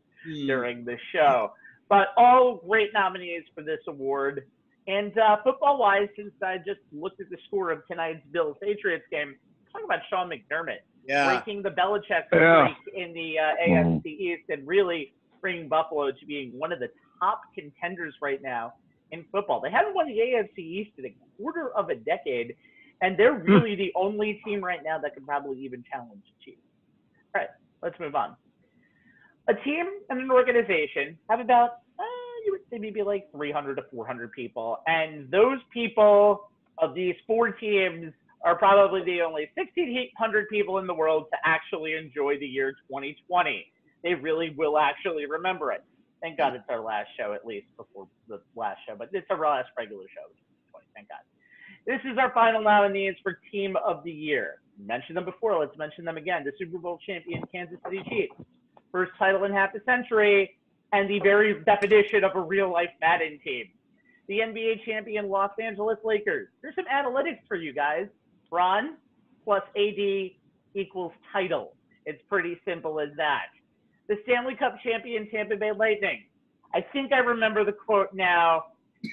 during the show. But all great nominees for this award. And football-wise, since I just looked at the score of tonight's Bills-Patriots game, talk about Sean McDermott breaking the Belichick streak in the AFC East and really bringing Buffalo to being one of the top contenders right now in football. They haven't won the AFC East in a quarter of a decade, and they're really the only team right now that can probably even challenge the Chiefs. All right, let's move on. A team and an organization have about, you would say maybe like 300 to 400 people, and those people of these 4 teams are probably the only 1,600 people in the world to actually enjoy the year 2020. They really will actually remember it. Thank God it's our last show, at least before the last show, but it's our last regular show, 2020, thank God. This is our final nominees for Team of the Year. We mentioned them before, let's mention them again. The Super Bowl champion Kansas City Chiefs, first title in half a century, and the very definition of a real-life Madden team. The NBA champion Los Angeles Lakers. Here's some analytics for you guys. Bron plus AD equals title. It's pretty simple as that. The Stanley Cup champion Tampa Bay Lightning. I think I remember the quote now.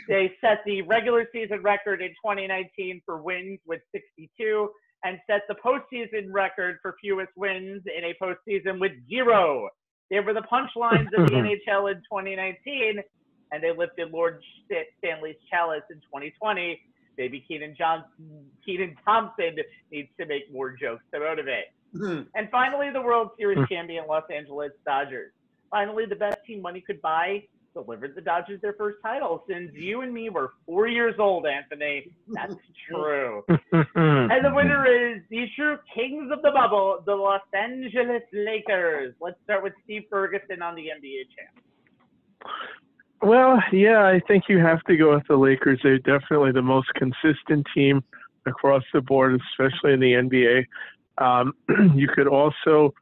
They set the regular season record in 2019 for wins with 62 and set the postseason record for fewest wins in a postseason with 0. They were the punchlines of the NHL in 2019, and they lifted Lord Stanley's chalice in 2020. Maybe Keaton Thompson needs to make more jokes to motivate. And finally, the World Series champion Los Angeles Dodgers. Finally, the best team money could buy delivered the Dodgers their first title since you and me were 4 years old, Anthony. That's true. And the winner is the true kings of the bubble, the Los Angeles Lakers. Let's start with Steve Ferguson on the NBA champ. Well, yeah, I think you have to go with the Lakers. They're definitely the most consistent team across the board, especially in the NBA. You could also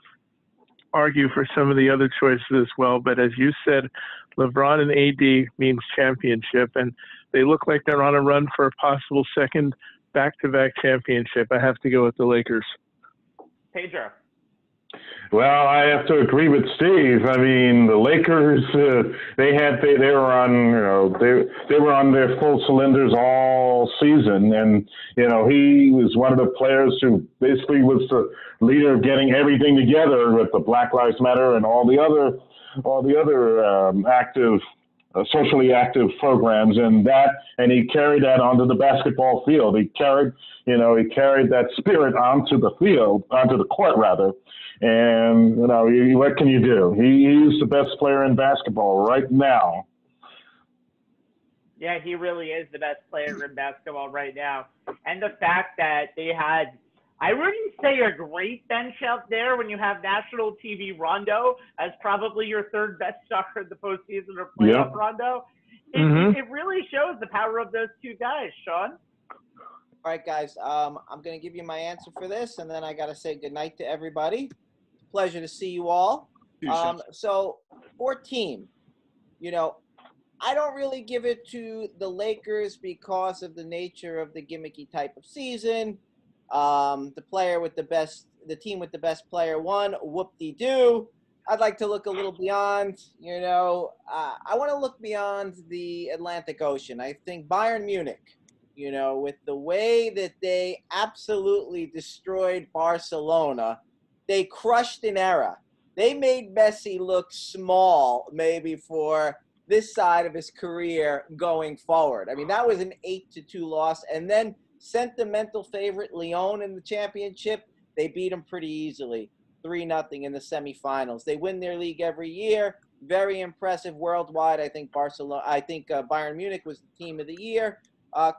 argue for some of the other choices as well, but as you said, LeBron and AD means championship, and they look like they're on a run for a possible second back-to-back championship. I have to go with the Lakers. Pedro. Well, I have to agree with Steve. I mean, the Lakers, they were on their full cylinders all season, and he was one of the players who basically was the leader of getting everything together with the Black Lives Matter and all the other socially active programs, and he carried that onto the basketball field. He carried that spirit onto the court rather. And what can you do? He's the best player in basketball right now. Yeah, he really is the best player in basketball right now. And the fact that they had, I wouldn't say a great bench out there when you have national TV Rondo as probably your third best star in the postseason or playoff Rondo. It really shows the power of those two guys, Sean. All right, guys, I'm going to give you my answer for this, and then I got to say goodnight to everybody. Pleasure to see you all. So for team, I don't really give it to the Lakers because of the nature of the gimmicky type of season. The team with the best player won. Whoop-de-doo. I'd like to look a little beyond. I want to look beyond the Atlantic Ocean. I think Bayern Munich you know, with the way that they absolutely destroyed Barcelona. They crushed an era. They made Messi look small, maybe for this side of his career going forward. I mean, that was an 8-2 loss. And then sentimental favorite Lyon in the championship, they beat them pretty easily, 3-0 in the semifinals. They win their league every year. Very impressive worldwide. I think Bayern Munich was the team of the year.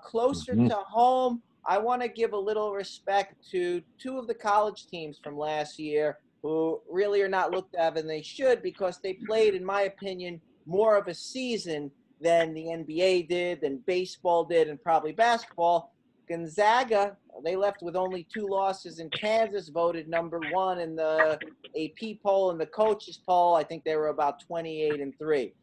Closer to home, I want to give a little respect to two of the college teams from last year who really are not looked at and they should, because they played, in my opinion, more of a season than the NBA did, than baseball did, and probably basketball. Gonzaga, they left with only 2 losses, and Kansas voted number 1 in the AP poll and the coaches poll. I think they were about 28-3.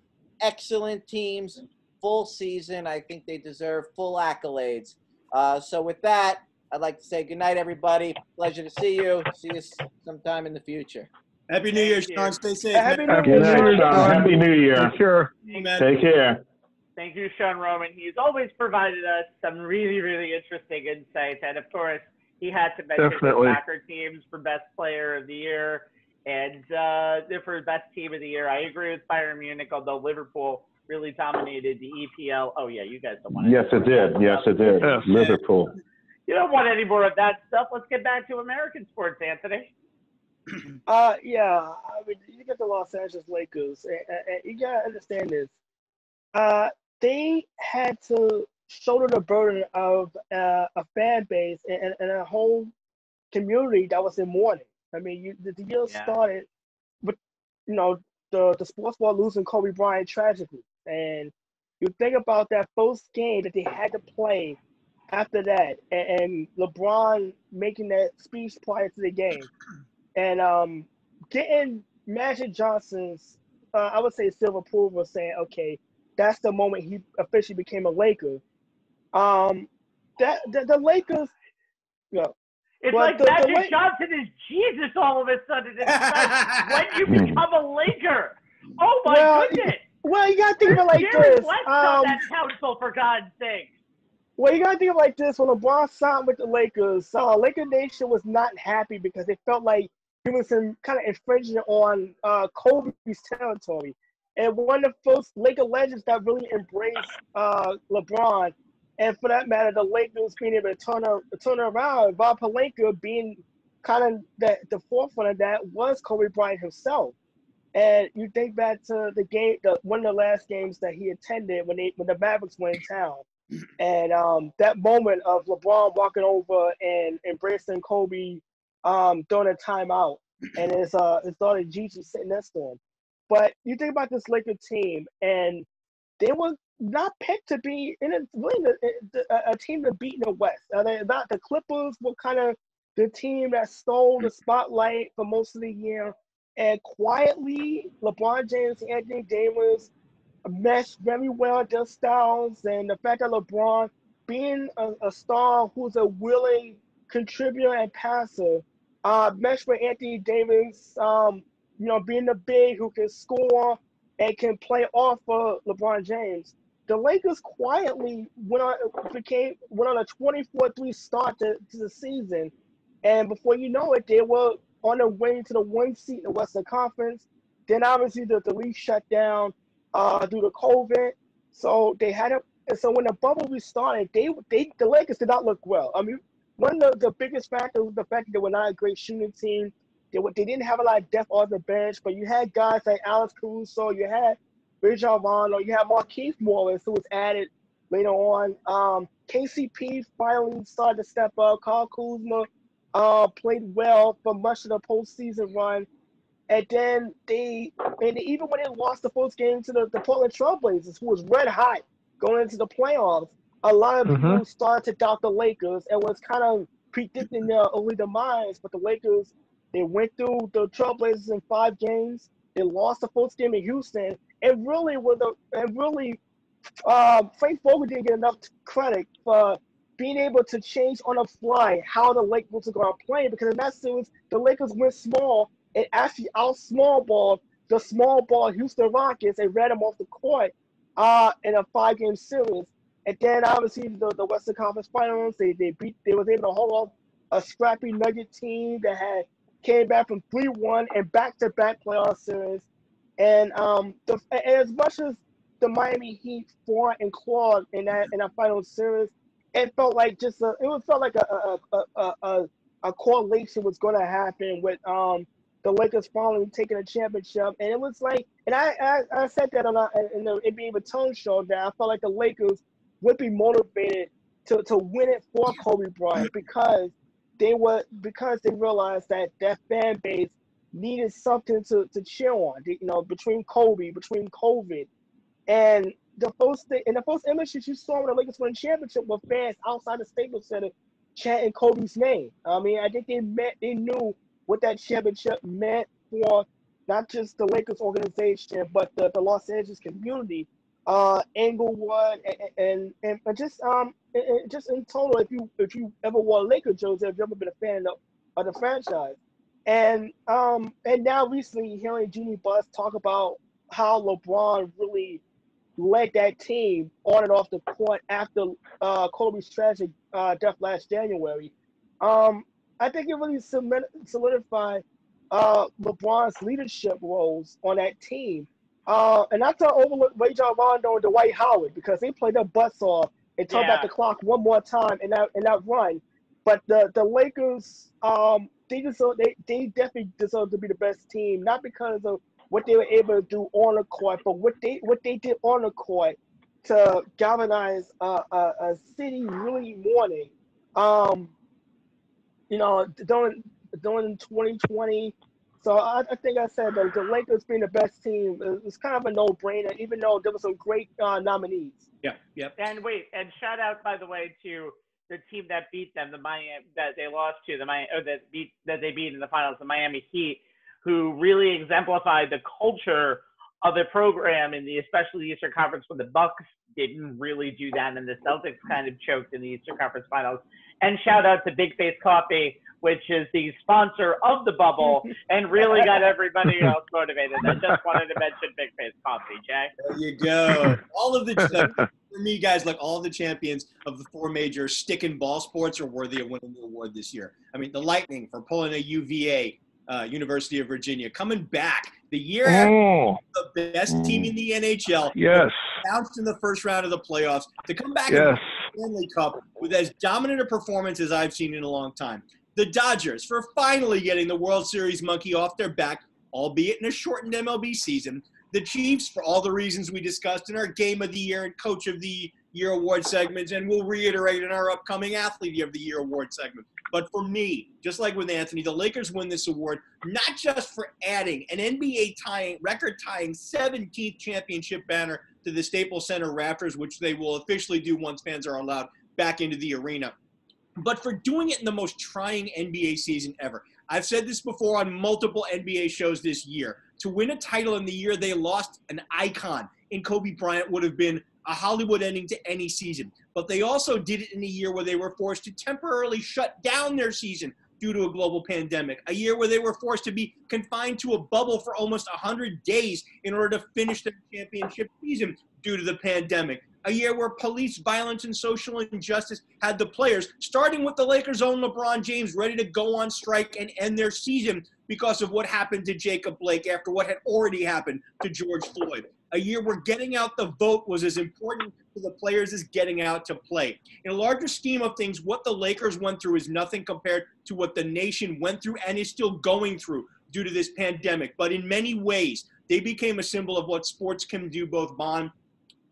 Excellent teams, full season. I think they deserve full accolades. So with that, I'd like to say good night, everybody. Pleasure to see you. See you sometime in the future. Happy New Year, Sean. Stay safe. Happy man. New Year, Good night, Sean. Sean. Happy New Year. Sure. Take care. Thank you, Sean Roman. He's always provided us some really, really interesting insights. And of course, he had to mention Definitely. the soccer teams for Best Player of the Year and for Best Team of the Year. I agree with Bayern Munich, although Liverpool really dominated the EPL. Oh, yeah, you guys don't want Yes, it did. Yes, it did. Yeah. Liverpool. You don't want any more of that stuff. Let's get back to American sports, Anthony. Yeah. I mean, you get the Los Angeles Lakers, and you gotta understand this. They had to shoulder the burden of a fan base and a whole community that was in mourning. I mean, the year started with, you know, the sports ball losing Kobe Bryant tragically, and you think about that first game that they had to play after that, and LeBron making that speech prior to the game, and getting Magic Johnson's, I would say, silver approval, saying, okay, that's the moment he officially became a Laker. The Lakers, you know, It's like Magic Johnson is Jesus all of a sudden. It's like when you become a Laker. Oh my goodness. Well, you gotta think of it like Jerry this. West on that council, for God's sake. Well, you gotta think of it like this. When LeBron signed with the Lakers, Laker Nation was not happy because they felt like he was kind of infringing on Kobe's territory. And one of the first Laker legends that really embraced LeBron, and for that matter, the Lakers being able to turn around, Bob Pelinka being kind of the forefront of that was Kobe Bryant himself. And you think back to the game, one of the last games that he attended when the Mavericks went in town, and that moment of LeBron walking over and embracing Kobe during a timeout, and his daughter Gigi sitting next to him. But you think about this Laker team, and they were not picked to be a team to beat in the West. The Clippers were kind of the team that stole the spotlight for most of the year. And quietly, LeBron James and Anthony Davis meshed very well with their styles. And the fact that LeBron, being a star who's a willing contributor and passer, meshed with Anthony Davis, being the big who can score and can play off of LeBron James. The Lakers quietly went on a 24-3 start to the season. And before you know it, they were on their way to the 1 seat in the Western Conference. Then obviously the league shut down due to COVID. So they had so when the bubble restarted, the Lakers did not look well. I mean, one of the biggest factors was the fact that they were not a great shooting team. They didn't have a lot of depth on the bench, but you had guys like Alex Caruso, you had Rajon Rondo, you had Markieff Morris, who was added later on. KCP finally started to step up. Kyle Kuzma played well for much of the postseason run. And then even when they lost the first game to the Portland Trailblazers, who was red hot going into the playoffs, a lot of people started to doubt the Lakers and was kind of predicting their early demise. But the Lakers, they went through the Trailblazers in 5 games. They lost the first game in Houston, and Frank Vogel didn't get enough credit for being able to change on the fly how the Lakers are going to play, because in that series, the Lakers went small and actually out-small-balled the small ball Houston Rockets and ran them off the court in a 5-game series. And then obviously the Western Conference Finals, they was able to hold off a scrappy Nugget team that came back from 3-1 and back-to-back playoff series. And as much as the Miami Heat fought and clawed in that final series, it felt like a correlation was going to happen with the Lakers finally taking a championship. And it was like, and I said that in the NBA Return show, that I felt like the Lakers would be motivated to win it for Kobe Bryant because they realized that fan base needed something to cheer on, between COVID. And the first images you saw when the Lakers won the championship were fans outside the Staples Center chanting Kobe's name. I mean, I think they knew what that championship meant for not just the Lakers organization, but the Los Angeles community, Englewood, and just in total, if you ever wore a Lakers jersey, if you've ever been a fan of the franchise. And now recently hearing Jeannie Buss talk about how LeBron really led that team on and off the court after Kobe's tragic death last January. I think it really solidified LeBron's leadership roles on that team. And not to overlook Rajon Rondo and Dwight Howard, because they played their butts off and turned back the clock one more time in that run. But the Lakers, they definitely deserve to be the best team, not because of what they were able to do on the court, but what they did on the court to galvanize a city really mourning. During 2020. So I think I said the Lakers being the best team is kind of a no-brainer, even though there were some great nominees. Yeah. And shout out, by the way, to the team that beat them, that they lost to, that they beat in the finals, the Miami Heat, who really exemplified the culture of the program especially the Eastern Conference, when the Bucks didn't really do that, and the Celtics kind of choked in the Eastern Conference Finals. And shout out to Big Face Coffee, which is the sponsor of the bubble, and really got everybody else motivated. I just wanted to mention Big Face Coffee, Jay. There you go. All of for me, guys, like all of the champions of the four major stick and ball sports are worthy of winning the award this year. I mean, the Lightning for pulling a UVA, University of Virginia, coming back the year after the best team in the NHL. Yes. Bounced in the first round of the playoffs to come back in the Stanley Cup with as dominant a performance as I've seen in a long time. The Dodgers for finally getting the World Series monkey off their back, albeit in a shortened MLB season. The Chiefs for all the reasons we discussed in our Game of the Year and Coach of the Year award segments, and we'll reiterate in our upcoming Athlete of the Year award segment. But for me, just like with Anthony, the Lakers win this award not just for adding an NBA record-tying 17th championship banner to the Staples Center rafters, which they will officially do once fans are allowed back into the arena, but for doing it in the most trying NBA season ever. I've said this before on multiple NBA shows this year. To win a title in the year they lost an icon in Kobe Bryant would have been a Hollywood ending to any season. But they also did it in a year where they were forced to temporarily shut down their season due to a global pandemic, a year where they were forced to be confined to a bubble for almost 100 days in order to finish their championship season due to the pandemic, a year where police violence and social injustice had the players, starting with the Lakers' own LeBron James, ready to go on strike and end their season because of what happened to Jacob Blake after what had already happened to George Floyd. A year where getting out the vote was as important to the players as getting out to play. In a larger scheme of things, what the Lakers went through is nothing compared to what the nation went through and is still going through due to this pandemic. But in many ways, they became a symbol of what sports can do both on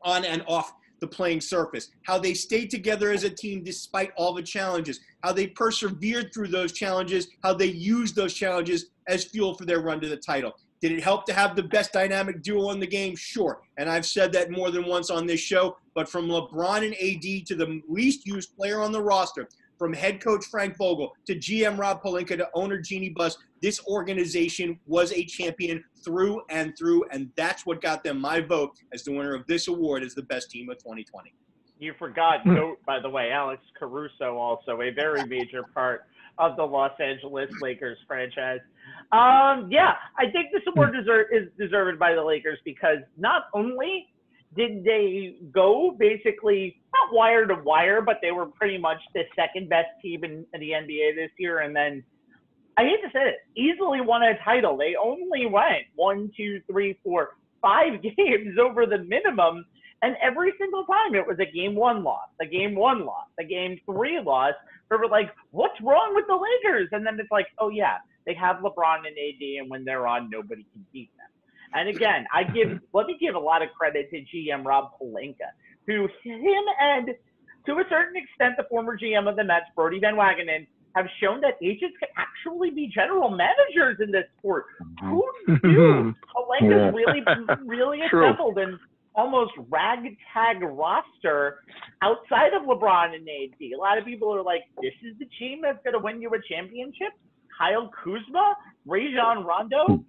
and off the playing surface, how they stayed together as a team despite all the challenges, how they persevered through those challenges, how they used those challenges as fuel for their run to the title. Did it help to have the best dynamic duo in the game? Sure. And I've said that more than once on this show, but from LeBron and AD to the least used player on the roster, from head coach Frank Vogel to GM Rob Pelinka to owner Jeannie Buss, this organization was a champion through and through, and that's what got them my vote as the winner of this award as the best team of 2020. You forgot, note, by the way, Alex Caruso, also a very major part of the Los Angeles Lakers franchise. Yeah, I think this award is deserved by the Lakers because not only did they go basically not wire to wire, but they were pretty much the second best team in the NBA this year. And then, I hate to say it, easily won a title. They only went 1, 2, 3, 4, 5 games over the minimum. And every single time it was a game 1 loss, a game 1 loss, a game 3 loss. We were like, what's wrong with the Lakers? And then it's like, oh yeah, they have LeBron and AD, and when they're on, nobody can beat them. And again, let me give a lot of credit to GM Rob Pelinka, who him and to a certain extent the former GM of the Mets, Brody Van Wagenen, have shown that agents can actually be general managers in this sport. Who knew? Pelinka's really assembled an almost ragtag roster outside of LeBron and AD. A lot of people are like, this is the team that's going to win you a championship? Kyle Kuzma, Rajon Rondo,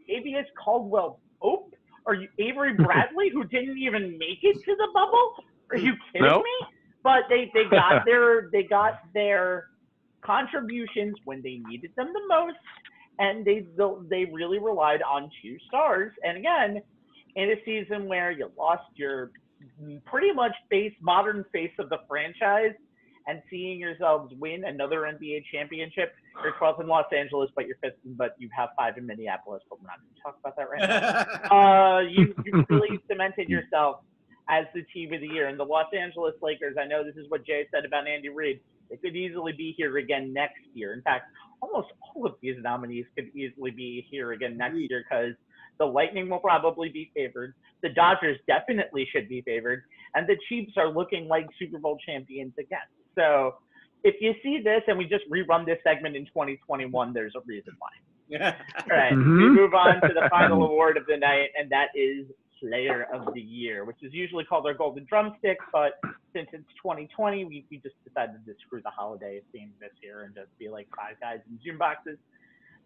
Tavius Caldwell-Pope, or Avery Bradley, who didn't even make it to the bubble? Are you kidding me? But they got their contributions when they needed them the most, and they really relied on 2 stars. And again, in a season where you lost your pretty much modern face of the franchise, and seeing yourselves win another NBA championship. You're 12th in Los Angeles, but you're 5th, but you have 5 in Minneapolis, but we're not going to talk about that right now. You really cemented yourself as the team of the year. And the Los Angeles Lakers, I know this is what Jay said about Andy Reid. They could easily be here again next year. In fact, almost all of these nominees could easily be here again next year, because the Lightning will probably be favored. The Dodgers definitely should be favored. And the Chiefs are looking like Super Bowl champions again. So if you see this and we just rerun this segment in 2021, there's a reason why. All right, we move on to the final award of the night, and that is Player of the Year, which is usually called our Golden Drumstick, but since it's 2020, we just decided to screw the holiday theme this year and just be like 5 guys in Zoom boxes.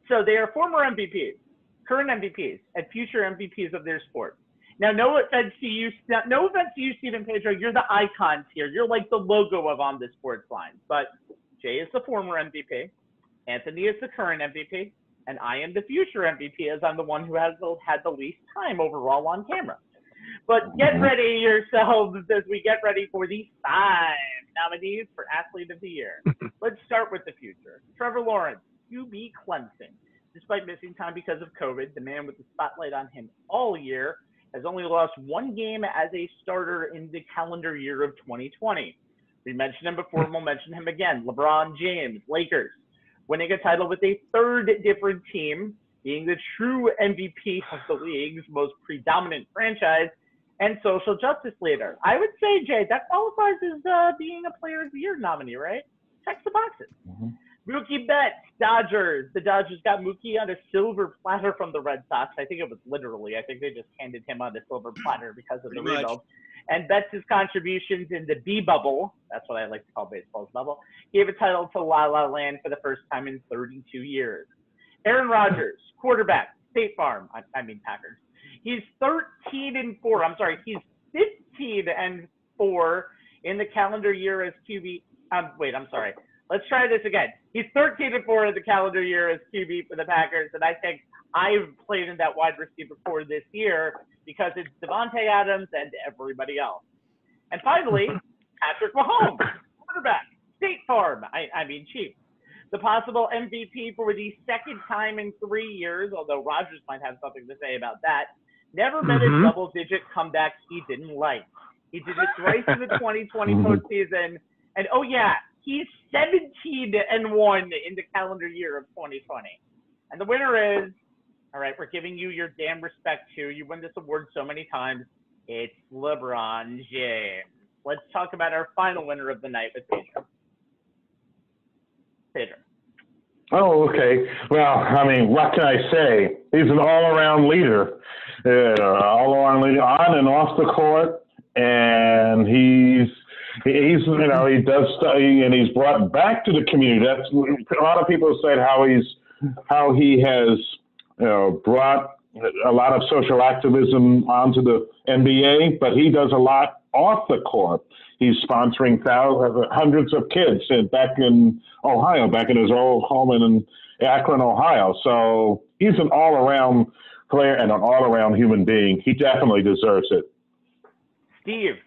So they are former MVPs, current MVPs, and future MVPs of their sport. Now, no offense to you, Stephen Pedro. You're the icons here. You're like the logo of On the Sports Line. But Jay is the former MVP, Anthony is the current MVP, and I am the future MVP, as I'm the one who has had the least time overall on camera. But get ready yourselves as we get ready for the 5 nominees for Athlete of the Year. Let's start with the future. Trevor Lawrence, QB Clemson. Despite missing time because of COVID, the man with the spotlight on him all year has only lost 1 game as a starter in the calendar year of 2020. We mentioned him before, and we'll mention him again. LeBron James, Lakers, winning a title with a 3rd different team, being the true MVP of the league's most predominant franchise and social justice leader. I would say, Jay, that qualifies as being a Player of the Year nominee, right? Checks the boxes. Mookie Betts, Dodgers. The Dodgers got Mookie on a silver platter from the Red Sox. I think it was literally. I think they just handed him on a silver platter because of the rebuild. And Betts' contributions in the B bubble, that's what I like to call baseball's bubble, gave a title to La La Land for the first time in 32 years. Aaron Rodgers, quarterback, State Farm. I mean Packers. He's 13-4. I'm sorry, he's 15-4 in the calendar year as QB. Wait, I'm sorry. Let's try this again. He's 13-4 in the calendar year as QB for the Packers, and I think I've played in that wide receiver core this year because it's Devontae Adams and everybody else. And finally, Patrick Mahomes, quarterback, State Farm. I mean Chiefs. The possible MVP for the 2nd time in 3 years, although Rodgers might have something to say about that. Never met a double-digit comeback he didn't like. He did it twice in the 2020 postseason, and oh yeah, he's 17-1 in the calendar year of 2020. And the winner is, all right, we're giving you your damn respect too. You win this award so many times. It's LeBron James. Let's talk about our final winner of the night with Pedro. Pedro. Oh, okay. Well, I mean, what can I say? He's an all-around leader. All-around leader on and off the court. And he's he does study, and he's brought back to the community. That's a lot of people said how he has brought a lot of social activism onto the NBA, but he does a lot off the court. He's sponsoring hundreds of kids back in Ohio, back in his old home in Akron, Ohio. So he's an all-around player and an all-around human being. He definitely deserves it. Steve.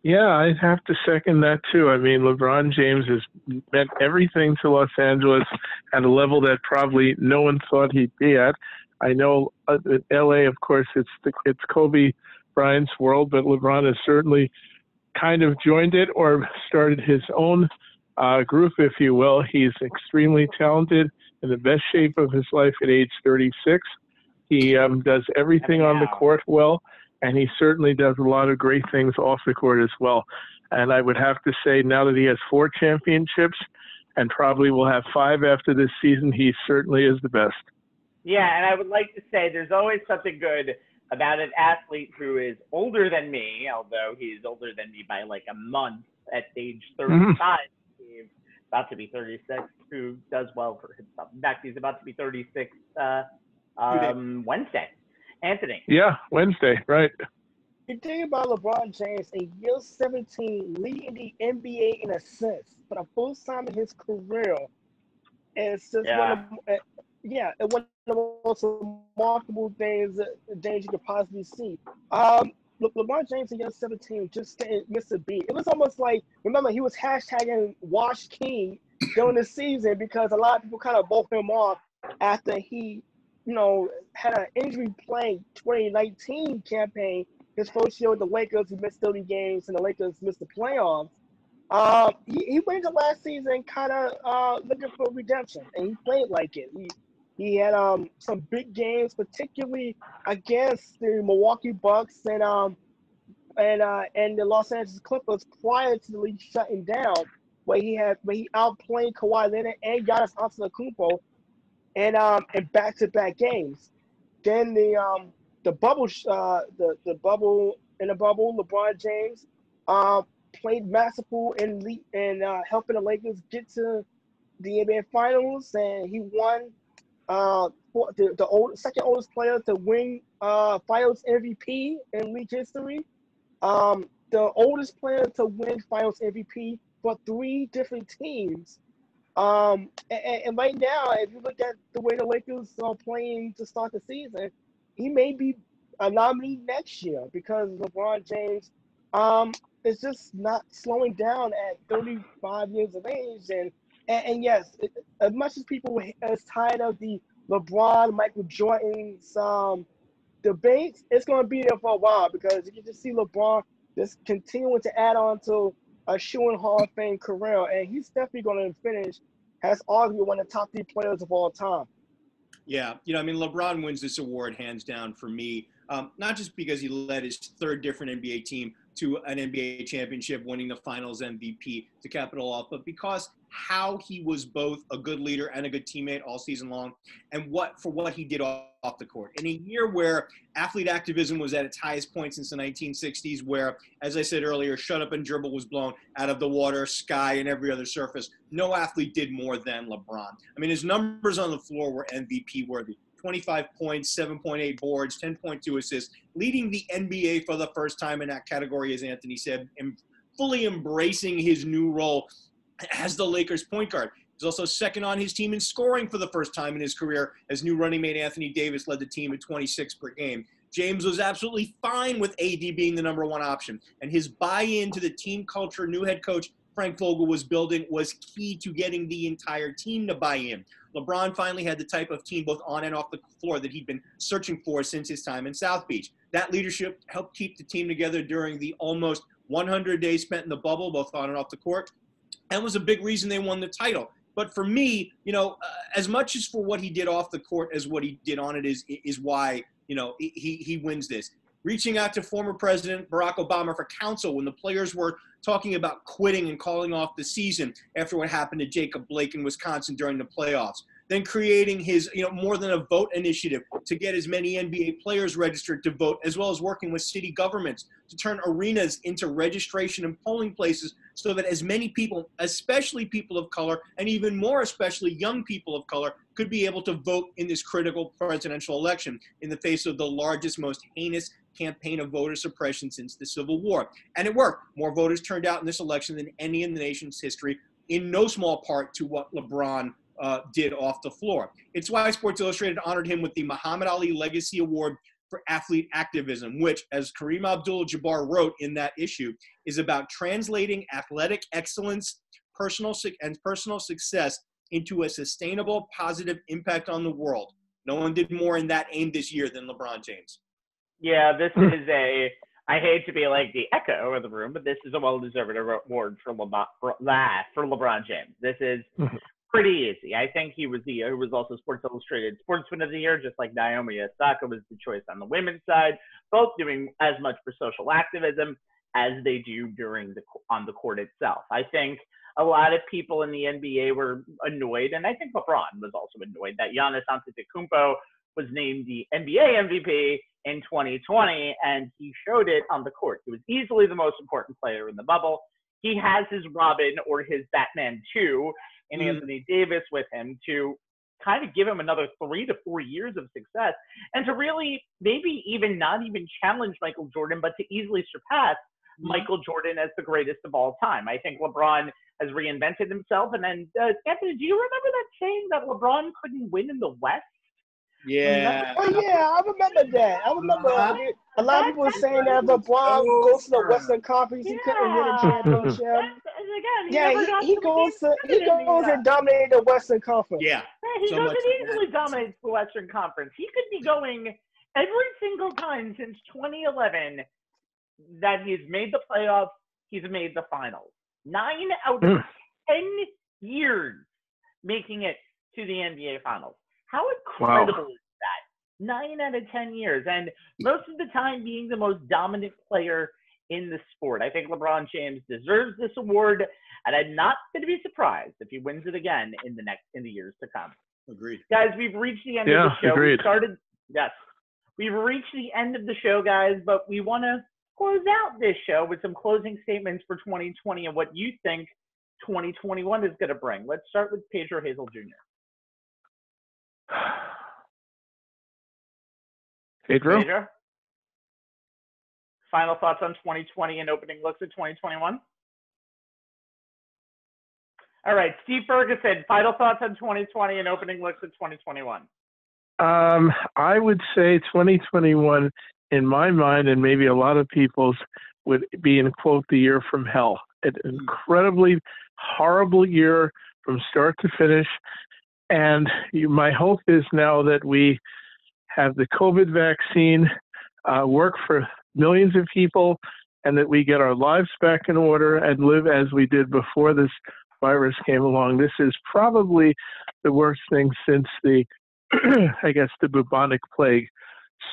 Yeah, I'd have to second that too. I mean, LeBron James has meant everything to Los Angeles at a level that probably no one thought he'd be at. I know in LA, of course, it's Kobe Bryant's world, but LeBron has certainly kind of joined it or started his own group, if you will. He's extremely talented, in the best shape of his life at age 36. He does everything on the court well, and he certainly does a lot of great things off the court as well. And I would have to say, now that he has 4 championships and probably will have 5 after this season, he certainly is the best. Yeah, and I would like to say there's always something good about an athlete who is older than me, although he's older than me by like a month at age 35. He's about to be 36, who does well for himself. In fact, he's about to be 36 Wednesday. Anthony. Yeah, Wednesday, right. The thing about LeBron James, in year 17, leading the NBA in assists for the first time in his career, it's just one of the most remarkable things you could possibly see. Look, LeBron James in year 17 just didn't miss a beat. It was almost like, remember, he was hashtagging Wash King during the season because a lot of people kind of broke him off after he, had an injury-plagued 2019 campaign. His first year with the Lakers, he missed 30 games, and the Lakers missed the playoffs. He went into last season kind of looking for redemption, and he played like it. He had some big games, particularly against the Milwaukee Bucks and the Los Angeles Clippers prior to the league shutting down, where he outplayed Kawhi Leonard and Giannis Antetokounmpo in back-to-back games. Then the bubble, LeBron James played masterful in helping the Lakers get to the NBA Finals, and he won the second oldest player to win Finals MVP in league history. The oldest player to win Finals MVP for 3 different teams. And right now, if you look at the way the Lakers are playing to start the season, he may be a nominee next year because LeBron James is just not slowing down at 35 years of age. And yes, as much as people are tired of the LeBron, Michael Jordan's debates, it's going to be there for a while because you can just see LeBron just continuing to add on to a shooting Hall of Fame career, and he's definitely going to finish as arguably one of the top 3 players of all time. Yeah, LeBron wins this award hands down for me, not just because he led his 3rd different NBA team to an NBA championship, winning the Finals MVP to cap it all off, but because how he was both a good leader and a good teammate all season long, and what he did off the court. In a year where athlete activism was at its highest point since the 1960s, where, as I said earlier, shut up and dribble was blown out of the water, sky, and every other surface, no athlete did more than LeBron. I mean, his numbers on the floor were MVP worthy. 25 points, 7.8 boards, 10.2 assists, leading the NBA for the first time in that category, as Anthony said, and fully embracing his new role as the Lakers point guard. He's also second on his team in scoring for the first time in his career, as new running mate Anthony Davis led the team at 26 per game. James was absolutely fine with AD being the number 1 option, and his buy-in to the team culture new head coach Frank Vogel was building was key to getting the entire team to buy in. LeBron finally had the type of team both on and off the floor that he'd been searching for since his time in South Beach. That leadership helped keep the team together during the almost 100 days spent in the bubble, both on and off the court, and was a big reason they won the title. But for me, as much as for what he did off the court as what he did on it is why, he wins this. Reaching out to former President Barack Obama for counsel when the players were talking about quitting and calling off the season after what happened to Jacob Blake in Wisconsin during the playoffs. Then creating his, more than a vote initiative to get as many NBA players registered to vote, as well as working with city governments to turn arenas into registration and polling places so that as many people, especially people of color, and even more especially young people of color, could be able to vote in this critical presidential election in the face of the largest, most heinous campaign of voter suppression since the Civil War. And it worked. More voters turned out in this election than any in the nation's history, in no small part to what LeBron did off the floor. It's why Sports Illustrated honored him with the Muhammad Ali Legacy Award for athlete activism, which, as Kareem Abdul-Jabbar wrote in that issue, is about translating athletic excellence, personal success into a sustainable, positive impact on the world. No one did more in that aim this year than LeBron James. Yeah, this is I hate to be like the echo of the room, but this is a well-deserved award for LeBron James. This is pretty easy. I think he was also Sports Illustrated Sportsman of the Year, just like Naomi Osaka was the choice on the women's side, both doing as much for social activism as they do on the court itself. I think a lot of people in the NBA were annoyed, and I think LeBron was also annoyed that Giannis Antetokounmpo was named the NBA MVP in 2020, and he showed it on the court. He was easily the most important player in the bubble. He has his Robin or his Batman 2 and Anthony Davis with him to kind of give him another 3 to 4 years of success and to really maybe even not even challenge Michael Jordan, but to easily surpass Michael Jordan as the greatest of all time. I think LeBron has reinvented himself. And then, Anthony, do you remember that saying that LeBron couldn't win in the West? Yeah. Oh, yeah, I remember that. I remember a lot of people were saying that if LeBron goes to the Western Conference, he couldn't win a championship. He goes and dominates the Western Conference. Yeah. He goes and easily dominates the Western Conference. He could be going every single time since 2011 that he's made the playoffs, he's made the finals. 9 out of 10 years making it to the NBA Finals. How incredible is that? 9 out of 10 years. And most of the time being the most dominant player in the sport. I think LeBron James deserves this award, and I'm not going to be surprised if he wins it again in the years to come. Agreed. Guys, we've reached the end of the show. Agreed. We've reached the end of the show, guys, but we want to close out this show with some closing statements for 2020 and what you think 2021 is going to bring. Let's start with Pedro Hazel Jr. Pedro? Final thoughts on 2020 and opening looks at 2021? All right, Steve Ferguson, final thoughts on 2020 and opening looks at 2021. I would say 2021, in my mind, and maybe a lot of people's, would be, in quote, the year from hell. An incredibly horrible year from start to finish. And my hope is now that we have the COVID vaccine work for millions of people, and that we get our lives back in order and live as we did before this virus came along. This is probably the worst thing since the, I guess, the bubonic plague.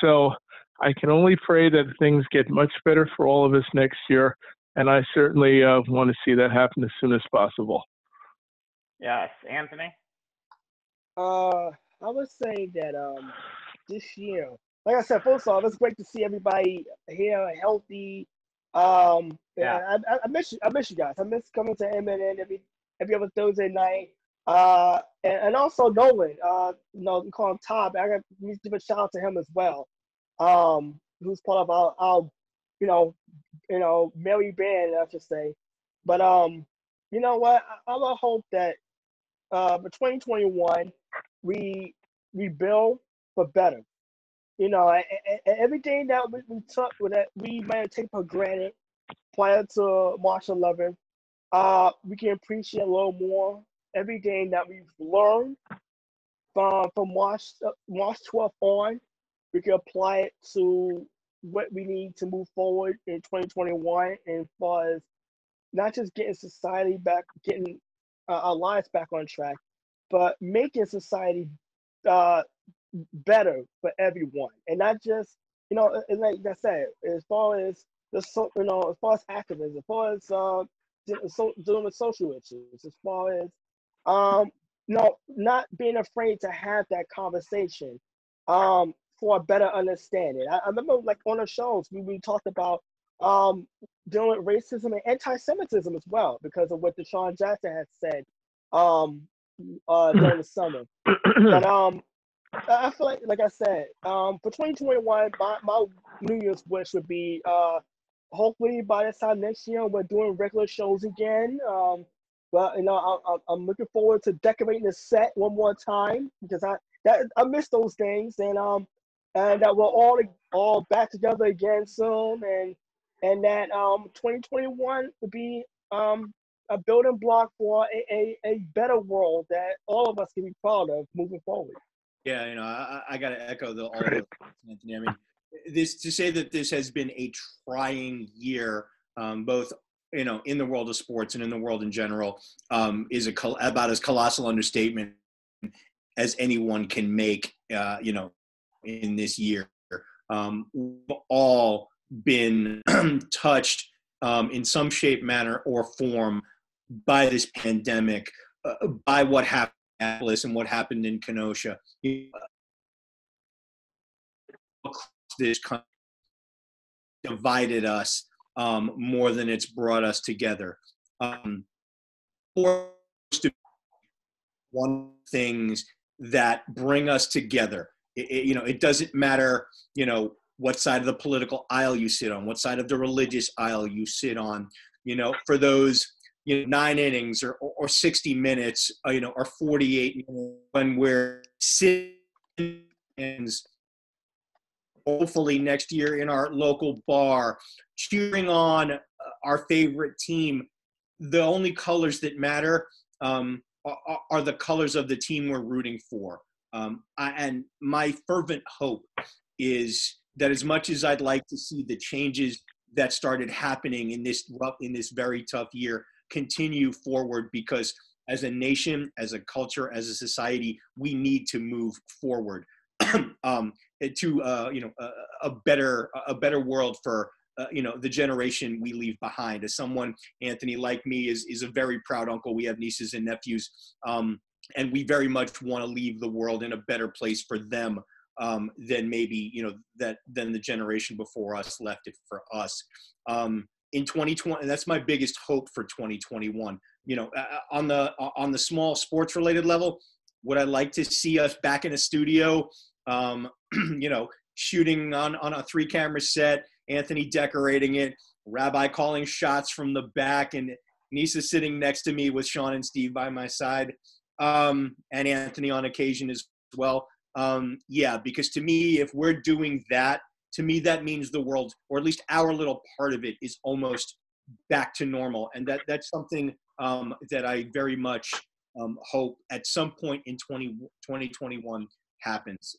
So I can only pray that things get much better for all of us next year, and I certainly want to see that happen as soon as possible. Yes, Anthony? I would say that this year, like I said, first off, it's great to see everybody here healthy. I miss you guys. I miss coming to MNN every other Thursday night. And also Nolan, we call him Tom. I got to give a shout out to him as well. Who's part of our merry band, I should say. But you know what? I would hope that for 2021 we build for better. Everything that we took, that we might have taken for granted prior to March 11th, we can appreciate a little more. Everything that we've learned from March 12th on, we can apply it to what we need to move forward in 2021, and as far as not just getting society back, getting our lives back on track, but making society better for everyone, and not just like I said, as far as as far as activism, as far as dealing with social issues, as far as not being afraid to have that conversation for a better understanding. I remember, like, on the shows we talked about dealing with racism and anti-Semitism as well, because of what Deshaun Jackson had said during the summer. But I feel like I said, for 2021, my New Year's wish would be hopefully by this time next year we're doing regular shows again. But I'm looking forward to decorating the set one more time, because I miss those things, and and that we're all back together again soon, and that 2021 will be a building block for a better world that all of us can be proud of moving forward. Yeah, I got to echo all of those, Anthony. I mean, to say that this has been a trying year, both in the world of sports and in the world in general, is about as colossal understatement as anyone can make. In this year, we've all been touched in some shape, manner, or form by this pandemic, by what happened in Atlas and what happened in Kenosha. This country divided us more than it's brought us together. One of the things that bring us together. It doesn't matter, what side of the political aisle you sit on, what side of the religious aisle you sit on, for those 9 innings or 60 minutes, or 48 minutes when we're sitting, hopefully next year in our local bar, cheering on our favorite team. The only colors that matter are the colors of the team we're rooting for. And my fervent hope is that as much as I'd like to see the changes that started happening in this very tough year continue forward, because as a nation, as a culture, as a society, we need to move forward to a better world for the generation we leave behind. As someone, Anthony, like me, is a very proud uncle. We have nieces and nephews, and we very much want to leave the world in a better place for them than maybe than the generation before us left it for us. In 2020, and that's my biggest hope for 2021. On the small sports related level, would I like to see us back in a studio, shooting on a 3-camera set, Anthony decorating it, Rabbi calling shots from the back, and Nisa sitting next to me with Sean and Steve by my side, and Anthony on occasion as well. Yeah, because to me, if we're doing that, to me, that means the world, or at least our little part of it, is almost back to normal. And that's something that I very much hope at some point in 2021 happens,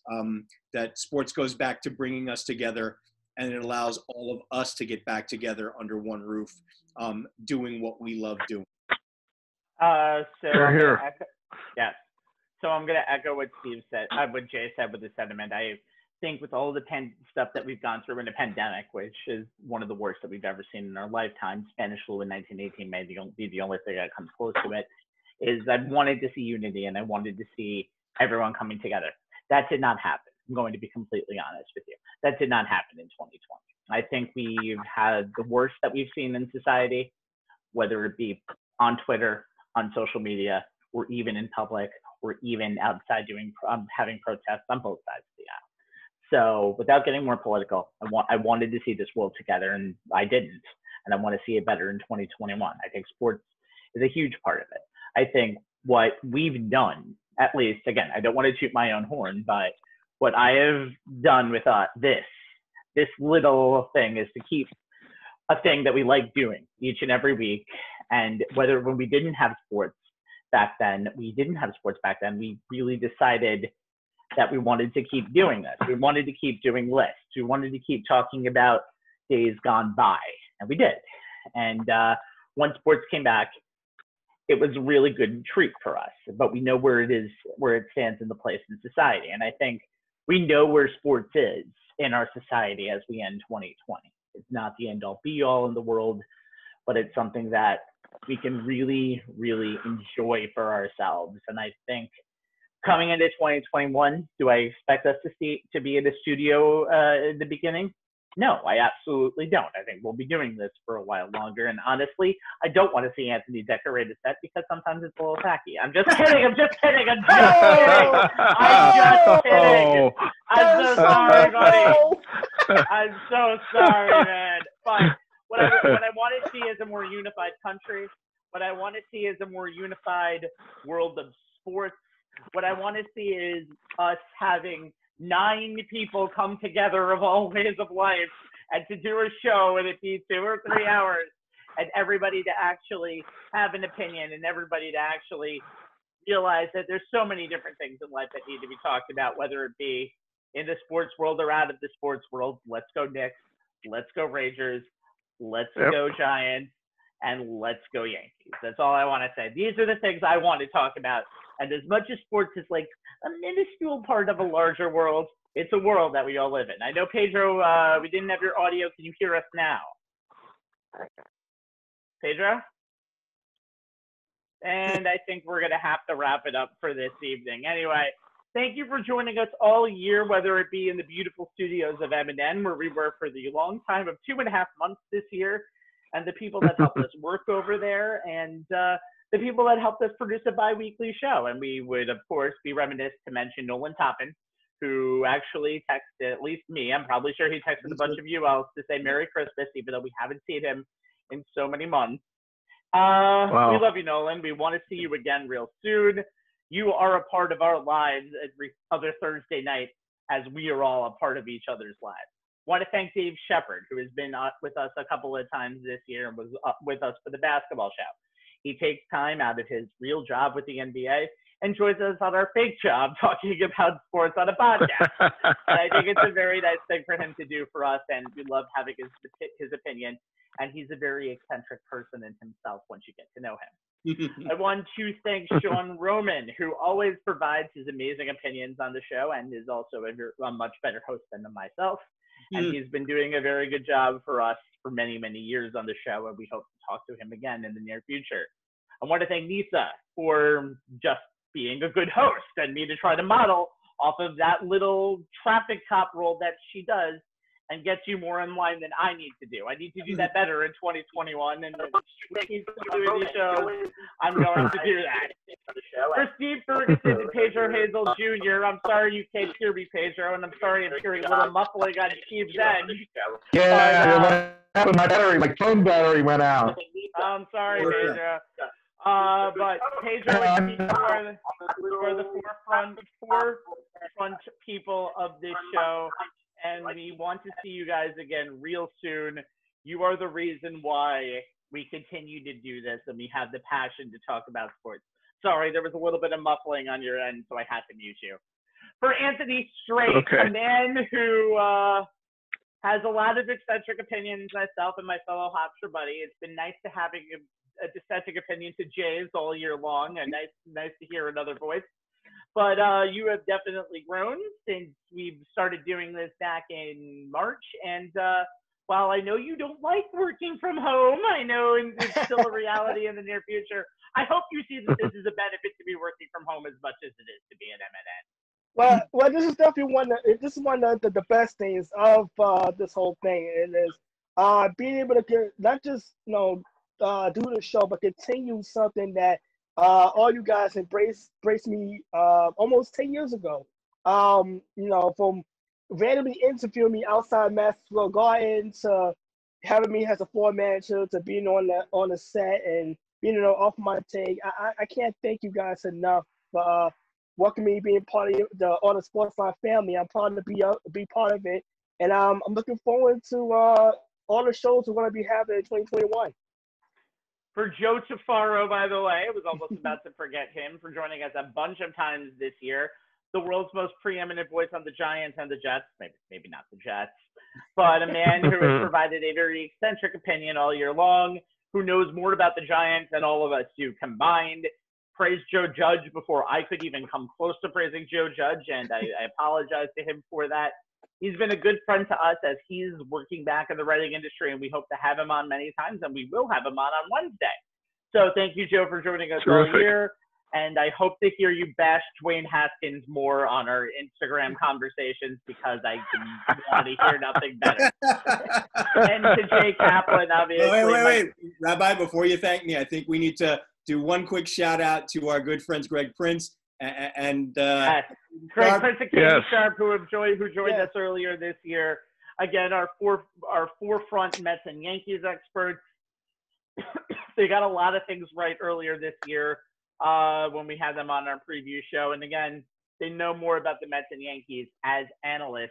that sports goes back to bringing us together, and it allows all of us to get back together under one roof, doing what we love doing. Yeah. So I'm going to echo what Steve said, what Jay said with the sentiment. I think with all the stuff that we've gone through in a pandemic, which is one of the worst that we've ever seen in our lifetime, Spanish flu in 1918 may be the only thing that comes close to it, is I wanted to see unity and I wanted to see everyone coming together. That did not happen. I'm going to be completely honest with you. That did not happen in 2020. I think we've had the worst that we've seen in society, whether it be on Twitter, on social media, or even in public, or even outside having protests on both sides of the aisle. So without getting more political, I wanted to see this world together, and I didn't. And I want to see it better in 2021. I think sports is a huge part of it. I think what we've done, at least, again, I don't want to toot my own horn, but what I have done with this little thing is to keep a thing that we like doing each and every week. And when we didn't have sports back then, we really decided that we wanted to keep doing this. We wanted to keep doing lists. We wanted to keep talking about days gone by, and we did. And once sports came back, it was a really good treat for us. But we know where it stands in the place in society. And I think we know where sports is in our society as we end 2020. It's not the end all be all in the world, but it's something that we can really, really enjoy for ourselves. And I think coming into 2021, do I expect us to be in a studio in the beginning? No, I absolutely don't. I think we'll be doing this for a while longer. And honestly, I don't want to see Anthony decorate a set because sometimes it's a little tacky. I'm just kidding. I'm just kidding. I'm so sorry, buddy. I'm so sorry, man. But what I want to see is a more unified country. What I want to see is a more unified world of sports. What I want to see is us having 9 people come together of all ways of life and to do a show, and it be 2 or 3 hours, and everybody to actually have an opinion and everybody to actually realize that there's so many different things in life that need to be talked about, whether it be in the sports world or out of the sports world. Let's go Knicks, let's go Rangers, let's go Giants, and let's go Yankees. That's all I want to say. These are the things I want to talk about. And as much as sports is like a minuscule part of a larger world, it's a world that we all live in. I know, Pedro, we didn't have your audio. Can you hear us now? Pedro? And I think we're going to have to wrap it up for this evening. Anyway, thank you for joining us all year, whether it be in the beautiful studios of M&N, where we were for the long time of 2.5 months this year, and the people that helped us work over there, and the people that helped us produce a bi-weekly show. And we would, of course, be remiss to mention Nolan Toppin, who actually texted at least me. I'm probably sure he texted a bunch of you else to say Merry Christmas, even though we haven't seen him in so many months. Wow. We love you, Nolan. We want to see you again real soon. You are a part of our lives every other Thursday night, as we are all a part of each other's lives. I want to thank Dave Shepard, who has been with us a couple of times this year and was with us for the basketball show. He takes time out of his real job with the NBA and joins us on our fake job talking about sports on a podcast. And I think it's a very nice thing for him to do for us, and we love having his opinion. And he's a very eccentric person in himself once you get to know him. I want to thank Sean Roman, who always provides his amazing opinions on the show and is also a much better host than myself. And he's been doing a very good job for us for many, many years on the show, and we hope to talk to him again in the near future. I want to thank Nisa for just being a good host and me to try to model off of that little traffic cop role that she does and get you more in line than I need to do. I need to do that better in 2021, and if we keep doing these shows, I'm going to do that. For Steve Ferguson and Pedro Hazel Jr., I'm sorry you can't hear me, Pedro, and I'm sorry I'm hearing a little muffling on Steve's end. Yeah, my phone battery went out. I'm sorry, Pedro. But Pedro and Steve are the forefront people of this show, and we want to see you guys again real soon. You are the reason why we continue to do this, and we have the passion to talk about sports. Sorry, there was a little bit of muffling on your end, so I had to mute you. For Anthony Strait, a man who has a lot of eccentric opinions, myself and my fellow Hofstra buddy, it's been nice to having a dissenting opinion to Jay's all year long, and nice to hear another voice. But you have definitely grown since we've started doing this back in March. And while I know you don't like working from home, I know it's still a reality in the near future. I hope you see that this is a benefit to be working from home as much as it is to be an M&N. Well, this is definitely one of the best things of this whole thing. It is being able to get, not just do the show, but continue something that all you guys embraced me almost 10 years ago. From randomly interviewing me outside Madison Square Garden to having me as a floor manager to being on the set and being off my take. I can't thank you guys enough for welcoming me, being part of the Sportsline family. I'm proud to be part of it, and I'm looking forward to all the shows we're going to be having in 2021. For Joe Tufaro, by the way, I was almost about to forget him, for joining us a bunch of times this year. The world's most preeminent voice on the Giants and the Jets, maybe not the Jets, but a man who has provided a very eccentric opinion all year long, who knows more about the Giants than all of us do combined. Praised Joe Judge before I could even come close to praising Joe Judge, and I apologize to him for that. He's been a good friend to us as he's working back in the writing industry, and we hope to have him on many times, and we will have him on Wednesday. So thank you, Joe, for joining us all year, and I hope to hear you bash Dwayne Haskins more on our Instagram conversations, because I want to hear nothing better. And to Jay Kaplan, obviously. Wait. Rabbi, before you thank me, I think we need to do one quick shout out to our good friends Greg Prince and Greg Prince and Katie Sharp, who joined us earlier this year. Again, our forefront Mets and Yankees experts. They got a lot of things right earlier this year when we had them on our preview show. And again, They know more about the Mets and Yankees as analysts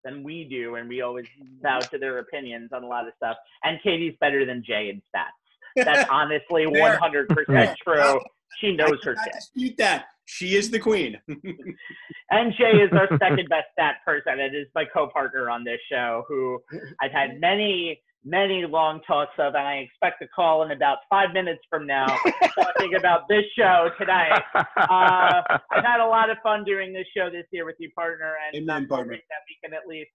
than we do, and we always bow to their opinions on a lot of stuff. And Katie's better than Jay in stats. That's honestly 100% true. She knows her shit. Dispute that. She is the queen. And Jay is our second best stat person. It is my co-partner on this show, who I've had many long talks of, and I expect to call in about 5 minutes from now talking about this show tonight. I've had a lot of fun doing this show this year with you, partner, and I'm hoping that we can at least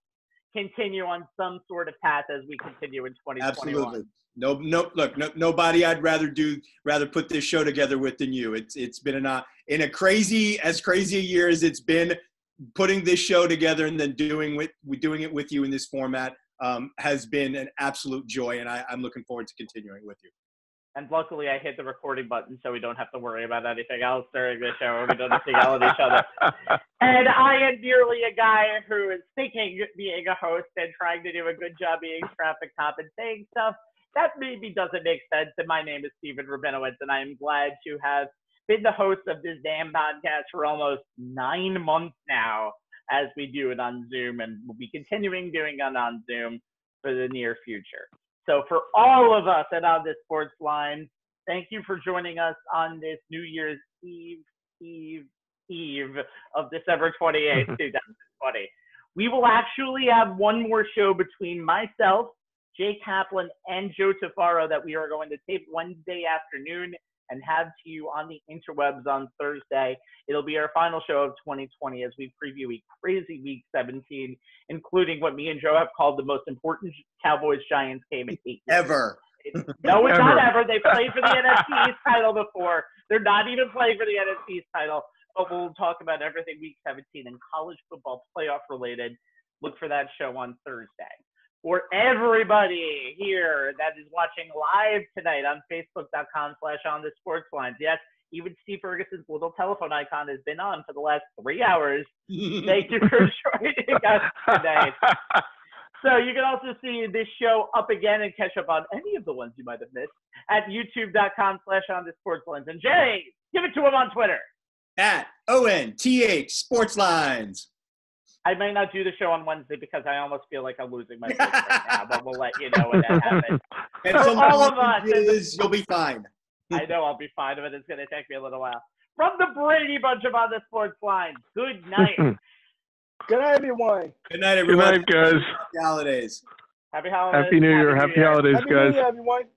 continue on some sort of path as we continue in 2021. Absolutely. Look, nobody I'd rather put this show together with than you. It's been in a crazy a year as it's been. Putting this show together and then doing it with you in this format has been an absolute joy, and I'm looking forward to continuing with you. And luckily, I hit the recording button, so we don't have to worry about anything else during the show, or we don't have to yell at each other. And I am merely a guy who is thinking being a host and trying to do a good job being traffic cop and saying stuff that maybe doesn't make sense. And my name is Stephen Rabinowitz, and I am glad to have been the host of this damn podcast for almost 9 months now, as we do it on Zoom, and we'll be continuing doing it on Zoom for the near future. So for all of us at On This Sports Line, thank you for joining us on this New Year's Eve of December 28th, 2020. We will actually have one more show between myself, Jay Kaplan, and Joe Tufaro that we are going to tape Wednesday afternoon and have to you on the interwebs on Thursday. It'll be our final show of 2020 as we preview a crazy Week 17, including what me and Joe have called the most important Cowboys-Giants game in 8 years. Ever. No, it's not ever. They played for the NFC East title before. They're not even playing for the NFC East title. But we'll talk about everything Week 17 and college football playoff related. Look for that show on Thursday. For everybody here that is watching live tonight on Facebook.com/OnTheSportsLines. Yes, even Steve Ferguson's little telephone icon has been on for the last 3 hours. Thank you for joining us today. So you can also see this show up again and catch up on any of the ones you might have missed at YouTube.com/OnTheSportsLines. And Jay, give it to him on Twitter. At ONTH Sportslines. I may not do the show on Wednesday because I almost feel like I'm losing my voice right now, but we'll let you know when that happens. And for all of us, you'll be fine. I know I'll be fine, but it's going to take me a little while. From the Brady Bunch of On The Sports Line, good night. Good night, everyone. Good night, everyone. Good night, guys. Happy holidays. Happy holidays. Happy New Year. Happy holidays, Happy guys. New Year, everyone.